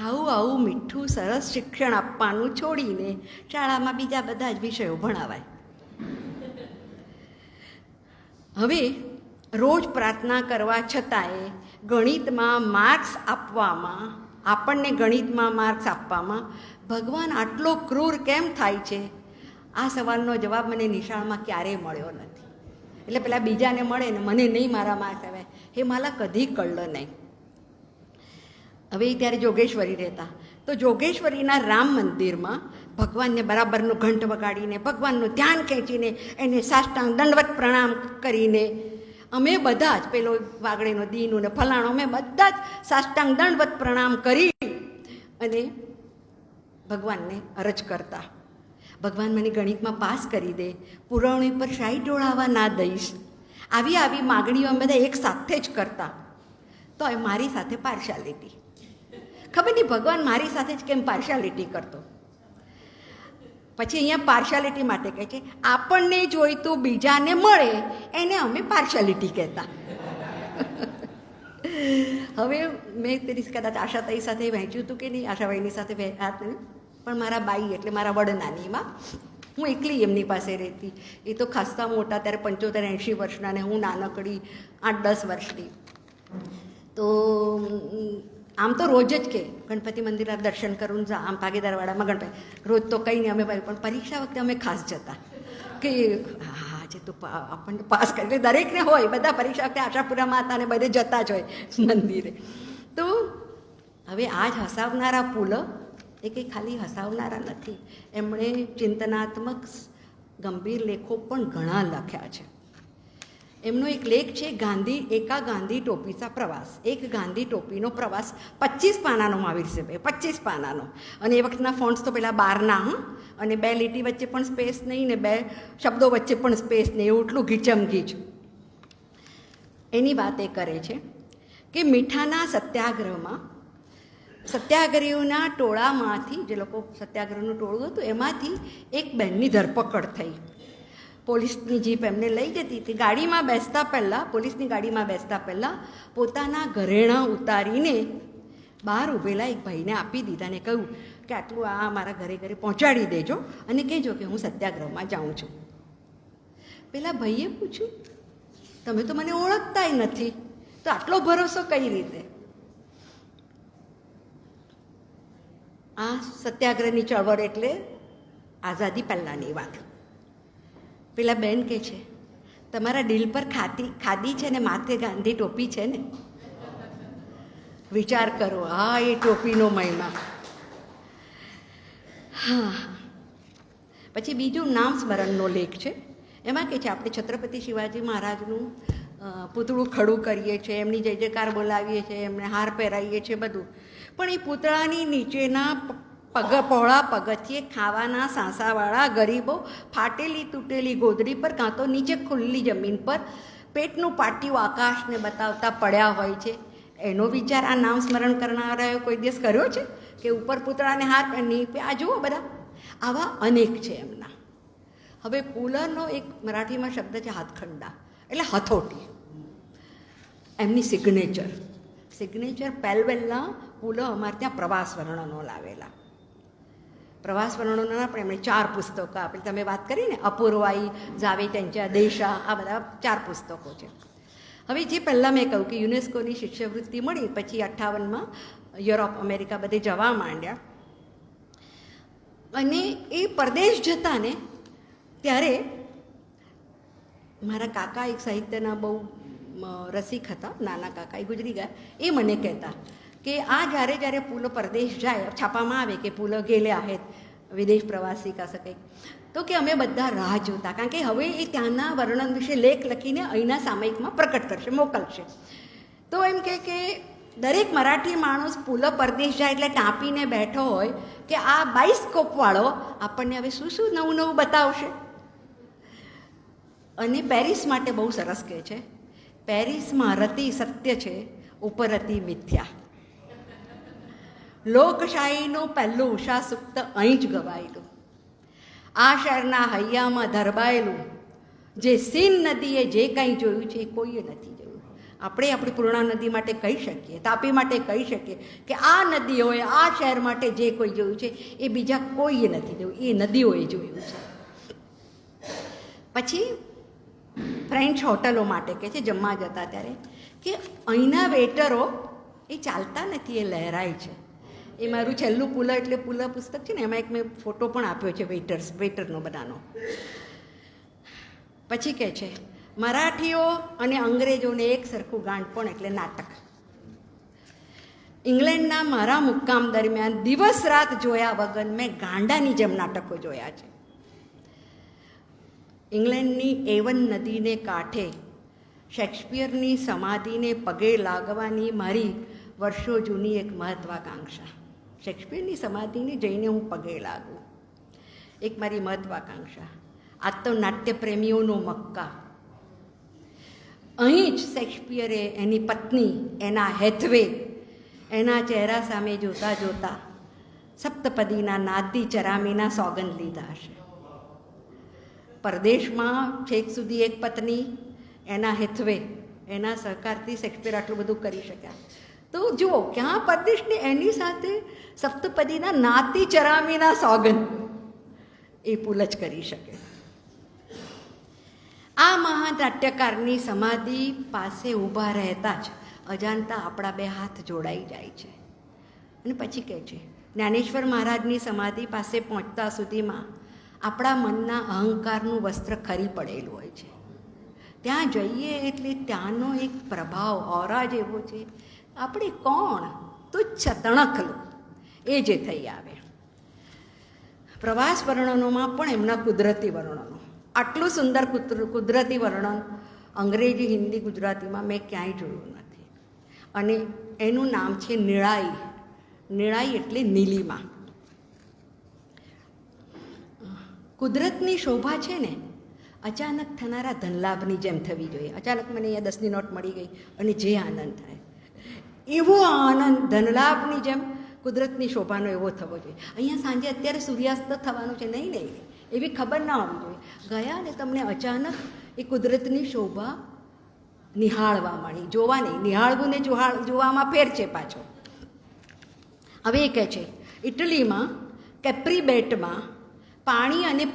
આવું મીઠું સરસ શિક્ષણ આપવાનું છોડીને શાળામાં બીજા બધા જ વિષયો ભણાવાય. હવે રોજ પ્રાર્થના કરવા છતાંય ગણિતમાં માર્ક્સ આપવામાં, આપણને ગણિતમાં માર્ક્સ આપવામાં ભગવાન આટલો ક્રૂર કેમ થાય છે? આ સવાલનો જવાબ મને નિશાળમાં ક્યારેય મળ્યો નથી. એટલે પેલા બીજાને મળે ને મને નહીં મારા માર્ક્સ આવે, એ માલા કદી કળલો નહીં. હવે ત્યારે જોગેશ્વરી રહેતા, તો જોગેશ્વરીના રામ મંદિરમાં ભગવાનને બરાબરનું ઘંટ વગાડીને, ભગવાનનું ધ્યાન ખેંચીને, એને સાષ્ટાંગ દંડવત પ્રણામ કરીને અમે બધા જ, પેલો વાગડેનો દીનું ને ફલાણો, અમે બધા જ સાષ્ટાંગ દંડવત પ્રણામ કરી અને ભગવાનને અરજ કરતા, ભગવાન મને ગણિતમાં પાસ કરી દે, પુરવણી પર શાહી ઢોળાવા ના દઈશ. આવી માગણીઓ અમે બધા એક સાથે જ કરતા. તો એ મારી સાથે પાર્શિયાલિટી, ખબર નહીં ભગવાન મારી સાથે જ કેમ પાર્શિયાલિટી કરતો. પછી અહીંયા પાર્શિયાલિટી માટે કહે છે આપણને જોઈતું બીજાને મળે એને અમે પાર્શિયાલિટી કહેતા. હવે મેં કદાચ આશાતાઈ સાથે વહેંચ્યું હતું કે નહીં, આશાભાઈની સાથે પણ મારા બાઈ એટલે મારા વડનાનીમાં હું એકલી એમની પાસે રહેતી. એ તો ખાસ્સા મોટા, ત્યારે 75-80 વર્ષના, ને હું નાનકડી 8-10 વર્ષની. તો આમ તો રોજ જ કે ગણપતિ મંદિરના દર્શન કરું જા, આમ ભાગીદારવાડામાં ગણપતિ રોજ તો કંઈ નહીં અમે ભાઈ, પણ પરીક્ષા વખતે અમે ખાસ જતા કે હા આજે તો આપણને પાસ કરી, એટલે દરેકને હોય, બધા પરીક્ષા વખતે આશાપુરામાં હતા અને બધે જતા જ હોય મંદિરે. તો હવે આ જ હસાવનારા પુલ એ કંઈ ખાલી હસાવનારા નથી, એમણે ચિંતનાત્મક ગંભીર લેખો પણ ઘણા લખ્યા છે. એમનો એક લેખ છે એકા ગાંધી ટોપીસા પ્રવાસ. એક ગાંધી ટોપીનો પ્રવાસ 25 પાનાનો મહાવીર સાહેબે, 25 પાનાનો. અને એ વખતના ફોન્ટ્સ તો પેલા 12 અને 2 લીટી વચ્ચે પણ સ્પેસ નહીં ને 2 શબ્દો વચ્ચે પણ સ્પેસ નહીં, એવું એટલું ઘીચમઘીચ. એની વાત એ કરે છે કે મીઠાના સત્યાગ્રહમાં સત્યાગ્રહીઓના ટોળામાંથી, જે લોકો સત્યાગ્રહનું ટોળું હતું એમાંથી એક બહેનની ધરપકડ થઈ. પોલીસની જીપ એમને લઈ જતી હતી. ગાડીમાં બેસતા પહેલાં, પોલીસની ગાડીમાં બેસતા પહેલાં પોતાના ઘરેણાં ઉતારીને બહાર ઊભેલા એક ભાઈને આપી દીધા ને કહ્યું કે આટલું આ મારા ઘરે પહોંચાડી દેજો અને કહેજો કે હું સત્યાગ્રહમાં જાઉં છું. પેલા ભાઈએ પૂછ્યું, તમે તો મને ઓળખતાય નથી, તો આટલો ભરોસો કઈ રીતે? આ સત્યાગ્રહની ચળવળ એટલે આઝાદી પહેલાંની વાત. પેલા બેન કહે છે, તમારા દિલ પર ખાદી છે ને માથે ગાંધી ટોપી છે ને? વિચાર કરો, હા એ ટોપીનો મહિમા. હા, પછી બીજું નામ સ્મરણનો લેખ છે. એમાં કહે છે આપણે છત્રપતિ શિવાજી મહારાજનું પૂતળું ખડું કરીએ છીએ, એમની જય જયકાર બોલાવીએ છીએ, એમને હાર પહેરાવીએ છીએ બધું, પણ એ પૂતળાની નીચેના પહોળા પગથિયે ખાવાના સાંસાવાળા ગરીબો ફાટેલી તૂટેલી ગોદડી પર કાં તો નીચે ખુલ્લી જમીન પર પેટનું પાટિયું આકાશને બતાવતા પડ્યા હોય છે. એનો વિચાર આ નામ સ્મરણ કરનારાએ કોઈ દિવસ કર્યો છે કે ઉપર પૂતળાને હાર આ જુઓ બધા આવા અનેક છે એમના. હવે પુલરનો એક મરાઠીમાં શબ્દ છે હાથખંડા, એટલે હથોટી. એમની સિગ્નેચર પહેલવેલના પુલ અમારે ત્યાં પ્રવાસ વર્ણનો લાવેલા. પ્રવાસ વર્ણનોના પણ એમણે 4 પુસ્તકો આપેલ. તમે વાત કરી ને અપૂર્વાઈ, જાવે त्यांच्या દેશા, આ બધા 4 પુસ્તકો છે. હવે જે પહેલાં મેં કહ્યું કે યુનેસ્કોની શિષ્યવૃત્તિ મળી પછી 58માં યુરોપ અમેરિકા બધે જવા માંડ્યા અને એ પરદેશ જતા ને ત્યારે મારા કાકા એક સાહિત્યના બહુ રસિક હતા, નાના કાકા, એ ગુજરી ગયા. એ મને કહેતા કે આ જ્યારે પુલ પરદેશ જાય, છાપામાં આવે કે પુલ ગેલે आहेत વિદેશ પ્રવાસી કા શકે, તો કે અમે બધા રાહ જોતા, કારણ કે હવે એ ત્યાંના વર્ણન વિશે લેખ લખીને અહીંના સામયિકમાં પ્રકટ કરશે, મોકલશે. તો એમ કે દરેક મરાઠી માણસ પુલ પરદેશ જાય એટલે ટાંપીને બેઠો હોય કે આ બાઇસ્કોપવાળો આપણને હવે શું નવું બતાવશે. અને પેરિસ માટે બહુ સરસ કહે છે, પેરિસમાં રતિ સત્ય છે, ઉપરતી મિથ્યા. લોકશાહીનું પહેલું ઉષા સૂક્ત અહીં જ ગવાયેલું. આ શહેરના હૈયામાં ધરબાયેલું જે સીન નદીએ જે કંઈ જોયું છે એ કોઈએ નથી જોયું. આપણે આપણી પૂર્ણા નદી માટે કહી શકીએ, તાપી માટે કહી શકીએ કે આ નદીઓએ આ શહેર માટે જે કોઈ જોયું છે એ બીજા કોઈએ નથી જોયું, એ નદીઓએ જોયું છે. પછી ફ્રેન્ચ હોટલો માટે કહે છે જમવા જતા ત્યારે કે અહીંના વેટરો એ ચાલતા નથી, એ લહેરાય છે. એ મારું છેલ્લું પુલ એટલે પુલ પુસ્તક છે ને, એમાં એક મેં ફોટો પણ આપ્યો છે વેટરનો બધાનો. પછી કહે છે મરાઠીઓ અને અંગ્રેજોને એક સરખું ગાંડપણ એટલે નાટક. ઇંગ્લેન્ડના મારા મુક્કામ દરમિયાન દિવસ રાત જોયા વગર મેં ગાંડાની જેમ નાટકો જોયા છે. ઇંગ્લેન્ડની એવન નદીને કાંઠે શેક્સપિયરની સમાધિને પગે લાગવાની મારી વર્ષો જૂની એક મહત્વાકાંક્ષા. શેક્સપિયરની સમાધિને જઈને હું પગે લાગું, એક મારી મહત્વાકાંક્ષા. આ તો નાટ્યપ્રેમીઓનો મક્કા. અહીં જ શેક્સપિયરે એની પત્ની એના હેથવે એના ચહેરા સામે જોતા જોતા સપ્તપદીના નાદી ચરામીના સોગંદ લીધા હશે. પરદેશમાં છેક સુધી એક પત્ની એના હેથવે એના સહકારથી શેક્સપિયર આટલું બધું કરી શક્યા. તો જુઓ ક્યાં પરદેશને એની સાથે સપ્તપદીના નાતી ચરામીના સોગંદ એ પુલ જ કરી શકે. આ મહાન નાટ્યકારની સમાધિ પાસે ઊભા રહેતા જ અજાણતા આપણા બે હાથ જોડાઈ જાય છે. અને પછી કહે છે, જ્ઞાનેશ્વર મહારાજની સમાધિ પાસે પહોંચતા સુધીમાં આપણા મનના અહંકારનું વસ્ત્ર ખરી પડેલું હોય છે. ત્યાં જઈએ એટલે ત્યાંનો એક પ્રભાવ ઓરા જેવો છે, આપણે કોણ તુચ્છ તણખલો એ જે થઈ આવે. પ્રવાસ વર્ણનોમાં પણ એમના કુદરતી વર્ણનો, આટલું સુંદર કુદરતી વર્ણન અંગ્રેજી, હિન્દી, ગુજરાતીમાં મેં ક્યાંય જોયું નથી. અને એનું નામ છે નીળાઈ. નીળાઈ એટલે નીલિમા. કુદરતની શોભા છે ને અચાનક થનારા ધનલાભની જેમ થવી જોઈએ. અચાનક મને અહીંયા 10ની નોટ મળી ગઈ અને જે આનંદ થાય એવો આનંદ ધનલાભની જેમ કુદરતની શોભાનો એવો થવો જોઈએ. અહીંયા સાંજે અત્યારે સૂર્યાસ્ત થવાનું છે, નહીં નહીં એવી ખબર ના હોવી જોઈએ. ગયા ને તમને અચાનક એ કુદરતની શોભા નિહાળવા મળી, જોવા નહીં, નિહાળવું ને જોવામાં ફેર છે પાછો. હવે એ કહે છે, ઇટલીમાં કેપ્રી બેટમાં પાણી અને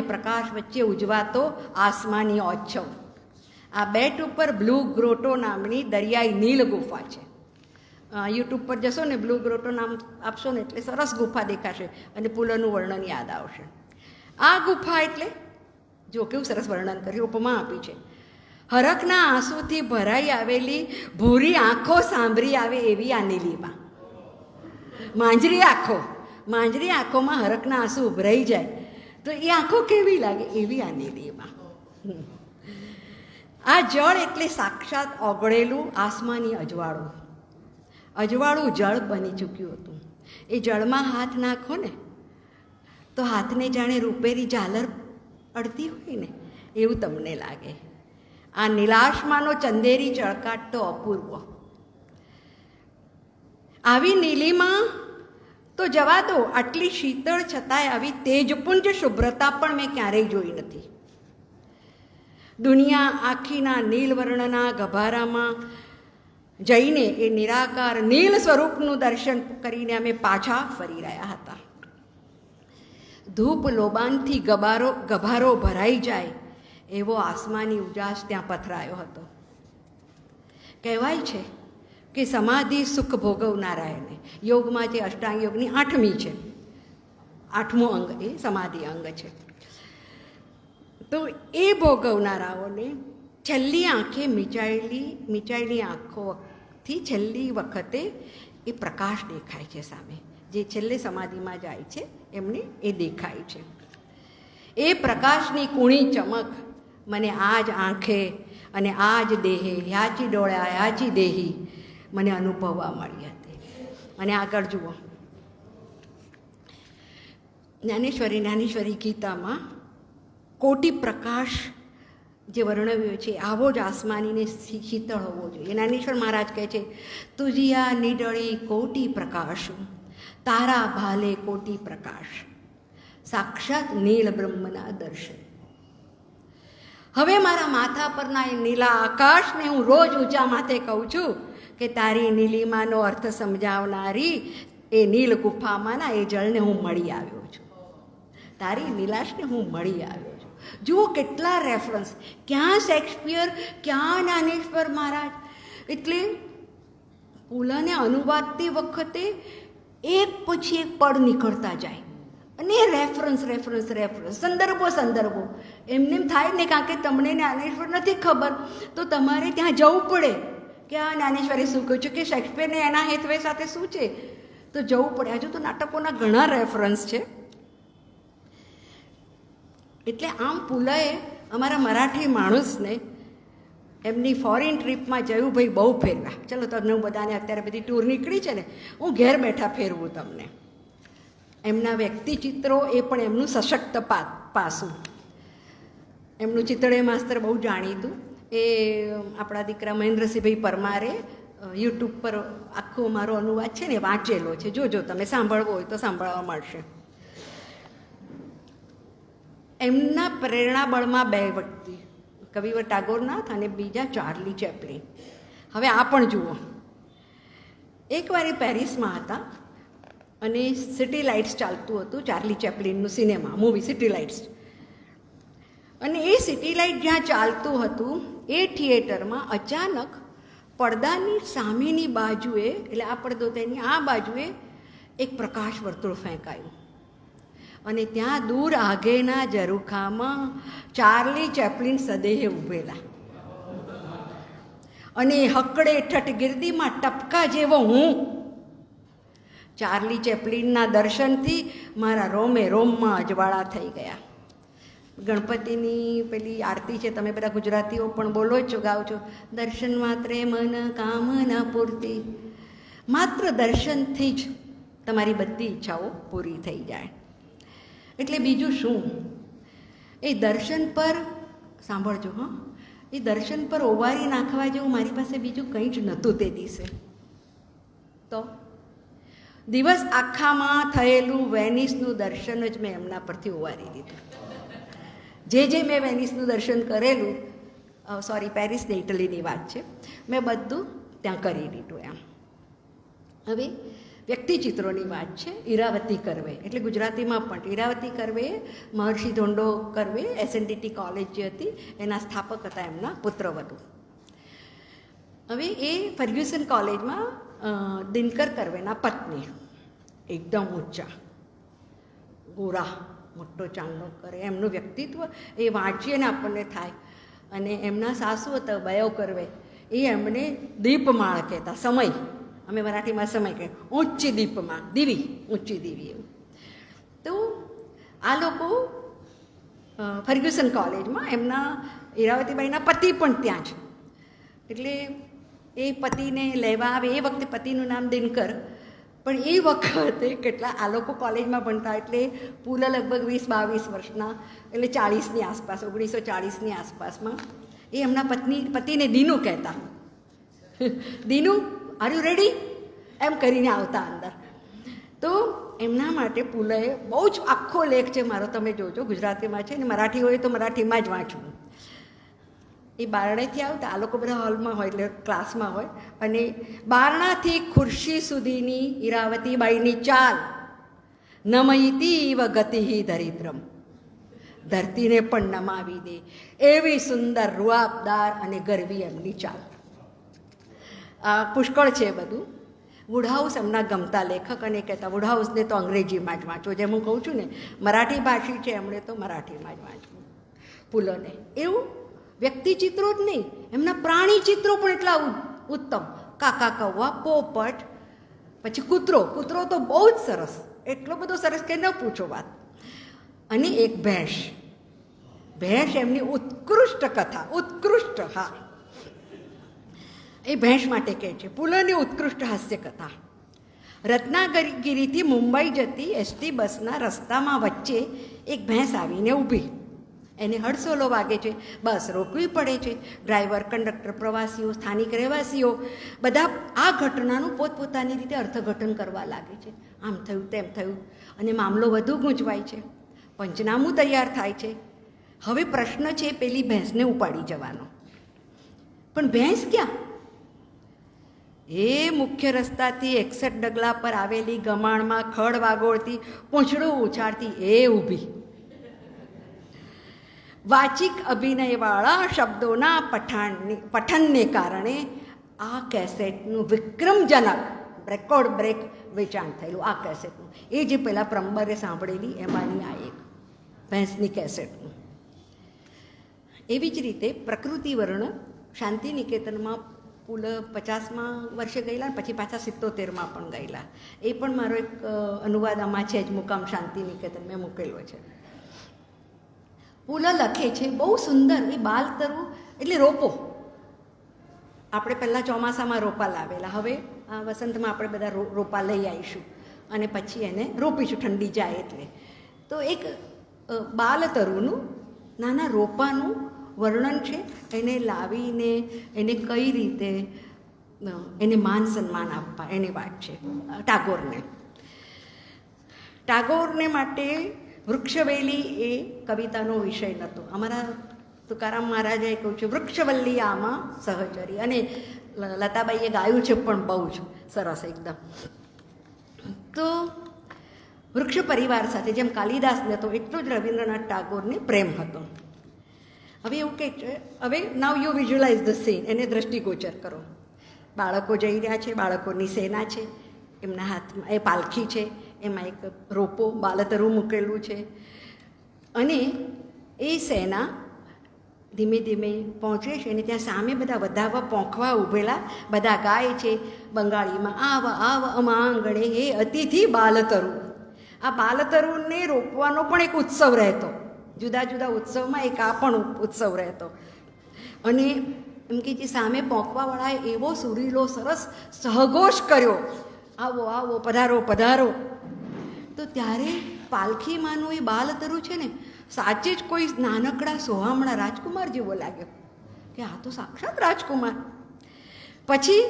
પ્રકાશ વચ્ચે ઉજવાતો આસમાની ઓછવ. આ બેટ ઉપર બ્લુ ગ્રોટો નામની દરિયાઈ નીલ ગુફા છે. યુટ્યુબ પર જશો ને બ્લુ ગ્રોટો નામ આપશો ને એટલે સરસ ગુફા દેખાશે અને પુલનું વર્ણન યાદ આવશે. આ ગુફા એટલે જો કેવું સરસ વર્ણન કર્યું, ઉપમા આપી છે. હરખના આંસુથી ભરાઈ આવેલી ભૂરી આંખો સાંભળી આવે એવી આ નીલિમા. માંજરી આંખોમાં હરખના આંસુ ઉભરાઈ જાય તો એ આંખો કેવી લાગે એવી આ નીલિમા. આ જળ એટલે સાક્ષાત ઓગળેલું આસમાની અજવાળું જળ બની ચૂક્યું હતું. એ જળમાં હાથ નાખો ને તો હાથને જાણે રૂપેરી ઝાલર અડતી હોય ને એવું તમને લાગે. આ નીલાશમાનો ચંદેરી ચળકાટ તો અપૂર્વ. આવી નીલિમા તો જવા દો, આટલી શીતળ છતાંય આવી તેજપુંજ શુભ્રતા પણ મેં ક્યારેય જોઈ નથી. દુનિયા આખીના નીલવર્ણના ગભારામાં જઈને એ નિરાકાર નીલ સ્વરૂપનું દર્શન કરીને અમે પાછા ફરી રહ્યા હતા. ધૂપ લોબાનથી ગભારો ભરાઈ જાય એવો આસમાની ઉજાસ ત્યાં પથરાયો હતો. કહેવાય છે કે સમાધિ સુખ ભોગવનારાયને, યોગમાં જે અષ્ટાંગ યોગની 8મી છે, 8મું અંગ એ સમાધિ અંગ છે, તો એ ભોગવનારાઓને છેલ્લી આંખે મીચાયેલી આંખોથી છેલ્લી વખતે એ પ્રકાશ દેખાય છે સામે. જે છેલ્લે સમાધિમાં જાય છે એમને એ દેખાય છે. એ પ્રકાશની કૂણી ચમક મને આ જ આંખે અને આ જ દેહે યાચી ડોળ્યા યાચી દેહી મને અનુભવવા મળી હતી. અને આગળ જુઓ, જ્ઞાનેશ્વરી ગીતામાં કોટી પ્રકાશ જે વર્ણવ્યો છે આવો જ આસમાનીને શીતળ હોવો જોઈએ. જ્ઞાનેશ્વર મહારાજ કહે છે, તુજિયા નિડળી કોટી પ્રકાશ, તારા ભાલે કોટી પ્રકાશ, સાક્ષાત નીલ બ્રહ્મના દર્શન. હવે મારા માથા પરના એ નીલા આકાશને હું રોજ ઊંચા માથે કહું છું કે તારી નીલિમાનો અર્થ સમજાવનારી એ નીલ ગુફામાંના એ જળને હું મળી આવ્યો છું. તારી નીલાશને હું મળી આવ્યો છું. જુઓ કેટલા રેફરન્સ, ક્યાં શેક્સપિયર, ક્યાં જ્ઞાનેશ્વર મહારાજ. એટલે પુલને અનુવાદતી વખતે એક પછી એક પદ નીકળતા જાય અને રેફરન્સ, સંદર્ભો એમને એમ થાય ને, કારણ કે તમને જ્ઞાનેશ્વર નથી ખબર તો તમારે ત્યાં જવું પડે કે આ જ્ઞાનેશ્વરે શું કહ્યું છે, કે શેક્સપિયરને એના હેતવે સાથે શું છે, તો જવું પડે. હજુ તો નાટકોના ઘણા રેફરન્સ છે. એટલે આમ પુલએ અમારા મરાઠી માણસને એમની ફોરેન ટ્રીપમાં જયું ભાઈ બહુ ફેરવ્યા. ચલો તમને હું બધાને અત્યારે બધી ટૂર નીકળી છે ને, હું ઘેર બેઠા ફેરવું તમને. એમના વ્યક્તિચિત્રો એ પણ એમનું સશક્ત પાસું. એમનું ચિત્રએ માસ્તર બહુ જાણીતું, એ આપણા દીકરા મહેન્દ્રસિંહભાઈ પરમારે યુટ્યુબ પર આખો મારો અનુવાદ છે ને વાંચેલો છે, જોજો તમે, સાંભળવો હોય તો સાંભળવા મળશે. એમના પ્રેરણા બળમાં બે વ્યક્તિ, કવિવર ટાગોરનાથ અને બીજા ચાર્લી ચેપ્લિન. હવે આ પણ જુઓ. એકવાર એ પેરિસમાં હતા અને સિટી લાઇટ્સ ચાલતું હતું, ચાર્લી ચેપ્લિનનું સિનેમા મૂવી સિટી લાઇટ્સ. અને એ સિટી લાઇટ જ્યાં ચાલતું હતું એ થિયેટરમાં અચાનક પડદાની સામેની બાજુએ, એટલે આ પડદો તેની આ બાજુએ એક પ્રકાશ વર્તુળ ફેંકાયું અને ત્યાં દૂર આગેના ઝરૂખામાં ચાર્લી ચેપ્લિન સદેહે ઊભેલા અને હકડે ઠઠ ગિરદીમાં ટપકા જેવો હું. ચાર્લી ચેપ્લિનના દર્શનથી મારા રોમે રોમમાં અજવાળા થઈ ગયા. ગણપતિની પેલી આરતી છે, તમે બધા ગુજરાતીઓ પણ બોલો જ છો, ગાઓ છો, દર્શન માત્રે મન કામના પૂર્તિ. માત્ર દર્શનથી જ તમારી બધી ઈચ્છાઓ પૂરી થઈ જાય. એટલે બીજું શું, એ દર્શન પર સાંભળજો, હા, એ દર્શન પર ઓવારી નાખવા જેવું મારી પાસે બીજું કંઈ જ નહોતું તે દિવસે. તો દિવસ આખામાં થયેલું વેનિસનું દર્શન જ મેં એમના પરથી ઓવારી દીધું. જે મેં વેનિસનું દર્શન કરેલું, સોરી પેરિસ ને ઇટલીની વાત છે, મેં બધું ત્યાં કરી દીધું એમ. હવે વ્યક્તિચિત્રોની વાત છે. ઈરાવતી કર્વે, એટલે ગુજરાતીમાં પણ ઈરાવતી કર્વે મહર્ષિ ધોંડો કર્વે SNDT કોલેજ જે હતી એના સ્થાપક હતા, એમના પુત્રવધુ. હવે એ ફર્ગ્યુસન કોલેજમાં દિનકર કર્વેના પત્ની, એકદમ ઊંચા, ગોરા, મોટો ચાંદલો કરે, એમનું વ્યક્તિત્વ એ વાંચીએ ને આપણને થાય. અને એમના સાસુ હતા બયો કર્વે, એ એમને દીપમાળ કહેતા, સમય, અમે મરાઠીમાં સમય કહે, ઊંચી દીપમાળ, દીવી, ઊંચી દીવી એવું. તો આ લોકો ફર્ગ્યુસન કોલેજમાં, એમના ઈરાવતીબાઈના પતિ પણ ત્યાં છે. એટલે એ પતિને લેવા આવે, એ વખતે પતિનું નામ દિનકર, પણ એ વખતે કેટલા આ લોકો કોલેજમાં ભણતા, એટલે પુલા લગભગ 20-22 વર્ષના, એટલે 40ની આસપાસ, 1940ની આસપાસમાં. એ એમના પતિને દીનુ કહેતા. દીનુ, આર યુ રેડી, એમ કરીને આવતા અંદર. તો એમના માટે પુલએ બહુ જ આખો લેખ છે મારો, તમે જોજો, ગુજરાતીમાં છે ને મરાઠી હોય તો મરાઠીમાં જ વાંચવું. એ બારણેથી આવતા, આ લોકો બધા હોલમાં હોય એટલે ક્લાસમાં હોય, અને બારણાથી ખુરશી સુધીની ઈરાવતીબાઈની ચાલ નમયતી વ ગતિ ધરિત્રમ, ધરતીને પણ નમાવી દે એવી સુંદર, રૂઆબદાર અને ગરવી એમની ચાલ. પુષ્કળ છે બધું. વુડહાઉસ એમના ગમતા લેખક, અને કહેતા વુડહાઉસને તો અંગ્રેજીમાં જ વાંચો, જેમ હું કહું છું ને મરાઠી ભાષી છે, એમણે તો મરાઠીમાં જ વાંચવું પુલોને. એવું વ્યક્તિચિત્રો જ નહીં, એમના પ્રાણી ચિત્રો પણ એટલા ઉત્તમ. કાકા કૌવા, પોપટ, પછી કૂતરો તો બહુ જ સરસ, એટલો બધો સરસ કે ન પૂછો વાત. અને એક ભેંસ એમની ઉત્કૃષ્ટ કથા, ઉત્કૃષ્ટ, હા, એ ભેંસ માટે કહે છે પુલની ઉત્કૃષ્ટ હાસ્ય કથા. રત્નાગીરીથી મુંબઈ જતી ST બસના રસ્તામાં વચ્ચે એક ભેંસ આવીને ઊભી. એને હડસોલો વાગે છે, બસ રોકવી પડે છે. ડ્રાઈવર, કંડક્ટર, પ્રવાસીઓ, સ્થાનિક રહેવાસીઓ બધા આ ઘટનાનું પોતપોતાની રીતે અર્થઘટન કરવા લાગે છે. આમ થયું, તેમ થયું, અને મામલો વધુ ગૂંચવાય છે. પંચનામું તૈયાર થાય છે. હવે પ્રશ્ન છે પેલી ભેંસને ઉપાડી જવાનો. પણ ભેંસ ક્યાં? એ મુખ્ય રસ્તાથી 61 ડગલા પર આવેલી ગમાણમાં ખડ વાગોળતી, પૂંછડું ઉછાળતી એ ઊભી. વાચિક અભિનયવાળા શબ્દોના પઠનને કારણે આ કેસેટનું વિક્રમજનક રેકોર્ડ બ્રેક વેચાણ થયેલું. આ કેસેટનું, એ જે પહેલાં પ્રંબરે સાંભળેલી એમાંની આ એક ભેંસની કેસેટનું. એવી જ રીતે પ્રકૃતિ વર્ણ શાંતિ નિકેતનમાં પુલ 50માં વર્ષે ગયેલા, પછી પાછા 77માં પણ ગયેલા. એ પણ મારો એક અનુવાદ આમાં છે જ, મુકામ શાંતિ નિકેતન મેં મૂકેલો છે. પુલ લખે છે બહુ સુંદર. એ બાલતરુ એટલે રોપો. આપણે પહેલાં ચોમાસામાં રોપા લાવેલા, હવે આ વસંતમાં આપણે બધા રોપા લઈ આવીશું અને પછી એને રોપીશું ઠંડી જાય એટલે. તો એક બાલતરુનું, નાના રોપાનું વર્ણન છે. એને લાવીને એને કઈ રીતે એને માન સન્માન આપવા, એની વાત છે ટાગોરને માટે વૃક્ષવેલી એ કવિતાનો વિષય નહોતો. અમારા તુકારામ મહારાજે કહ્યું છે વૃક્ષવલ્લી આમાં સહચરી, અને લતાબાઈએ ગાયું છે પણ બહુ જ સરસ એકદમ. તો વૃક્ષ પરિવાર સાથે જેમ કાલિદાસને હતો એટલો જ રવિન્દ્રનાથ ટાગોરને પ્રેમ હતો. હવે એવું કહે છે, હવે now you visualise the scene, એને દ્રષ્ટિગોચર કરો. બાળકો જઈ રહ્યા છે, બાળકોની સેના છે, એમના હાથમાં એ પાલખી છે, એમાં એક રોપો બાલતરું મૂકેલું છે, અને એ સેના ધીમે ધીમે પહોંચે છે અને ત્યાં સામે બધા વધાવા પોંખવા ઊભેલા બધા ગાય છે બંગાળીમાં, આવ આવ અમાંગણે હે અતિથિ બાલતરુ. આ બાલતરુને રોપવાનો પણ એક ઉત્સવ રહેતો, જુદા જુદા ઉત્સવમાં એક આ પણ ઉત્સવ રહેતો. અને એમ કે જે સામે પોંખવાવાળાએ એવો સુરીલો સરસ સહઘોષ કર્યો, આવો આવો પધારો પધારો. તો ત્યારે પાલખીમાંનું એ બાલતરુ છે ને સાચે જ કોઈ નાનકડા સોહામણા રાજકુમાર જેવો લાગ્યો કે આ તો સાક્ષાત રાજકુમાર. પછી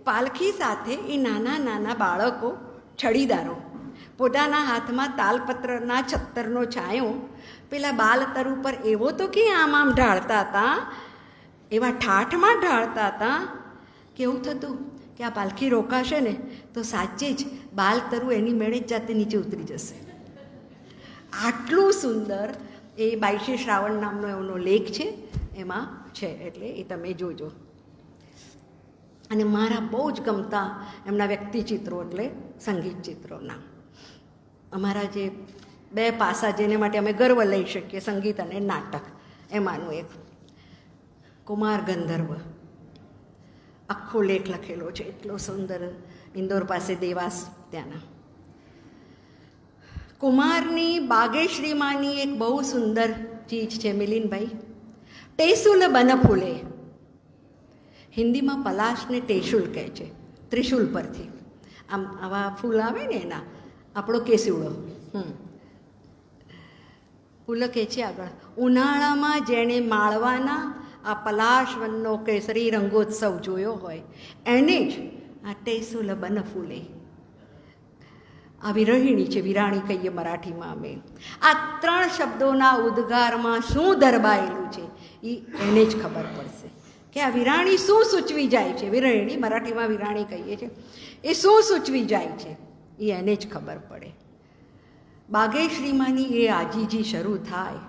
પાલખી સાથે એ નાના નાના બાળકો છડીદારો પોતાના હાથમાં તાલપત્રના છત્તરનો છાંયો પેલા બાલતરુ પર એવો તો કે આમ ઢાળતા હતા, એવા ઠાઠમાં ઢાળતા હતા કે એવું થતું કે આ પાલખી રોકાશે ને તો સાચે જ બાલતરુ એની મેળે જ જાતે નીચે ઉતરી જશે. આટલું સુંદર એ બાઈશી શ્રાવણ નામનો એમનો લેખ છે, એમાં છે, એટલે એ તમે જોજો. અને મારા બહુ જ ગમતા એમના વ્યક્તિચિત્રો એટલે સંગીત ચિત્રોના. અમારા જે બે પાસા જેને માટે અમે ગર્વ લઈ શકીએ, સંગીત અને નાટક, એમાંનું એક કુમાર ગંધર્વ, આખો લેખ લખેલો છે, એટલો સુંદર. ઇન્દોર પાસે દેવાસ ત્યાંના કુમારની બાગેશ્રીમાંની એક બહુ સુંદર ચીજ છે મિલિનભાઈ, ટેસુલ બન ફૂલે. હિન્દીમાં પલાશને ટેસુલ કહે છે, ત્રિશુલ પરથી આમ આવા ફૂલ આવે ને એના, આપણો કેસુડો. ફૂલો કહે છે આગળ, ઉનાળામાં જેણે માળવાના આ પલાશ વનનો કેસરી રંગોત્સવ જોયો હોય એને જ આ ટેસુલ બન ફૂલે. આ વિરહિણી છે, વિરાણી કહીએ મરાઠીમાં અમે. આ ત્રણ શબ્દોના ઉદ્ગારમાં શું દરબાયેલું છે એ એને જ ખબર પડશે કે આ વિરાણી શું સૂચવી જાય છે. વિરહિણી મરાઠીમાં વિરાણી કહીએ છીએ, એ શું સૂચવી જાય છે એ એને જ ખબર પડે. બાગેશ્રીમાંની એ આજીજી શરૂ થાય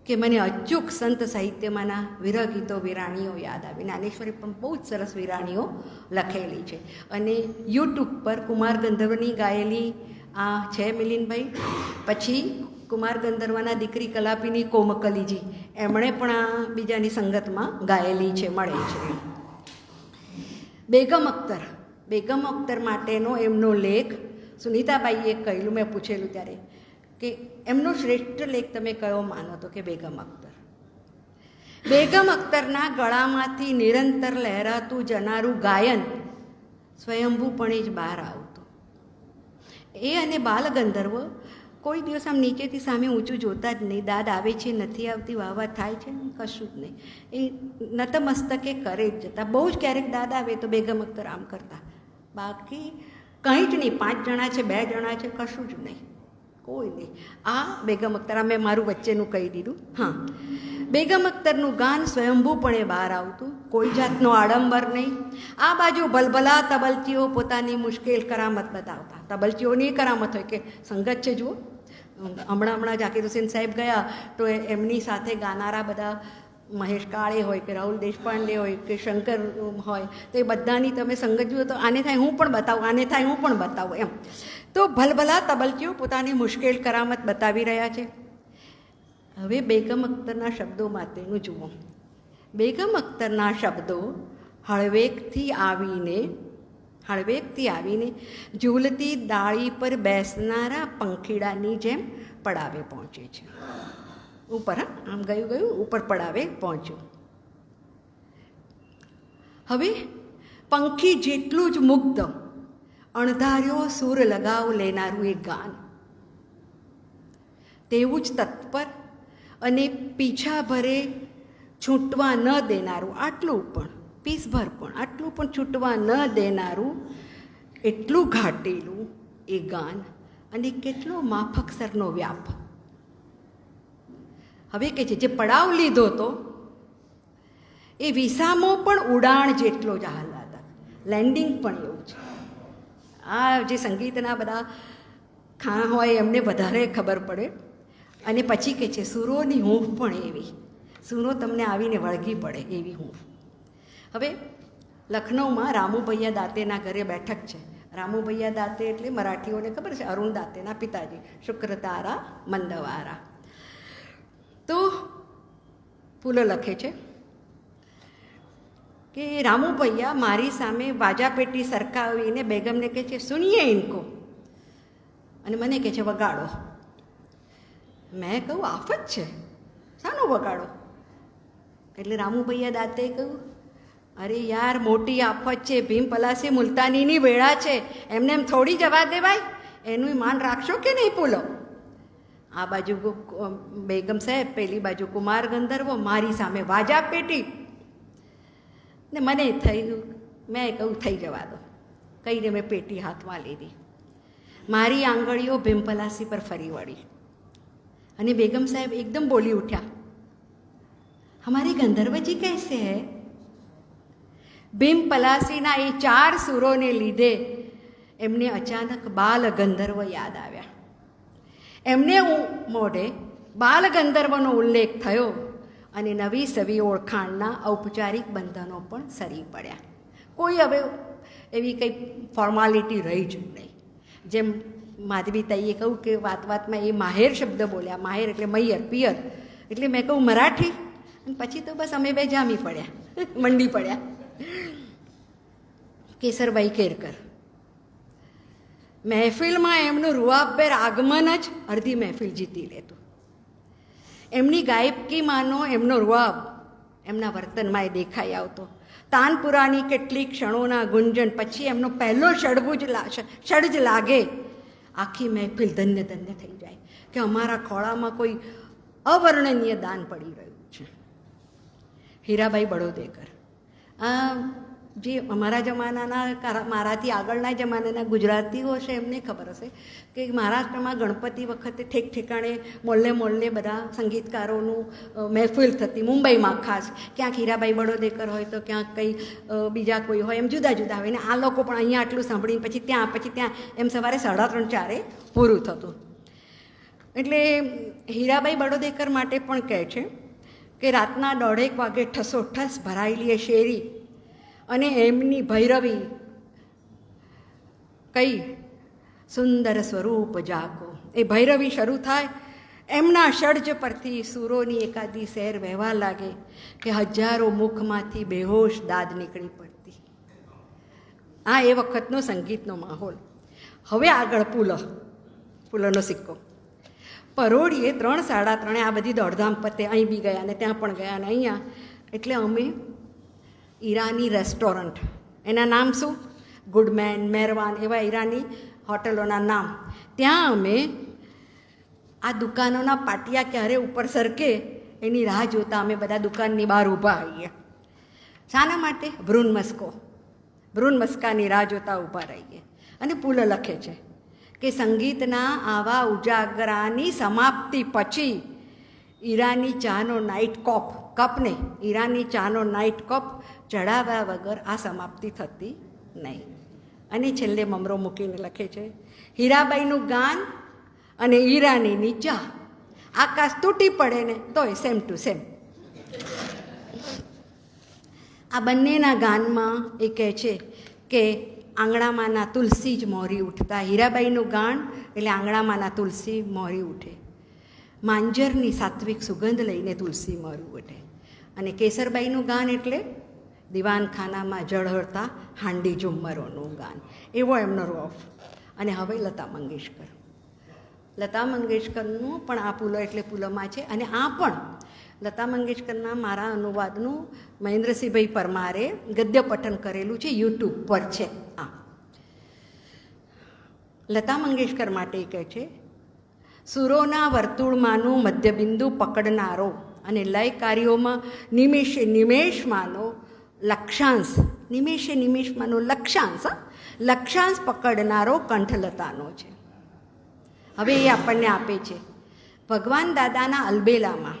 કે મને અચૂક સંત સાહિત્યમાંના વિરહ ગીતો વિરાણીઓ યાદ આવી. જ્ઞાનેશ્વરી પણ બહુ જ સરસ વિરાણીઓ લખેલી છે, અને યુટ્યુબ પર કુમાર ગંધર્વની ગાયેલી આ છે મિલિનભાઈ. પછી કુમાર ગંધર્વના દીકરી કલાપીની કોમકલીજી, એમણે પણ આ બીજાની સંગતમાં ગાયેલી છે, મળે છે. બેગમ અખ્તર માટેનો એમનો લેખ સુનીતાબાઈએ કહેલું, મેં પૂછેલું ત્યારે કે એમનો શ્રેષ્ઠ લેખ તમે કયો માનો? તો કે બેગમ અખ્તર. બેગમ અખ્તરના ગળામાંથી નિરંતર લહેરાતું જનારું ગાયન સ્વયંભૂપણે જ બહાર આવતું. એ અને બાલગંધર્વ કોઈ દિવસ આમ નીચેથી સામે ઊંચું જોતા જ નહીં, દાદ આવે છે નથી આવતી, વાવા થાય છે, કશું જ નહીં. એ નતમસ્તકે કરે જ જતા. બહુ જ ક્યારેક દાદ આવે તો બેગમ અખ્તર આમ કરતા, બાકી કંઈ જ નહીં. 5 જણા છે, 2 જણા છે, કશું જ નહીં, કોઈ નહીં. આ બેગમ અખ્તર, આ મેં મારું વચ્ચેનું કહી દીધું. હા, બેગમ અખ્તરનું ગાન સ્વયંભૂપણે બહાર આવતું, કોઈ જાતનો આડંબર નહીં. આ બાજુ ભલભલા તબલચીઓ પોતાની મુશ્કેલ કરામત બતાવતા. તબલચીઓની કરામત હોય કે સંગત છે જુઓ. હમણાં ઝાકીર હુસેન સાહેબ ગયા તો એમની સાથે ગાનારા બધા મહેશ કાળે હોય કે રાહુલ દેશપાંડે હોય કે શંકર હોય, તો એ બધાની તમે સંગત જુઓ તો આને થાય હું પણ બતાવું, આને થાય હું પણ બતાવું એમ. તો ભલભલા તબલચીઓ પોતાની મુશ્કેલ કરામત બતાવી રહ્યા છે. હવે બેગમ અખ્તરના શબ્દો માટેનું જુઓ. બેગમ અખ્તરના શબ્દો હળવેકથી આવીને ઝૂલતી ડાળી પર બેસનારા પંખીડાની જેમ પડાવે પહોંચે છે. ઉપર, આમ ગયું ઉપર પડાવે પહોંચ્યું. હવે પંખી જેટલું જ મુગ્ધ, અણધાર્યો સૂર લગાવ લેનારું એક ગાન, તેવું જ તત્પર અને પીછા ભરે છૂટવા ન દેનારું, આટલું પણ પીસભર પણ આટલું પણ છૂટવા ન દેનારું, એટલું ઘાટેલું એ ગાન, અને કેટલો માફક સરનો વ્યાપ. હવે કે છે જે પડાવ લીધો તો એ વિસામો પણ ઉડાણ જેટલો જ આહલાદક, લેન્ડિંગ પણ એવું છે. આ જે સંગીતના બધા ખાં હોય એમને વધારે ખબર પડે. અને પછી કે છે સૂરોની હૂંફ પણ એવી, સૂરો તમને આવીને વળગી પડે એવી હૂંફ. હવે લખનૌમાં રામુભૈયા દાતેના ઘરે બેઠક છે. રામુભૈયા દાતે એટલે મરાઠીઓને ખબર છે, અરુણ દાતેના પિતાજી, શુક્રતારા મંદવારા. તો ફૂલો લખે છે કે રામુભૈયા મારી સામે વાજાપેટી સરકાવીને બેગમને કહે છે સુનિએ ઇનકો, અને મને કહે છે વગાડો. મેં કહું આફત છે, શાનો વગાડો? એટલે રામુભૈયા દાતે કહ્યું અરે યાર મોટી આફત છે, ભીમ પલાસી મુલતાનીની વેળા છે, એમને એમ થોડી જવા દેવાય, એનું માન રાખશો કે નહીં ફૂલો? આ બાજુ બેગમ સાહેબ, પેલી બાજુ કુમાર ગંધર્વો, મારી સામે વાજા પેટી. ને મને થયું, મેં કહું થઈ જવા દો, કહીને મેં પેટી હાથમાં લીધી. મારી આંગળીઓ ભીમપલાસી પર ફરી વળી અને બેગમ સાહેબ એકદમ બોલી ઉઠ્યા, હમારી ગંધર્વજી કૈસે હૈ? ભીમપલાસીના એ 4 સૂરોને લીધે એમને અચાનક બાલ ગંધર્વ યાદ આવ્યા. એમને મોઢે બાલ ગંધર્વનો ઉલ્લેખ થયો અને નવી સવી ઓળખાણના ઔપચારિક બંધનો પણ સરી પડ્યા. કોઈ હવે એવી કંઈ ફોર્માલિટી રહી જ નહીં. જેમ માધવી તાઈએ કહું કે વાત વાતમાં એ માહેર શબ્દ બોલ્યા, માહેર એટલે મૈયર, પિયર, એટલે મેં કહું મરાઠી, અને પછી તો બસ અમે બે જામી પડ્યા, મંડી પડ્યા. કેસરભાઈ કેરકર, મહેફિલમાં એમનું રૂઆબેર આગમન જ અડધી મહેફિલ જીતી લેતું. એમની ગાયકીમાંનો એમનો રૂઆબ એમના વર્તનમાં એ દેખાઈ આવતો. તાનપુરાની કેટલીક ક્ષણોના ગુંજન પછી એમનો પહેલો ષડજ લાગે, આખી મહેફિલ ધન્ય ધન્ય થઈ જાય કે અમારા ખોળામાં કોઈ અવર્ણનીય દાન પડી રહ્યું છે. હીરાબાઈ બળોદેકર, આ જે અમારા જમાનાના, મારાથી આગળના જમાનાના ગુજરાતીઓ છે એમને ખબર હશે કે મહારાષ્ટ્રમાં ગણપતિ વખતે ઠેક ઠેકાણે મોલ્લે મોલ્લે બધા સંગીતકારોનું મહેફિલ થતી. મુંબઈમાં ખાસ ક્યાંક હીરાબાઈ બળોદેકર હોય તો ક્યાંક કંઈ બીજા કોઈ હોય, એમ જુદા જુદા હોય. ને આ લોકો પણ અહીંયા આટલું સાંભળીને પછી ત્યાં એમ સવારે 3:30 પૂરું થતું. એટલે હીરાબાઈ બળોદેકર માટે પણ કહે છે કે રાતના 1:30 વાગે ઠસોઠસ ભરાયેલી એ શેરી અને એમની ભૈરવી કઈ સુંદર સ્વરૂપ જાકો, એ ભૈરવી શરૂ થાય, એમના ષડજ પરથી સૂરોની એકાદી શેર વહેવા લાગે કે હજારો મુખમાંથી બેહોશ દાદ નીકળી પડતી. આ એ વખતનો સંગીતનો માહોલ. હવે આગળ પુલનો સિક્કો. પરોઢીએ 3, 3:30 આ બધી દોડધામ પતે, અહીં બી ગયા ને ત્યાં પણ ગયા ને અહીંયા. એટલે અમે ઈરાની રેસ્ટોરન્ટ, એના નામ શું? ગુડમેન, મેરવાન, એવા ઈરાની હોટલોના નામ. ત્યાં અમે આ દુકાનોના પાટિયા ક્યારે ઉપર સરકે એની રાહ જોતા અમે બધા દુકાનની બહાર ઊભા આવીએ. શાના માટે? ભ્રૂણમસ્કાની રાહ જોતા ઊભા રહીએ. અને પુલ લખે છે કે સંગીતના આવા ઉજાગરાની સમાપ્તિ પછી ઈરાની ચાનો નાઇટ કપને ઈરાની ચાનો નાઇટ કપ ચડાવ્યા વગર આ સમાપ્તિ થતી નહીં. અને છેલ્લે મમરો મૂકીને લખે છે હીરાબાઈનું ગાન અને ઈરાનીની ચા, આકાશ તૂટી પડે ને તોય સેમ ટુ સેમ. આ બંનેના ગાનમાં એ કહે છે કે આંગણામાંના તુલસી જ મોરી ઉઠતા. હીરાબાઈનું ગાન એટલે આંગણામાંના તુલસી મોરી ઉઠે, માંજરની સાત્વિક સુગંધ લઈને તુલસી મોરી ઉઠે. અને કેસરબાઈનું ગાન એટલે દિવાનખાનામાં ઝળહળતા હાંડી ઝુમ્મરોનું ગાન. એવો એમનો રોફ. અને હવે લતા મંગેશકરનું પણ આ પુલો એટલે પુલોમાં છે. અને આ પણ લતા મંગેશકરના મારા અનુવાદનું મહેન્દ્રસિંહભાઈ પરમારે ગદ્ય પઠન કરેલું છે, યુટ્યુબ પર છે. આ લતા મંગેશકર માટે કહે છે સુરોના વર્તુળમાંનું મધ્યબિંદુ પકડનારો અને લય કાર્યોમાં નિમેષમાંનો લક્ષાંશ પકડનારો કંઠલતાનો છે. હવે એ આપણને આપે છે ભગવાન દાદાના અલબેલામાં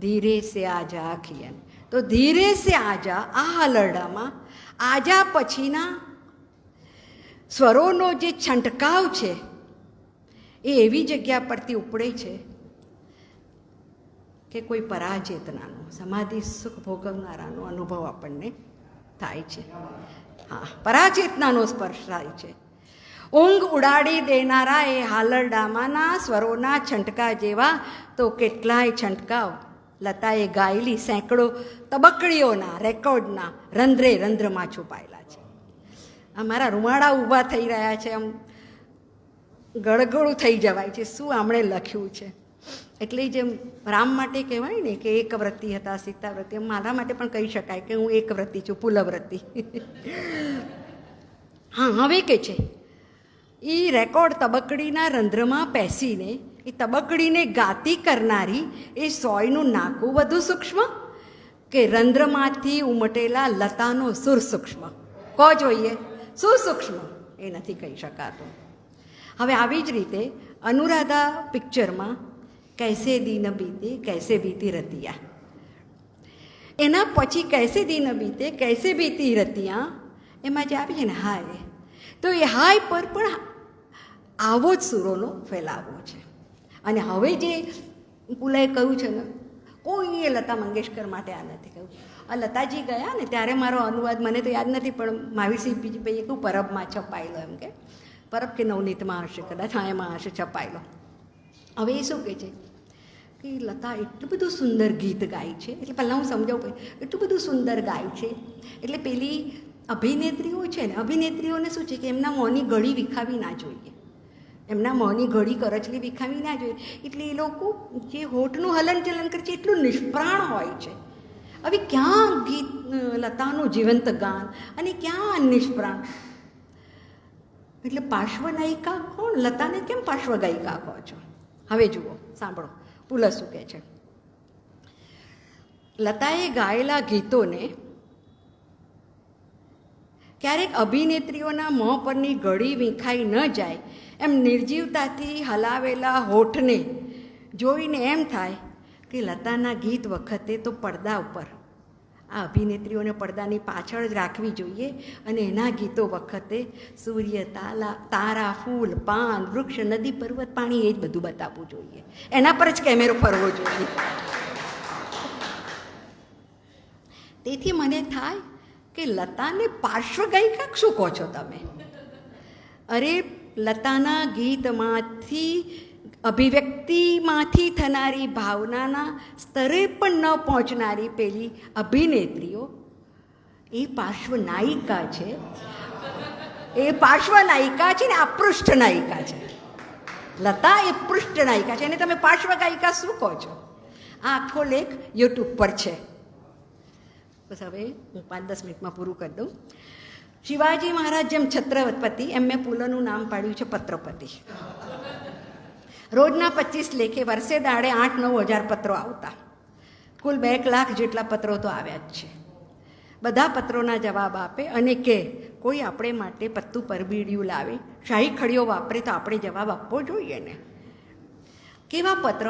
ધીરે સે આજા આખિયન. તો ધીરે સે આજા આ હાલરડામાં આજા પછીના સ્વરોનો જે છંટકાવ છે એ એવી જગ્યા પરથી ઉપડે છે કે કોઈ પરાચેતનાનો, સમાધિ સુખ ભોગવનારાનો અનુભવ આપણને થાય છે. હા, પરાચેતનાનો સ્પર્શ થાય છે. ઊંઘ ઉડાડી દેનારા એ હાલરડામાંના સ્વરોના છંટકા જેવા તો કેટલાય છંટકાવ લતાએ ગાયેલી સેંકડો તબકડીઓના રેકોર્ડના રંધ્રે રંધ્રમાં છુપાયેલા છે. આ મારા રૂમાડા ઊભા થઈ રહ્યા છે, આમ ગળગળું થઈ જવાય છે શું આમણે લખ્યું છે. એટલે જેમ રામ માટે કહેવાય ને કે એક વ્રતિ હતા સીતા વ્રતિ, મારા માટે પણ કહી શકાય કે હું એક વ્રતિ છું, પુલવ્રતિ. હા, હવે કે છે એ રેકોર્ડ તબકડીના રંધ્રમાં પેસીને એ તબકડીને ગાતી કરનારી એ સોયનું નાકું વધુ સૂક્ષ્મ કે રંધ્રમાંથી ઉમટેલા લતાનો સુર સૂક્ષ્મ? કહો જોઈએ, શું સૂક્ષ્મ એ નથી કહી શકાતું. હવે આવી જ રીતે અનુરાધા પિક્ચરમાં કૈસે દિન બીતે કૈસે બીતી રતિયા, એના પછી કૈસે દિન બીતે કૈસે બીતી રતિયા એમાં જે આવી છે ને હાય, તો એ હાય પર પણ આવો જ સુરોનો ફેલાવો છે. અને હવે જે પુલાએ કહ્યું છે ને, કોઈએ લતા મંગેશકર માટે આ નથી કહ્યું. આ લતાજી ગયા ને ત્યારે મારો અનુવાદ મને તો યાદ નથી, પણ મહાવીરસિંહ બીજીભાઈએ કહ્યું પરબમાં છપાયેલો, એમ કે પરબ કે નવનીતમાં હશે કદાચ, હા એમાં હશે છપાયેલો. હવે એ શું કહે છે કે લતા એટલું બધું સુંદર ગીત ગાય છે, એટલે પહેલાં હું સમજાવું એટલું બધું સુંદર ગાય છે. એટલે પેલી અભિનેત્રીઓ છે ને, અભિનેત્રીઓને શું છે કે એમના મોંની ઘડી વિખાવી ના જોઈએ, એમના મોંની ઘડી કરચલી વિખાવી ના જોઈએ. એટલે એ લોકો જે હોઠનું હલન ચલન કરે છે એટલું નિષ્પ્રાણ હોય છે. હવે ક્યાં ગીત લતાનું જીવંત ગાન અને ક્યાં નિષ્પ્રાણ? એટલે પાર્શ્વનાયિકા કોણ? લતાને કેમ પાર્શ્વગાયિકા કહો છો? હવે જુઓ, સાંભળો પુલહ શું કહે છે. લતાએ ગાયેલા ગીતોને ક્યારેક અભિનેત્રીઓના મોં પરની ઘડી વીંખાઈ ન જાય એમ નિર્જીવતાથી હલાવેલા હોઠને જોઈને એમ થાય કે લતાના ગીત વખતે તો પડદા ઉપર, આ અભિનેત્રીઓને પડદાની પાછળ જ રાખવી જોઈએ અને એના ગીતો વખતે સૂર્ય, તારા, ફૂલ, પાન, વૃક્ષ, નદી, પર્વત, પાણી એ જ બધું બતાવવું જોઈએ. એના પર જ કેમેરો ફરવો જોઈએ. તેથી મને થાય કે લતાને પાર્શ્વગાયિકા શું કહો છો તમે? અરે લતાના ગીતમાંથી, અભિવ્યક્તિમાંથી થનારી ભાવનાના સ્તરે પણ ન પહોંચનારી પેલી અભિનેત્રીઓ એ પાર્શ્વનાયિકા છે. એ પાર્શ્વનાયિકા છે ને આ પૃષ્ઠનાયિકા છે. લતા એ પૃષ્ઠનાયિકા છે અને તમે પાર્શ્વગાયિકા શું કહો છો? આ આખો લેખ યુટ્યુબ પર છે. બસ હવે હું 5-10 મિનિટમાં પૂરું કરી દઉં. શિવાજી મહારાજ જેમ છત્રપતિ એમ મેં પુલનું નામ પાડ્યું છે પત્રપતિ. રોજના 25 લેખે વર્ષે દાડે 8-9 હજાર પત્રો આવતા. કુલ 2 લાખ જેટલા પત્રો તો આવ્યા જ છે. બધા પત્રોના જવાબ આપે અને કે કોઈ આપણે માટે પત્તું પરબીડિયું લાવે, શાહી ખડીઓ વાપરે તો આપણે જવાબ આપવો જોઈએ ને. કેવા પત્ર?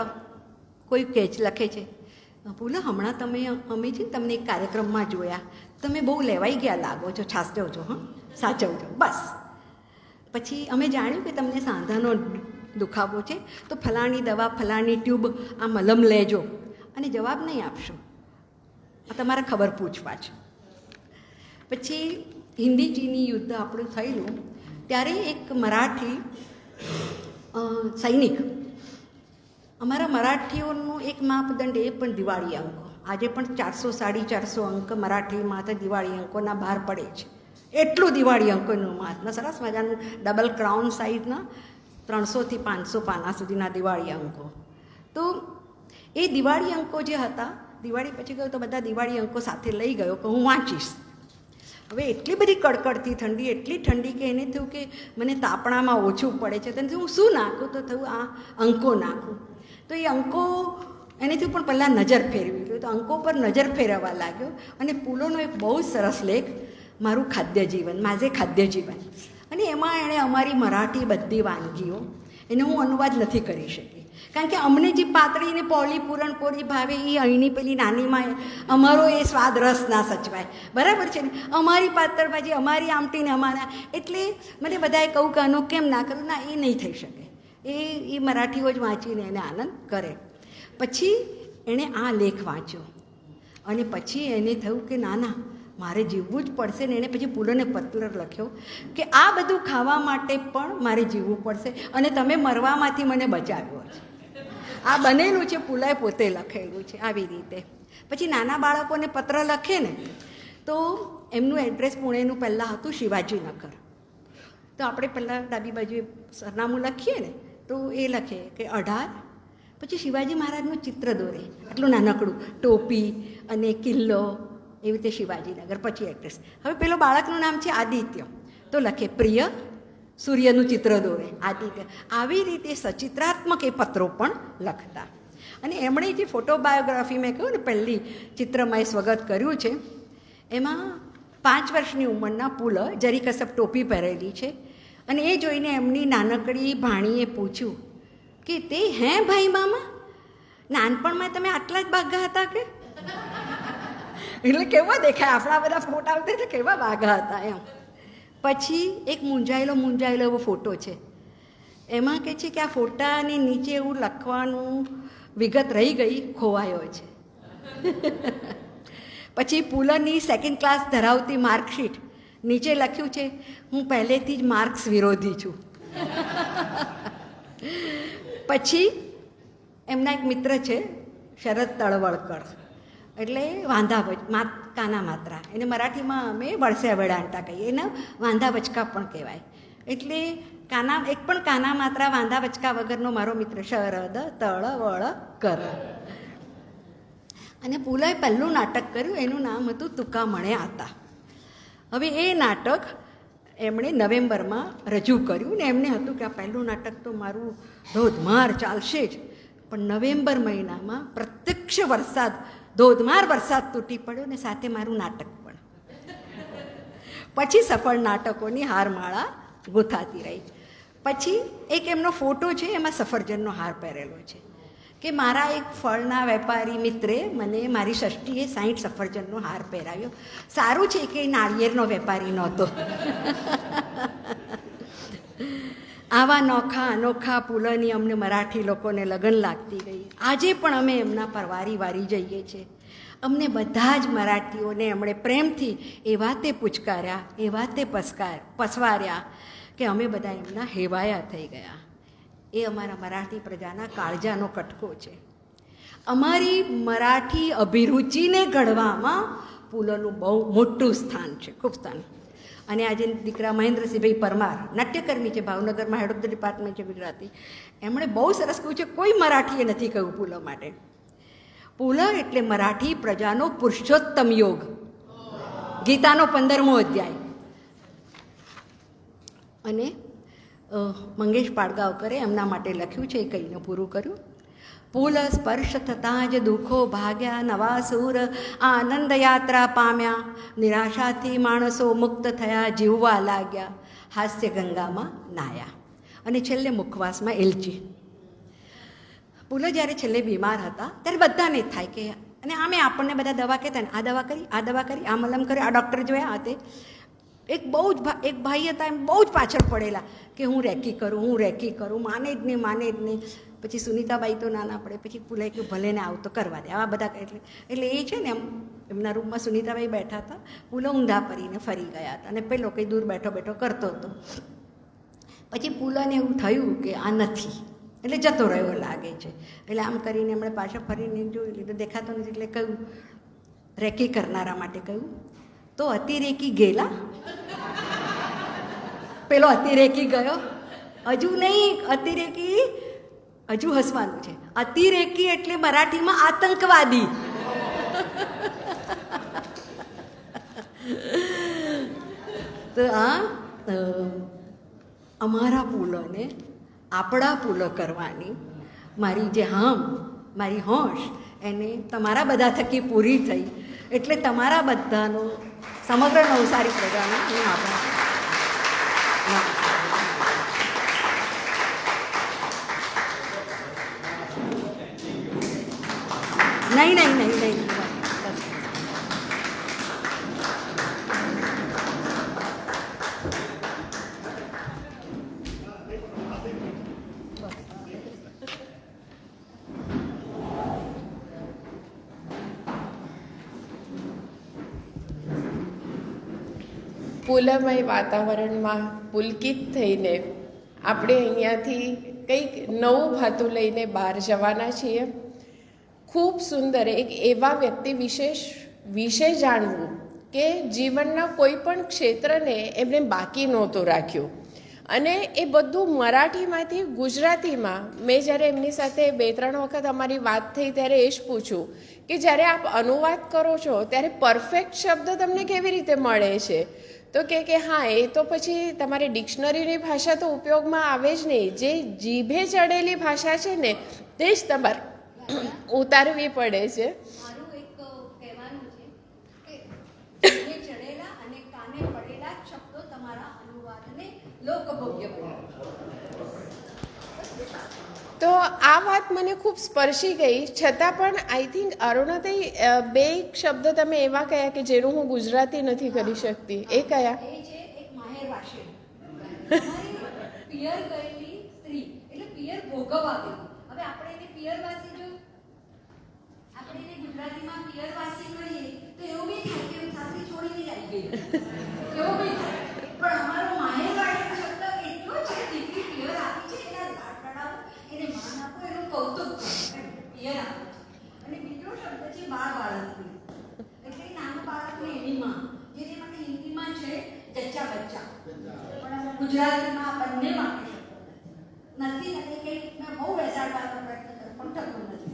કોઈ લખે છે, પુલહ હમણાં અમે છે તમને એક કાર્યક્રમમાં જોયા, તમે બહુ લેવાઈ ગયા લાગો છો, છાસવજો, હા સાચવજો બસ. પછી અમે જાણ્યું કે તમને સાંધાનો દુખાવો છે તો ફલાણી દવા, ફલાણી ટ્યુબ, આ મલમ લેજો, અને જવાબ નહીં આપશો, આ તમારે ખબર પૂછવા છે. પછી હિન્દી ચીની યુદ્ધ આપણું થયેલું ત્યારે એક મરાઠી સૈનિક, અમારા મરાઠીઓનું એક માપદંડ એ પણ દિવાળી અંકો, આજે પણ 400-450 અંક મરાઠીમાં તો દિવાળી અંકોના બહાર પડે છે. એટલું દિવાળી અંકોનું મહાત્મા, સરસ મજાનું ડબલ ક્રાઉન સાઇઝના 300 થી 500 પાના સુધીના દિવાળી અંકો. તો એ દિવાળી અંકો જે હતા, દિવાળી પછી ગયો તો બધા દિવાળી અંકો સાથે લઈ ગયો કે હું વાંચીશ. હવે એટલી બધી કડકડતી ઠંડી, એટલી ઠંડી કે એને થયું કે મને તાપણામાં ઓછું પડે છે, તેને હું શું નાખું? તો થયું આ અંકો નાખું. તો એ અંકો એને થયું પણ પહેલાં નજર ફેરવી ગયું, તો અંકો પર નજર ફેરવવા લાગ્યો. અને પુલોનો એક બહુ સરસ લેખ, મારું ખાદ્ય જીવન, માઝે ખાદ્ય જીવન, અને એમાં એણે અમારી મરાઠી બધી વાનગીઓ, એને હું અનુવાદ નથી કરી શકી, કારણ કે અમને જે પાતળી ને પોળી પૂરણપોળી ભાવે એ અહીંની પેલી નાનીમાં અમારો એ સ્વાદ રસ ના સચવાય, બરાબર છે ને. અમારી પાતળ ભાજી, અમારી આમટીને અમારા, એટલે મને બધાએ કહું કે આનું કેમ ના કરું, ના એ નહીં થઈ શકે. એ મરાઠીઓ જ વાંચીને એને આનંદ કરે. પછી એણે આ લેખ વાંચ્યો અને પછી એને થયું કે ના ના મારે જીવવું જ પડશે ને. એને પછી પુલને પત્ર લખ્યો કે આ બધું ખાવા માટે પણ મારે જીવવું પડશે અને તમે મરવામાંથી મને બચાવ્યો છે. આ બનેલું છે, પુલાએ પોતે લખેલું છે આવી રીતે. પછી નાના બાળકોને પત્ર લખે ને તો એમનું એડ્રેસ પુણેનું પહેલાં હતું શિવાજીનગર. તો આપણે પહેલાં ડાબી બાજુએ સરનામું લખીએ ને તો એ લખે કે 18, પછી શિવાજી મહારાજનું ચિત્ર દોરે, આટલું નાનકડું, ટોપી અને કિલ્લો, એવી રીતે શિવાજીનગર. પછી એડ્રેસ. હવે પેલો બાળકનું નામ છે આદિત્ય, તો લખે પ્રિય, સૂર્યનું ચિત્ર દોરે, આદિત્ય. આવી રીતે સચિત્રાત્મક એ પત્રો પણ લખતા. અને એમણે જે ફોટોબાયોગ્રાફી મેં કહ્યું ને પહેલી ચિત્રમાં એ સ્વગત કર્યું છે, એમાં 5 વર્ષની ઉંમરના પુલ જરી કસબ ટોપી પહેરેલી છે. અને એ જોઈને એમની નાનકડી ભાણીએ પૂછ્યું કે તે હે ભાઈ મામા, નાનપણમાં તમે આટલા જ બાઘા હતા કે? એટલે કેવા દેખાય, આપણા બધા ફોટા આવતા એટલે કેવા બાઘા હતા એમ. પછી એક મૂંઝાયેલો એવો ફોટો છે, એમાં કહે છે કે આ ફોટાની નીચે એવું લખવાનું વિગત રહી ગઈ, ખોવાયો છે. પછી પુલની 2nd ક્લાસ ધરાવતી માર્કશીટ, નીચે લખ્યું છે હું પહેલેથી જ માર્ક્સ વિરોધી છું. પછી એમના એક મિત્ર છે શરદ તળવળકર, એટલે કાના માત્રા, એને મરાઠીમાં અમે વળસ્યા વેડાંટા કહીએ, એને વાંધા વચકા પણ કહેવાય. એટલે એક પણ કાના માત્રા વાંધા વચકા વગરનો મારો મિત્ર શરદ તળવળકર. અને પુલાએ પહેલું નાટક કર્યું, એનું નામ હતું તુકા મણે આતા. હવે એ નાટક એમણે નવેમ્બરમાં રજૂ કર્યું ને એમને હતું કે આ પહેલું નાટક તો મારું ધોધમાર ચાલશે જ. પણ નવેમ્બર મહિનામાં પ્રત્યક્ષ વરસાદ, ધોધમાર વરસાદ તૂટી પડ્યો ને સાથે મારું નાટક પણ. પછી સફળ નાટકોની હારમાળા ગૂંથાતી રહી. પછી એક એમનો ફોટો છે, એમાં સફરજનનો હાર પહેરેલો છે કે મારા એક ફળના વેપારી મિત્રે મને મારી ષષ્ઠીએ 60 સફરજનનો હાર પહેરાવ્યો. સારું છે કે નાળિયેરનો વેપારી નહોતો. આવા અનોખા પુલની અમને મરાઠી લોકોને લગન લાગતી ગઈ. આજે પણ અમે એમના પર વારી જઈએ છીએ. અમને બધા જ મરાઠીઓને એમણે પ્રેમથી એવા તે પૂચકાર્યા, એવા તે પસવાર્યા કે અમે બધા એમના હેવાયા થઈ ગયા. એ અમારા મરાઠી પ્રજાના કાળજાનો કટકો છે. અમારી મરાઠી અભિરુચિને ઘડવામાં પુલનું બહુ મોટું સ્થાન છે, ખૂબ સ્થાન. અને આજે દીકરા મહેન્દ્રસિંહભાઈ પરમાર નાટ્યકર્મી છે, ભાવનગરમાં હેડ ઓફ ધ ડિપાર્ટમેન્ટ છે ગુજરાતી, એમણે બહુ સરસ કહ્યું છે, કોઈ મરાઠીએ નથી કહ્યું પુલ માટે. પુલ એટલે મરાઠી પ્રજાનો પુરુષોત્તમ યોગ, ગીતાનો 15મો અધ્યાય. અને મંગેશ પાડગાંવકરે એમના માટે લખ્યું છે, એ કહીને પૂરું કર્યું. પુલ સ્પર્શ થતાં જ દુઃખો ભાગ્યા, નવા સૂર આનંદ યાત્રા પામ્યા, નિરાશાથી માણસો મુક્ત થયા, જીવવા લાગ્યા, હાસ્ય ગંગામાં નાયા. અને છેલ્લે મુખવાસમાં એલચી. પુલ જ્યારે છેલ્લે બીમાર હતા ત્યારે બધાને થાય કે, અને આમે આપણને બધા દવા કહેતા ને, આ દવા કરી, આ મલમ કરી, આ ડૉક્ટર જોયા આ તે. એક ભાઈ હતા, એમ બહુ જ પાછળ પડેલા કે હું રેકી કરું, માને જ નહીં. પછી સુનીતાબાઈ તો ના પડે, પછી પુલાએ કે ભલે ને આવું તો કરવા દે, આવા બધા. એટલે એ છે ને એમના રૂમમાં સુનીતાબાઈ બેઠા હતા, પુલો ઊંધા પરીને ફરી ગયા હતા અને પેલો કંઈ દૂર બેઠો કરતો હતો. પછી પુલાને એવું થયું કે આ નથી, એટલે જતો રહ્યો લાગે છે. એટલે આમ કરીને એમણે પાછળ ફરીને જોઈ લીધું, દેખાતો નથી. એટલે કહ્યું, રેકી કરનારા માટે કહ્યું, તો અતિરેકી ગયેલા. પેલો અતિરેકી ગયો. હજુ નહીં, અતિરેકી હજુ હસવાનું છે. અતિરેકી એટલે મરાઠીમાં આતંકવાદી. તો આ અમારા પુલોને આપણા પુલો કરવાની મારી હોશ એને તમારા બધા થકી પૂરી થઈ. એટલે તમારા બધાનો, સમગ્ર નવસારી પ્રજાનો હું આભાર. નહીં નહીં નહીં નહીં બસ. પુલમય વાતાવરણમાં પુલકિત થઈને આપણે અહીંયાથી કંઈક નવું ભાતું લઈને બહાર જવાના છીએ. ખૂબ સુંદર એક એવા વ્યક્તિ વિશે જાણવું કે જીવનના કોઈ પણ ક્ષેત્રને એમણે બાકી નહોતું રાખ્યું, અને એ બધું મરાઠીમાંથી ગુજરાતીમાં. મેં જ્યારે એમની સાથે 2-3 વખત અમારી વાત થઈ ત્યારે એ જ પૂછ્યું કે જ્યારે આપ અનુવાદ કરો છો ત્યારે પરફેક્ટ શબ્દ તમને કેવી રીતે મળે છે? તો કે હા, એ તો પછી તમારે ડિક્શનરીની ભાષા તો ઉપયોગમાં આવે જ નહીં, જે જીભે ચડેલી ભાષા છે ને તે જ તમારે ઉતારવી પડે છે. મારું એક કહેવાનું છે કે જીભે ચડેલા અને કાને પડેલા જ શબ્દો તમારા અનુવાદને લોકભોગ્ય બનાવે. તો આ વાત મને ખૂબ સ્પર્શી ગઈ. છતાં પણ આઈ થિંક અરુણોદય 2 શબ્દ તમે એવા કયા કે જેનું હું ગુજરાતી નથી કરી શકતી, એ કયા? એ છે એક માહેર વાશે, તમારી પિયર ગયેલી સ્ત્રી એટલે પિયર ભોગવવા ગઈ. હવે આપણે એને પિયરવાસી જો આપણે એને ગુજરાતીમાં પિયરવાસી કહીએ તો એવું બી થાય કે સાસરી છોડીને જ આવી ગઈ, એવું બી થાય. પણ અમારો માહેર વાશે શબ્દ એટલો છે, દીકરી પિયર આપી છે એના લાડ લડાવો, એને માન આપો, એનું કૌતુક કરો, પિયર આપો. અને બીજો શબ્દ છે બાળ બાળકની, એટલે નાનું બાળકને એની માં, જેને માટે હિન્દીમાં છે જચ્ચા બચ્ચા, પણ ગુજરાતીમાં બંને માટે નથી. એટલે કે મેં બહુ બેસાડવાનો પ્રયત્ન કર્યો પણ થતું નથી.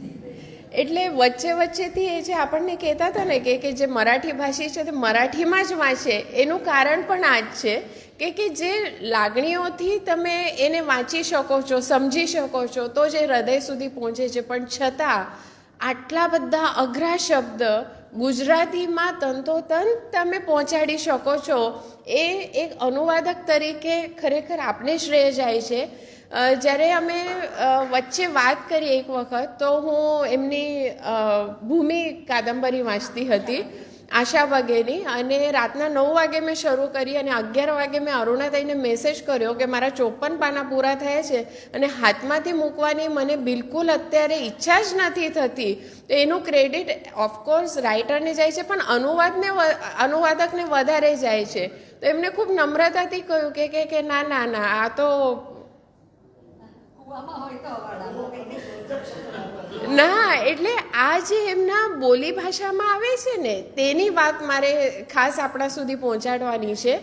એટલે વચ્ચેથી એ જે આપણને કહેતા હતા ને કે જે મરાઠી ભાષી છે તે મરાઠીમાં જ વાંચે, એનું કારણ પણ આ જ છે કે જે લાગણીઓથી તમે એને વાંચી શકો છો, સમજી શકો છો, તો જે હૃદય સુધી પહોંચે છે. પણ છતાં આટલા બધા અઘરા શબ્દ ગુજરાતીમાં તંતોતંત તમે પહોંચાડી શકો છો, એ એક અનુવાદક તરીકે ખરેખર આપને શ્રેય જાય છે. જ્યારે અમે વચ્ચે વાત કરી એક વખત, તો હું એમની ભૂમિ કાદંબરી વાંચતી હતી આશા વગેરેની, અને રાતના 9 વાગે મેં શરૂ કરી અને 11 વાગે મેં અરુણાદયને મેસેજ કર્યો કે મારા 54 પાના પૂરા થયા છે અને હાથમાંથી મૂકવાની મને બિલકુલ અત્યારે ઈચ્છા જ નથી થતી. તો એનું ક્રેડિટ ઓફકોર્સ રાઇટરને જાય છે, પણ અનુવાદકને વધારે જાય છે. તો એમને ખૂબ નમ્રતાથી કહ્યું કે ના ના ના, આ તો કુવામાં હોય તો અવાડા ના, એટલે આ જે એમના બોલી ભાષામાં આવે છે ને તેની વાત મારે ખાસ આપણા સુધી પહોંચાડવાની છે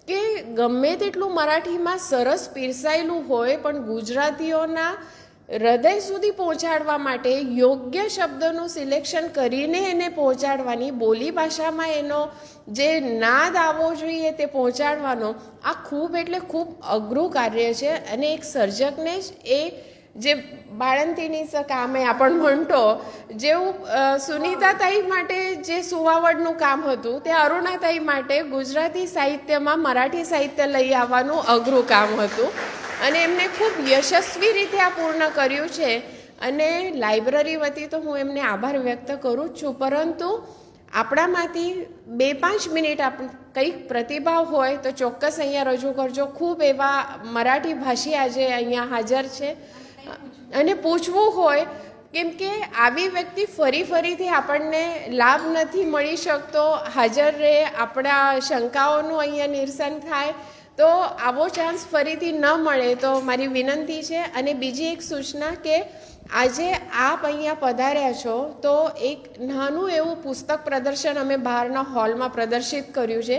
કે ગમે તેટલું મરાઠીમાં સરસ પીરસાયેલું હોય, પણ ગુજરાતીઓના હૃદય સુધી પહોંચાડવા માટે યોગ્ય શબ્દોનું સિલેક્શન કરીને એને પહોંચાડવાની, બોલી ભાષામાં એનો જે નાદ આવવો જોઈએ તે પહોંચાડવાનો, આ ખૂબ એટલે ખૂબ અઘરું કાર્ય છે. અને એક સર્જકને જ એ જે બાળંતીની કામે આપણ म्हणतो, જેવું સુનીતાતાઈ માટે જે સુવાવડનું કામ હતું તે અરુણાતાઈ માટે ગુજરાતી સાહિત્યમાં મરાઠી સાહિત્ય લઈ આવવાનું અઘરું કામ હતું, અને એમને ખૂબ યશસ્વી રીતે આ પૂર્ણ કર્યું છે. અને લાઇબ્રેરી વતી તો હું એમને આભાર વ્યક્ત કરું જ છું, પરંતુ આપણામાંથી 2-5 મિનિટ કંઈક પ્રતિભાવ હોય તો ચોક્કસ અહીંયા રજૂ કરજો. ખૂબ એવા મરાઠી ભાષી આજે અહીંયા હાજર છે, અને પૂછવું હોય, કેમ કે આવી વ્યક્તિ ફરીથી આપણને લાભ નથી મળી શકતો, હાજર રહે, આપણા શંકાઓનું અહીંયા નિરસન થાય. તો આવો ચાન્સ ફરીથી ન મળે તો મારી વિનંતી છે. અને બીજી એક સૂચના કે આજે આપ અહીંયા પધાર્યા છો તો એક નાનું એવું પુસ્તક પ્રદર્શન અમે બહારના હોલમાં પ્રદર્શિત કર્યું છે,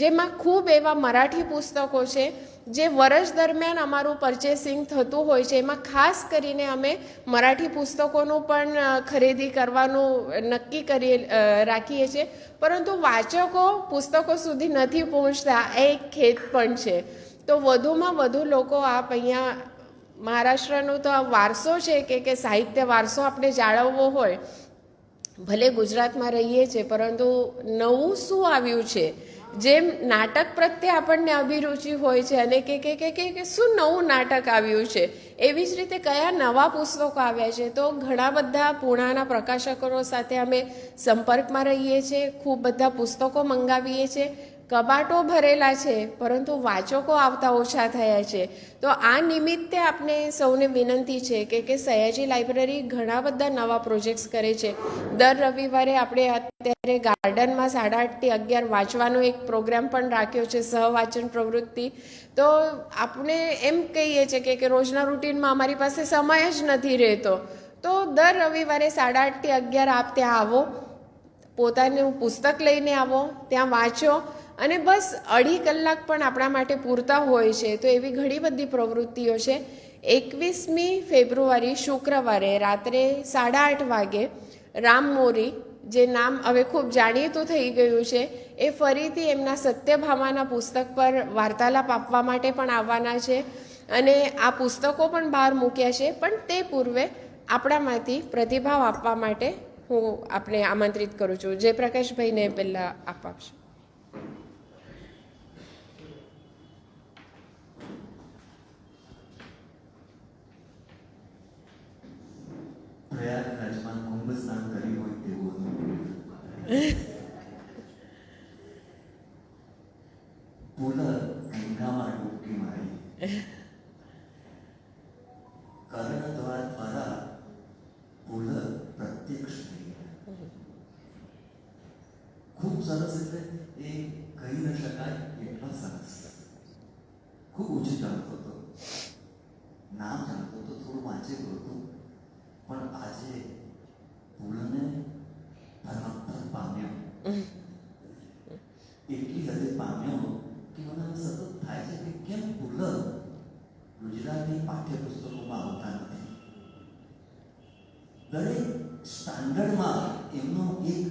જેમાં ખૂબ એવા મરાઠી પુસ્તકો છે જે વર્ષ દરમિયાન અમારું પરચેસિંગ થતું હોય છે. એમાં ખાસ કરીને અમે મરાઠી પુસ્તકોનું પણ ખરીદી કરવાનું નક્કી રાખીએ છીએ, પરંતુ વાચકો પુસ્તકો સુધી નથી પહોંચતા, એ એક ખેદ પણ છે. તો વધુમાં વધુ લોકો આપ અહીંયા, મહારાષ્ટ્રનો તો આ વારસો છે કે સાહિત્ય વારસો આપણે જાળવવો હોય, ભલે ગુજરાતમાં રહીએ છીએ પરંતુ નવું શું આવ્યું છે જેમ નાટક પ્રત્યે આપણને અભિરુચિ હોય છે અને કે શું નવું નાટક આવ્યું છે, એવી જ રીતે કયા નવા પુસ્તકો આવ્યા છે. તો ઘણા બધા પૂણાના પ્રકાશકો સાથે અમે સંપર્કમાં રહીએ છીએ, ખૂબ બધા પુસ્તકો મંગાવીએ છીએ. કબાટો ભરેલા છે, પરંતુ વાચકો આવતા ઓછા થયા છે. તો આ નિમિત્તે આપણે સૌને વિનંતી છે કે સયાજી લાઇબ્રેરી ઘણા બધા નવા પ્રોજેક્ટ્સ કરે છે. દર રવિવારે આપણે અત્યારે ગાર્ડનમાં 8:30 થી 11 વાંચવાનો એક પ્રોગ્રામ પણ રાખ્યો છે, સહવાચન પ્રવૃત્તિ. તો આપણે એમ કહીએ છીએ કે રોજના રૂટીનમાં અમારી પાસે સમય જ નથી રહેતો. તો દર રવિવારે 8:30 થી 11 આપ ત્યાં આવો, પોતાનું પુસ્તક લઈને આવો, ત્યાં વાંચો અને બસ 2.5 કલાક પણ આપણા માટે પૂરતા હોય છે. તો એવી ઘણી બધી પ્રવૃત્તિઓ છે. 21મી ફેબ્રુઆરી શુક્રવારે રાત્રે 8:30 વાગે રામમોરી, જે નામ હવે ખૂબ જાણીતું થઈ ગયું છે, એ ફરીથી એમના સત્યભામાના પુસ્તક પર વાર્તાલાપ આપવા માટે પણ આવવાના છે. અને આ પુસ્તકો પણ બહાર મૂક્યા છે, પણ તે પૂર્વે આપણામાંથી પ્રતિભાવ આપવા માટે હું આપને આમંત્રિત કરું છું. જયપ્રકાશભાઈને પહેલાં આપશે. પ્રયાગરાજમાં કુંભ સ્નાન કર્યું હોય તેવું હતું. પુલ ગંગામાં ડૂબકી મારી, કર્ણદ્વાર દ્વારા પુલ પ્રત્યક્ષ થઈ ગયા. ખૂબ સરસ, એટલે એ કહી ન શકાય એટલા સરસ. ખૂબ ઊંચું ચાલતો હતો, નામ જાણતો હતો, થોડું વાંચેલું હતું, પણ આજે પુલને ધરાવતા પામ્યો. એટલી હદે પામ્યો કે મને સતત થાય છે કે કેમ પુલ ગુજરાતી પાઠ્યપુસ્તકોમાં આવતા નથી. દરેક સ્ટાન્ડર્ડમાં એમનો એક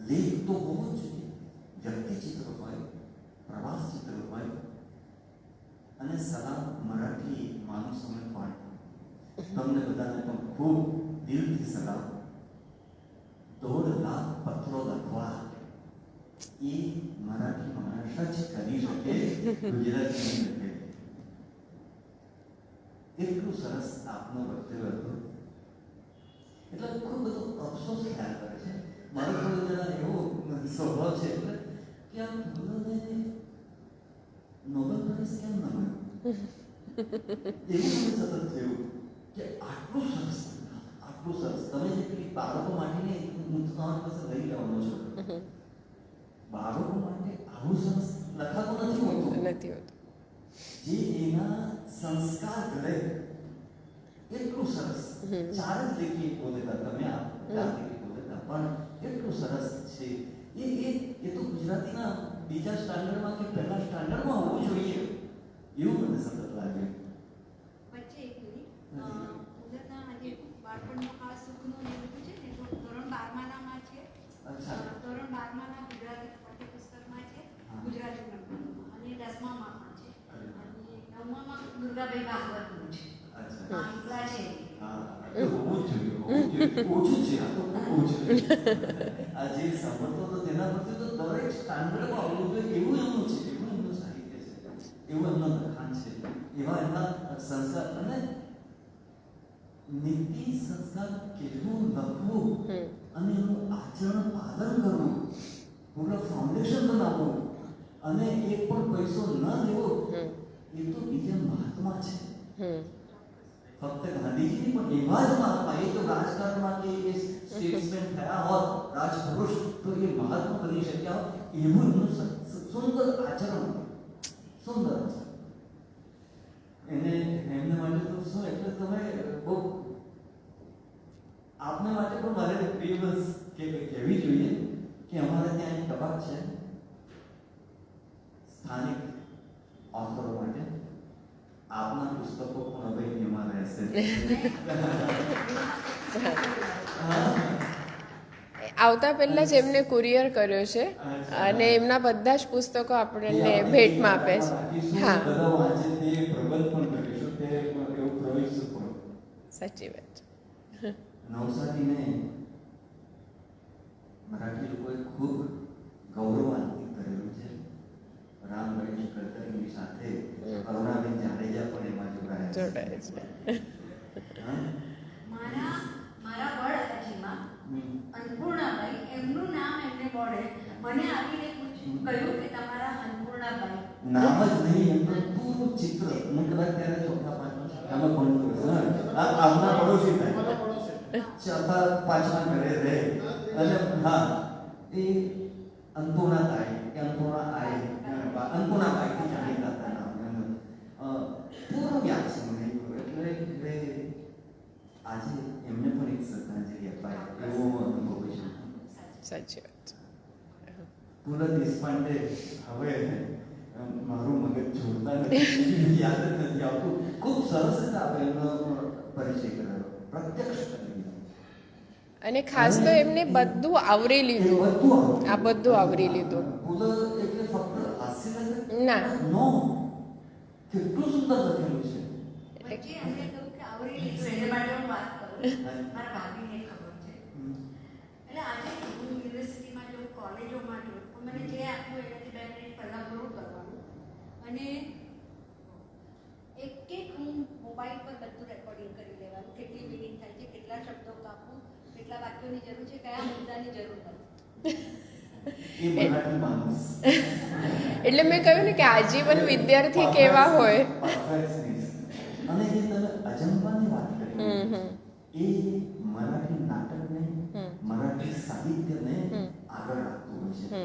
લેખ તો હોવો જ જોઈએ. વ્યક્તિ ચિત્ર હોય, પ્રવાસ ચિત્ર હોય, અને સલામ મરાઠી માણસોને પણ, તમને બધાને પણ ખૂબ દિલથી સલામ. 1.5 લાખ પત્રો લખવા એ મરાઠી માણસ જ કરી શકે, ગુજરાતી નહીં લખે. એટલું સરસ આપનું વક્તવ્ય હતું. એટલે ખૂબ બધો અફસોસ ખ્યાલ કરે છે. મારો થોડો જરા એવો સ્વભાવ છે એટલે કે આ પુલને નોબેલ પ્રાઇઝ કેમ ન મળ્યું, એવું મને સતત થયું કે આટલું સરસ, આટલું સરસ. તમે જે પેલી બાળકો માટે હું તો તમારી પાસે લઈ જવાનો છું. બાળકો માટે આવું સરસ લખાતું નથી હોતું, જે એના સંસ્કાર ઘડે એટલું સરસ. 4 જ લેખી બોલેલા તમે, આ 4 લેખી બોલેલા, પણ એટલું સરસ છે. એ તો ગુજરાતીના બીજા સ્ટાન્ડર્ડમાં કે પહેલા સ્ટાન્ડર્ડમાં હોવું જોઈએ એવું મને સતત લાગ્યું. વચ્ચે એક મિનિટ, ગુજરાતના આજે બાળપણનો ખાસ સુખનો ને બધું છે ને, તો ધોરણ 12માં છે. અચ્છા, ધોરણ 12માં ગુજરાતી પાઠ્યપુસ્તકમાં છે, ગુજરાતી લખવાનું, અને 10મામાં પણ છે, અને 9મામાં દુર્ગાભાઈ ભાગવતનું છે. અચ્છા, એટલા છે. હા, એ હોવું જ જોઈએ, હોવું જોઈએ. ઓછું છે, આ તો ખૂબ ઓછું છે. આ જે સમજતો હતો તેના પરથી તો દરેક સ્ટાન્ડર્ડમાં હોવું જોઈએ એવું એમનું છે, એવું એમનું સાહિત્ય છે, એવું એમનું લખાણ છે, એવા એમના સંસ્કાર અને નીતિ સંસ્કાર કેટલું લખવું અને એનું આચરણ પાલન કરવું, પૂરું ફાઉન્ડેશન બનાવવું અને એક પણ પૈસો ન લેવો, એ તો બીજા મહાત્મા છે. ફક્ત ગાંધીજી પણ એવા જ મહાત્મા. એ તો રાજકારણમાં કે એ સ્ટેટ્સમેન થયા હોત, રાજપુરુષ, તો એ મહાત્મા બની શક્યા હોત. એવું એમનું સુંદર આચરણ, સુંદર એને એમને માટે તો શું, એટલે તમે બહુ આપને માટે પણ મારે પ્રિયવસ કે કહેવી જોઈએ કે અમારે ત્યાં એક કબાટ છે સ્થાનિક ઓથરો માટે. આપના પુસ્તકો પણ હવે એમાં રહેશે. આવતા પહેલા જ એમને કુરિયર કર્યો છે અને એમના બધા જ પુસ્તકો આપણને ભેટમાં આપે છે. હા, સાચી વાત. નવસારીને મરાઠી લોકોએ ખૂબ ગૌરવાન્વિત કર્યું. જોડાય છે. હા? મારા મારા વડદાજીમાં હમ. અન્નપૂર્ણાબાઈ એમનું નામ એમને વડે મને આવીને કહ્યું કે તમારા અન્નપૂર્ણાબાઈ. નામ જ નહીં, એમનું પૂરું ચિત્ર. હું કદાચ ત્યારે ચોથા પાંચમા ભણતો. આ આપણા પડોશી થાય. ચોથા પાંચમા ઘરે રહે અને હા એ અન્નપૂર્ણા થાય કે અન્નપૂર્ણા આય અન્નપૂર્ણા બાઈથી જાણીતા હતા નામ. પૂરું યાદ છે મને. એટલે આજે એમને પણ એક શ્રદ્ધાંજલિ અપાય એવો અનુભવ છે. સાચી વાત છે. પુલક દેશપાંડે હવે મારું મગજ જોડતા નથી, યાદ જ નથી આવતું. ખૂબ સરસ રીતે આપણે એમનો પરિચય કરાયો, પ્રત્યક્ષ કરી. અને ખાસ તો એમને બધું આવરી લીધું. આ બધું આવરી લીધું. પુલક એટલે ફક્ત હાસ્ય ના. નો, કેટલું સુંદર લખેલું છે. વચ્ચે એમને કહ્યું કે આવરી લીધું એને માટે હું વાત કરું. મારા ભાભીને ખબર છે. એટલે આજે હું યુનિવર્સિટીમાં જાઉં, કોલેજોમાં જાઉં, તો મને જે આપ્યું એનાથી 2 મિનિટ પહેલાં પૂરું કરવાનું. અને એક હું મોબાઈલ પર બધું રેકોર્ડિંગ કરી લેવાનું, કેટલી મિનિટ થાય છે, કેટલા શબ્દો કાપવું, કેટલા વાક્યોની જરૂર છે, કયા મુદ્દાની જરૂર નથી. એ મરાઠી માણસ. એટલે મેં કહ્યું ને કે આજીવન વિદ્યાર્થી કેવા હોય. Perfectionist. અને જે તમે અજંપાની વાત કરી, એ મરાઠી નાટકને, મરાઠી સાહિત્યને આગળ રાખતું હોય છે.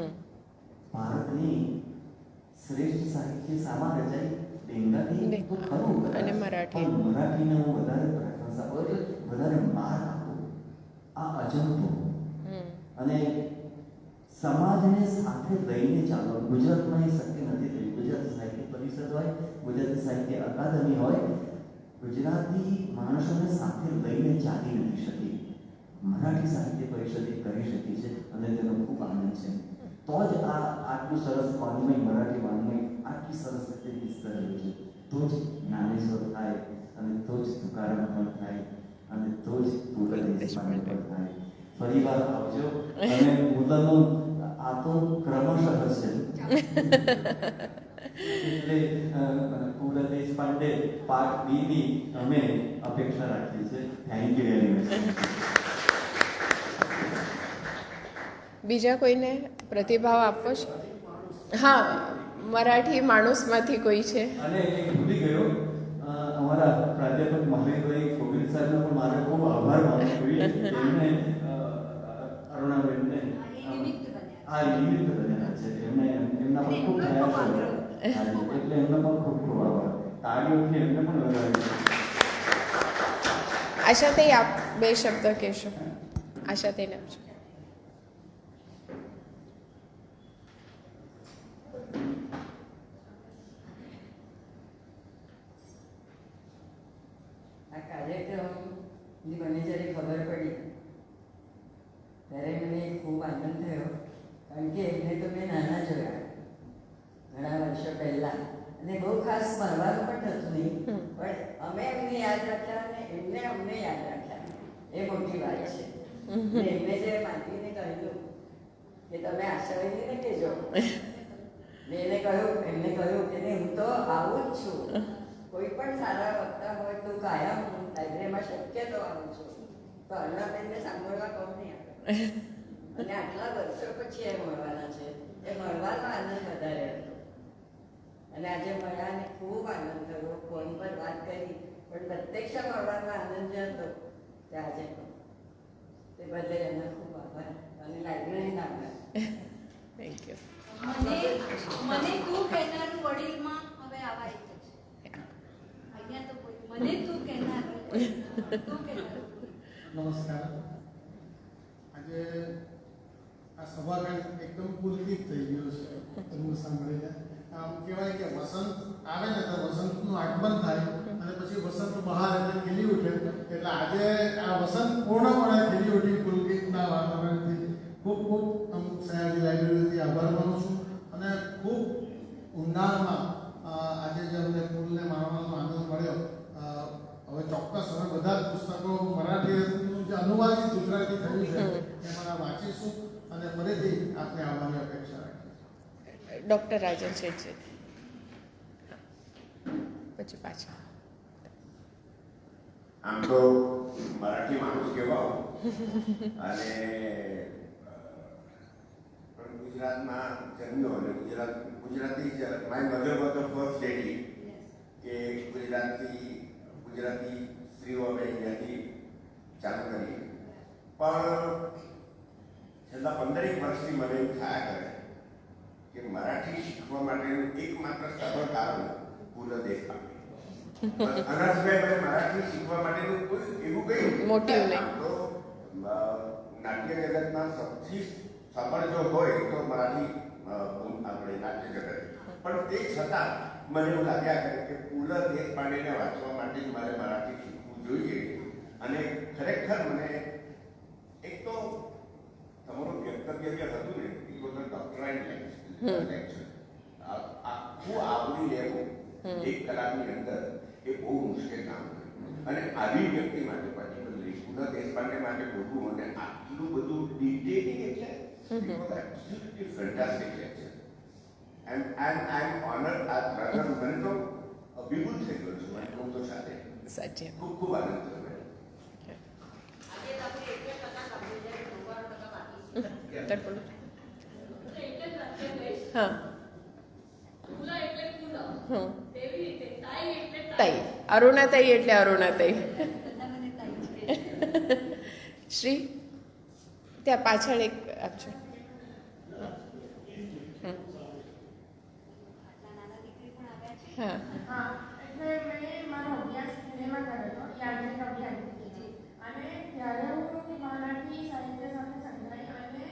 ભારતની શ્રેષ્ઠ સાહિત્ય સામા રચાઈ બેંગાલી તો ખરું, અને મરાઠી. પણ મરાઠીને હું વધારે પ્રેફરન્સ આપું, એટલે વધારે માર આપું. આ અજંપો અને સમાજને સાથે લઈને ચાલો. ગુજરાતમાં એ શક્ય નથી થયું. ગુજરાતી સાહિત્ય પરિષદ હોય, ગુજરાતી સાહિત્ય અકાદમી હોય, ગુજરાતી માણસોને સાથે લઈને ચાલી નથી શકી. મરાઠી સાહિત્ય પરિષદ એ કરી શકી છે અને તેનો ખૂબ આનંદ છે. તો જ આ આટલું સરસ વાંગ્મય, મરાઠી વાંગ્મય આટલી સરસ રીતે વિસ્તરેલું છે. તો જ જ્ઞાનેશ્વર થાય અને તો જ તુકારામ પણ થાય અને તો જ પુલક દેશપાંડે પણ થાય. ફરી વાર આવજો અને પોતાનું આ તો ક્રમશઃ છે. એટલે પુલક દેશપાંડે પાર્ટ બી ની અમે અપેક્ષા રાખીએ છીએ. Thank you very much. બીજા કોઈને પ્રતિભાવ આપવો છે? હા, મરાઠી માણસમાંથી કોઈ છે? અને એક ભૂલી ગયો, અમારા પ્રાધ્યાપક મહાવીરભાઈ કોવિલ સાહેબનો પણ મારે ખૂબ આભાર માનવો જોઈએ. એમને અરુણાબેનને આ નિમિત્ત બન્યા છે. એમના પણ ખૂબ પ્રયાસો એટલે એમનો પણ ખૂબ ખૂબ આભાર. તાળીઓથી એમને પણ વધારે. આશાતે આપ 2 શબ્દ કહેશો. આશાતેને આપજો. આ કાર્યક્રમની મને જ્યારે ખબર પડી ત્યારે મને ખૂબ આનંદ થયો, કારણ કે એમને તો મેં નાના જોયા ઘણા વર્ષો પહેલાં, અને બહુ ખાસ મળવાનું પણ થતું નહીં, પણ અમે એમને યાદ રાખ્યા અને એમને અમને યાદ રાખ્યા, એ મોટી વાત છે. અને એમને જે માનવીને કહ્યું કે તમે આશાબેનને કહેજો, મેં એમને કહ્યું કે નહીં, હું તો આવું જ છું. કોઈ પણ સારા વક્તા હોય તો કાયમ હું લાઇબ્રેરીમાં શક્ય તો આવું છું, તો અરુણાબેનને સાંભળવા કોણ નહીં આવે. અને આટલા વર્ષો પછી એ મળવાના છે, એ મળવાનો આનંદ વધારે હતો. અને આજે મળ્યાને ખૂબ આનંદ થયો. ફોન પર વાત કરી, પણ પ્રત્યક્ષ મળવાનો આનંદ જે હતો તે આજે તે બદલે એમને ખૂબ આભાર અને લાઇબ્રેરીના આભાર. Thank you. મને તું કહેનારું વડીલમાં હવે આવા એક જ છે. અહીંયા તો કોઈ મને તું કહેનારું તું કહેનારું. નમસ્કાર. આજે આ સભાખંડ એકદમ પુલકિત થઈ ગયો છે તમને સાંભળીને. આમ કહેવાય કે વસંત આવે ને તો વસંતનું આગમન થાય અને પછી વસંત બહાર એટલે ખીલી ઉઠે. એટલે આજે આ વસંત પૂર્ણપણે ખીલી ઉઠી પુલકિતના વાતાવરણથી. ખૂબ ખૂબ સયાજી લાઇબ્રેરીથી આભાર માનું છું. અને ખૂબ ઊંડાણમાં આજે જે અમને પુલને માણવાનો આનંદ મળ્યો. હવે ચોક્કસ અમે બધા જ પુસ્તકો મરાઠીનું જે અનુવાદિત ગુજરાતી થયું છે એમાં વાંચીશું અને ફરીથી આપને આવવાની અપેક્ષા રાખીએ. ડૉક્ટર રાજન શેઠ છે પછી પાછા. આમ તો મરાઠી માણસ કહેવાઓ અને પણ ગુજરાતમાં જન્મ્યો અને Gujarati my mother was the first lady કે ગુજરાતી સ્ત્રીઓ અમે અહીંયાથી ચાલુ કરી. પણ છેલ્લા 15 વર્ષથી મને એવું થયા કરે કે મરાઠી શીખવા માટેનું એકમાત્ર સરળ કારણ પૂર્ણ દેશપાંડે. આના સિવાય મને મરાઠી શીખવા માટેનું કોઈ એવું કંઈ મોટિવ નહીં. તો નાટ્ય જગતમાં સૌથી સફળ જો હોય તો મરાઠી આપણે નાટ્ય જગત. પણ તે છતાં મને એવું લાગ્યા કરે કે પૂર્ણ દેશપાંડેને વાંચવા માટે જ મારે મરાઠી શીખવું જોઈએ. અને ખરેખર મને એક તો તમારું વ્યક્તવ્ય જે હતું ને એ બધું ડોક્ટરાઇન લેક્ચર આખું આવરી લેવું એક કલાકની અંદર એ બહુ મુશ્કેલ કામ હતું. અને આવી વ્યક્તિ માટે પર્ટિક્યુલરલી પૂર્ણ દેશપાંડે માટે બોલવું મને આટલું બધું ડિટેલિંગ એટલે absolutely fantastic lecture. And I am honoured આ બ્રધર. મને તો અભિભૂત થઈ ગયો છું મને હું તો સાથે સાચી ખૂબ ખૂબ આનંદ થયો. હા તઈ અરુણાતઈ એટલે અરુણાતઈ. શ્રી ત્યાં પાછળ એક આપજો. હા એટલે મેં મારો અભ્યાસ પુણેમાં કર્યો હતો યાજ્ઞિક અભિયાંત્રિકી અને ત્યારે હું મરાઠી સાહિત્ય સાથે સંકળાઈ અને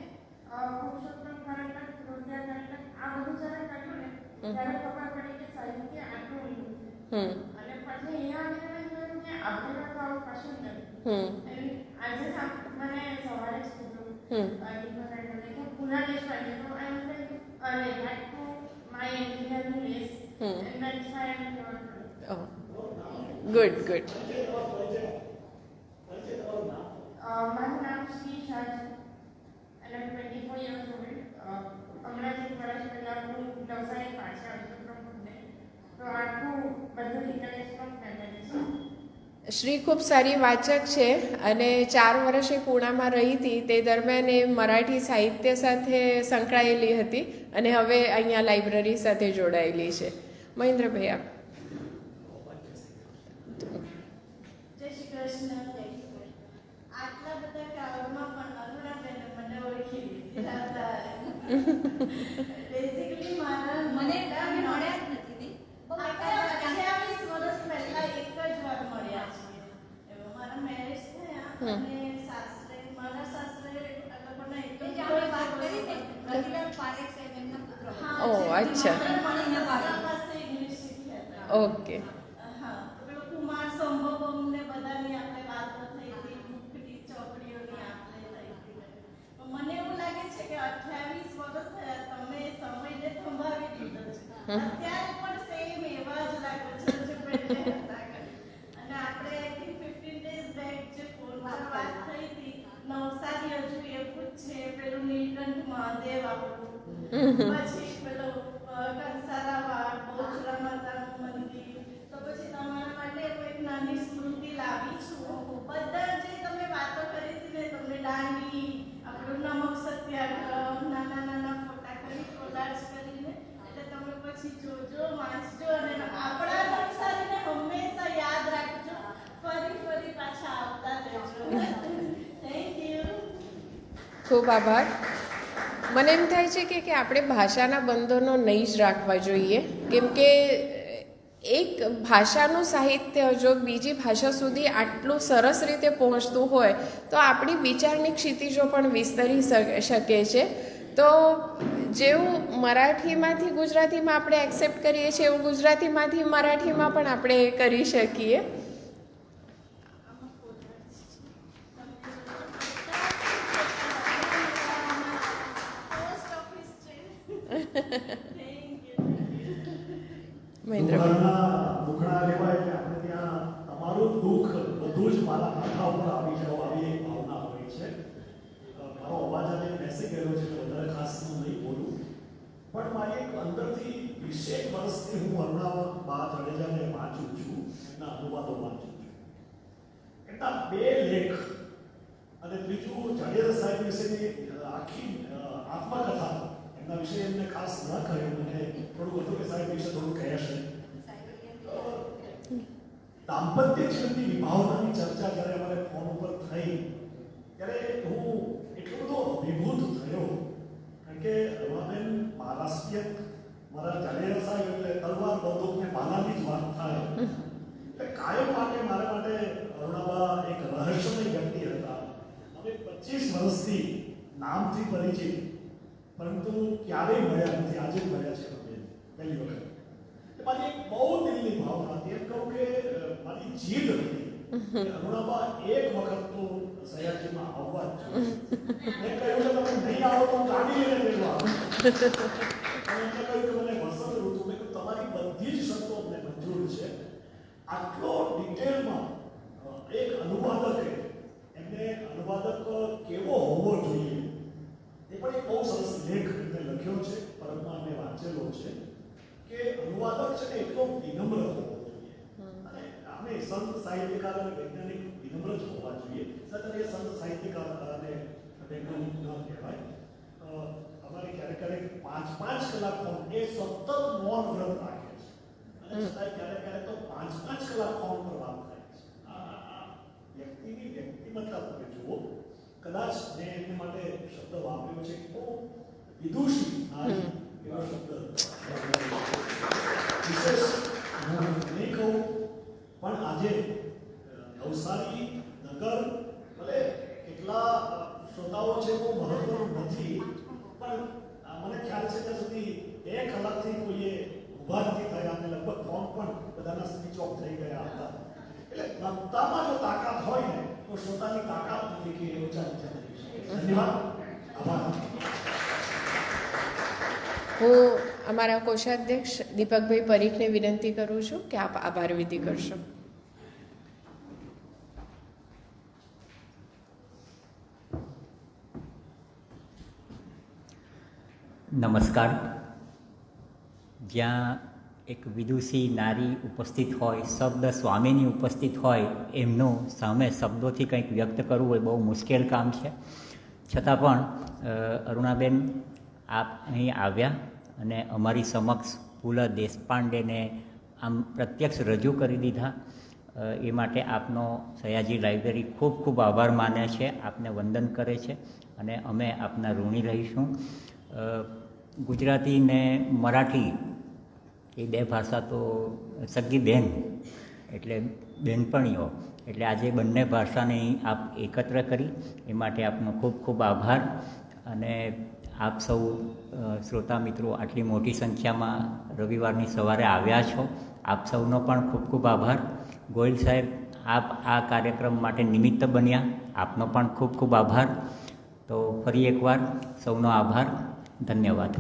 પુરુષોત્તમ કરંટક રોજિયા કરંટક આ બધું જ્યારે કર્યું ને ત્યારે ખબર પડી કે સાહિત્ય આટલું ઊંડું અને પછી અહીંયા આવીને જોયું કે આપણે તો આવું કશું જ નથી. આજે મને સવારે જ કીધું કે પૂર્ણ દેશપાંડે તો I was like back to my engineering days. And that's why I'm here. Oh, good, good. મારું નામ શ્રી શાહ છે અને I'm 24 years old. હમણાં જ એક વર્ષ પહેલાં હું નવસારી પાછા આવી છું પુણે. તો આખું બધું ઇન્ટરનેશનલ ફેમિલી છે. શ્રી ખૂબ સારી વાચક છે અને 4 વર્ષ એ પૂણામાં રહી હતી. તે દરમિયાન એ મરાઠી સાહિત્ય સાથે સંકળાયેલી હતી અને હવે અહીંયા લાઇબ્રેરી સાથે જોડાયેલી છે. મહેન્દ્રભાઈ આપ. જય શ્રી કૃષ્ણ. આટલા બધા ક્રાઉડમાં પણ અરુણાબેને મને ઓળખી લીધી. બેઝિકલી મારા મને મળ્યા જ નથી. 28 વર્ષ પહેલા એક જ વાર મળ્યા છીએ. મારા મેરેજ થયા અને સાસરે મારા સાસરે લોકોના એક જ વાત કરી ને રતિલાલ પારેખ સાહેબ એમના પુત્ર. ઓહ અચ્છા પાસે ઇંગ્લિશ શીખ્યા હતા. ઓકે. હા પેલો કુમાર સંભવમ ને બધાની આપણે વાતો થઈ હતી મુકડી ચોપડીઓની આપણે થઈ હતી. મને એવું લાગે છે કે 28 વર્ષ થયા તમે સમયને સંભાળી લીધો છે. અત્યારે પણ સેમ એવા જ લાગો છો જે પહેલે હતા. અને આપણે આઈ થિંક 15 days બેક જે ફોન પર વાત થઈ હતી નવસારી હજુ એવું જ છે. પેલું નીલકંઠ મહાદેવ આપણું પછી પેલો કંસારાવાડ બહુચરા માતાનું મંદિર. તો પછી તમારા માટે એક નાની સ્મૃતિ લાવી છું. બધા જે તમે વાતો કરી હતી ને તમને દાંડી આપણું નમક સત્યાગ્રહ નાના નાના ફોટા કરી કોલાજ કરીને એટલે તમે પછી જોજો વાંચજો અને આપણા નવસારીને હંમેશા યાદ રાખજો. ફરી પાછા આવતા રહેજો. Thank you. ખૂબ આભાર. મને એમ થાય છે કે આપણે ભાષાના બંધનો નહીં જ રાખવા જોઈએ, કેમ કે એક ભાષાનું સાહિત્ય જો બીજી ભાષા સુધી આટલું સરસ રીતે પહોંચતું હોય તો આપણી વિચારની ક્ષિતિજો પણ વિસ્તરી શકે છે. તો જેવું મરાઠીમાંથી ગુજરાતીમાં આપણે એક્સેપ્ટ કરીએ છીએ એવું ગુજરાતીમાંથી મરાઠીમાં પણ આપણે કરી શકીએ. દુખણા લેવાય એટલે આપણે ત્યાં તમારું દુઃખ બધું જ મારા માથા ઉપર આવી જાવ આવી એક ભાવના હોય છે. મારો અવાજ આજે બેસી ગયો છે તો વધારે ખાસ હું નહીં બોલું, પણ મારી એક અંદરથી 20 વર્ષથી હું અરુણા બા જાડેજાને વાંચું છું, એમના અનુવાદો વાંચું છું એમના 2 લેખ અને ત્રીજું જાડેજા સાહેબ વિશેની આખી આત્મકથા એમના વિશે એમને ખાસ ન કહ્યું અને થોડું હતું કે સાહેબ વિશે થોડું કહેશે. દાંપત્ય જીવનની વિભાવનાની ચર્ચા જ્યારે અમારે ફોન ઉપર થઈ ત્યારે હું એટલો બધો અભિભૂત થયો કારણ કે રમાબેન મહારાષ્ટ્રીય મારા જાડેજા સાહેબ એટલે તલવાર બંદૂક ને ભાલાની જ વાત થાય એટલે કાયમ માટે મારા માટે અરુણાબા એક રહસ્યમય વ્યક્તિ હતા. અમે 25 વર્ષથી નામથી પરિચિત પરંતુ ક્યારેય મળ્યા નથી. આજે જ મળ્યા છે અમે પહેલી વખત. મારી એક બહુ દિલની ભાવના હતી. એમ કહું કે મારી જીદ હતી કે અરુણાબા એક વખત તો સયાજીમાં આવવા જ જોઈએ. મેં કહ્યું કે તમે નહીં આવો તો હું ગાડી લઈને લેવા આવું. અને એમને કહ્યું કે મને વસંત ઋતુ મેં કહ્યું તમારી બધી જ શરતો અમને મંજૂર છે. આટલો ડિટેલમાં એક અનુવાદકે એમને અનુવાદક કેવો હોવો જોઈએ એ પણ એક બહુ સરસ લેખ એમને લખ્યો છે. પરમમાં મેં વાંચેલો છે કે અનુવાદક છે ને એટલો વિનમ્ર હોવો જોઈએ અને અમે સંત સાહિત્યકાર અને વૈજ્ઞાનિક વિનમ્ર જ હોવા જોઈએ. સતત એ સંત સાહિત્યકાર અને વૈજ્ઞાનિક ન કહેવાય. અમારે ક્યારેક ક્યારેક 5-5 કલાક ફોન એ સતત મૌન વ્રત રાખે છે અને છતાંય ક્યારેક ક્યારેક તો 5-5 કલાક ફોન પર વાત થાય છે. આ વ્યક્તિની વ્યક્તિમત્તા તમે જુઓ. કદાચ મેં એમને માટે શબ્દ વાપર્યો છે બહુ વિદુષી નારી એવો શબ્દ વિશેષ હું નહીં કહું પણ આજે નવસારી નગર ભલે કેટલા શ્રોતાઓ છે બહુ મહત્વનું નથી પણ મને ખ્યાલ છે ત્યાં સુધી 2 કલાકથી કોઈએ ઊભા નથી થયા અને લગભગ ફોન પણ બધાના સ્વિચ ઓફ થઈ ગયા હતા. એટલે નમતામાં જો તાકાત હોય ને તો શ્રોતાની તાકાત નથી કે એ ઊંચા નીચે થઈ શકે. ધન્યવાદ. આભાર. હું અમારા કોષાધ્યક્ષ દીપકભાઈ પરીખને વિનંતી કરું છું કે આપ આભાર વિધિ કરશો. નમસ્કાર. જ્યાં એક વિદુષી નારી ઉપસ્થિત હોય, શબ્દ સ્વામીની ઉપસ્થિત હોય, એમનું સામે શબ્દોથી કંઈક વ્યક્ત કરવું એ બહુ મુશ્કેલ કામ છે. છતાં પણ અરુણાબેન આપ અહીં આવ્યા અને અમારી સમક્ષ પુલ દેશપાંડેને આમ પ્રત્યક્ષ રજૂ કરી દીધા એ માટે આપનો સયાજી લાઇબ્રેરી ખૂબ ખૂબ આભાર માને છે, આપને વંદન કરે છે અને અમે આપના ઋણી રહીશું. ગુજરાતી ને મરાઠી એ 2 ભાષા તો સગી બેન એટલે બેનપણીઓ એટલે આજે બંને ભાષાને આપ એકત્ર કરી એ માટે આપનો ખૂબ ખૂબ આભાર. અને આપ સૌ શ્રોતા મિત્રો આટલી મોટી સંખ્યામાં રવિવારની સવારે આવ્યા છો, આપ સૌનો પણ ખૂબ ખૂબ આભાર. ગોયલ સાહેબ, આપ આ કાર્યક્રમ માટે નિમિત્ત બન્યા, આપનો પણ ખૂબ ખૂબ આભાર. તો ફરી એકવાર સૌનો આભાર. ધન્યવાદ.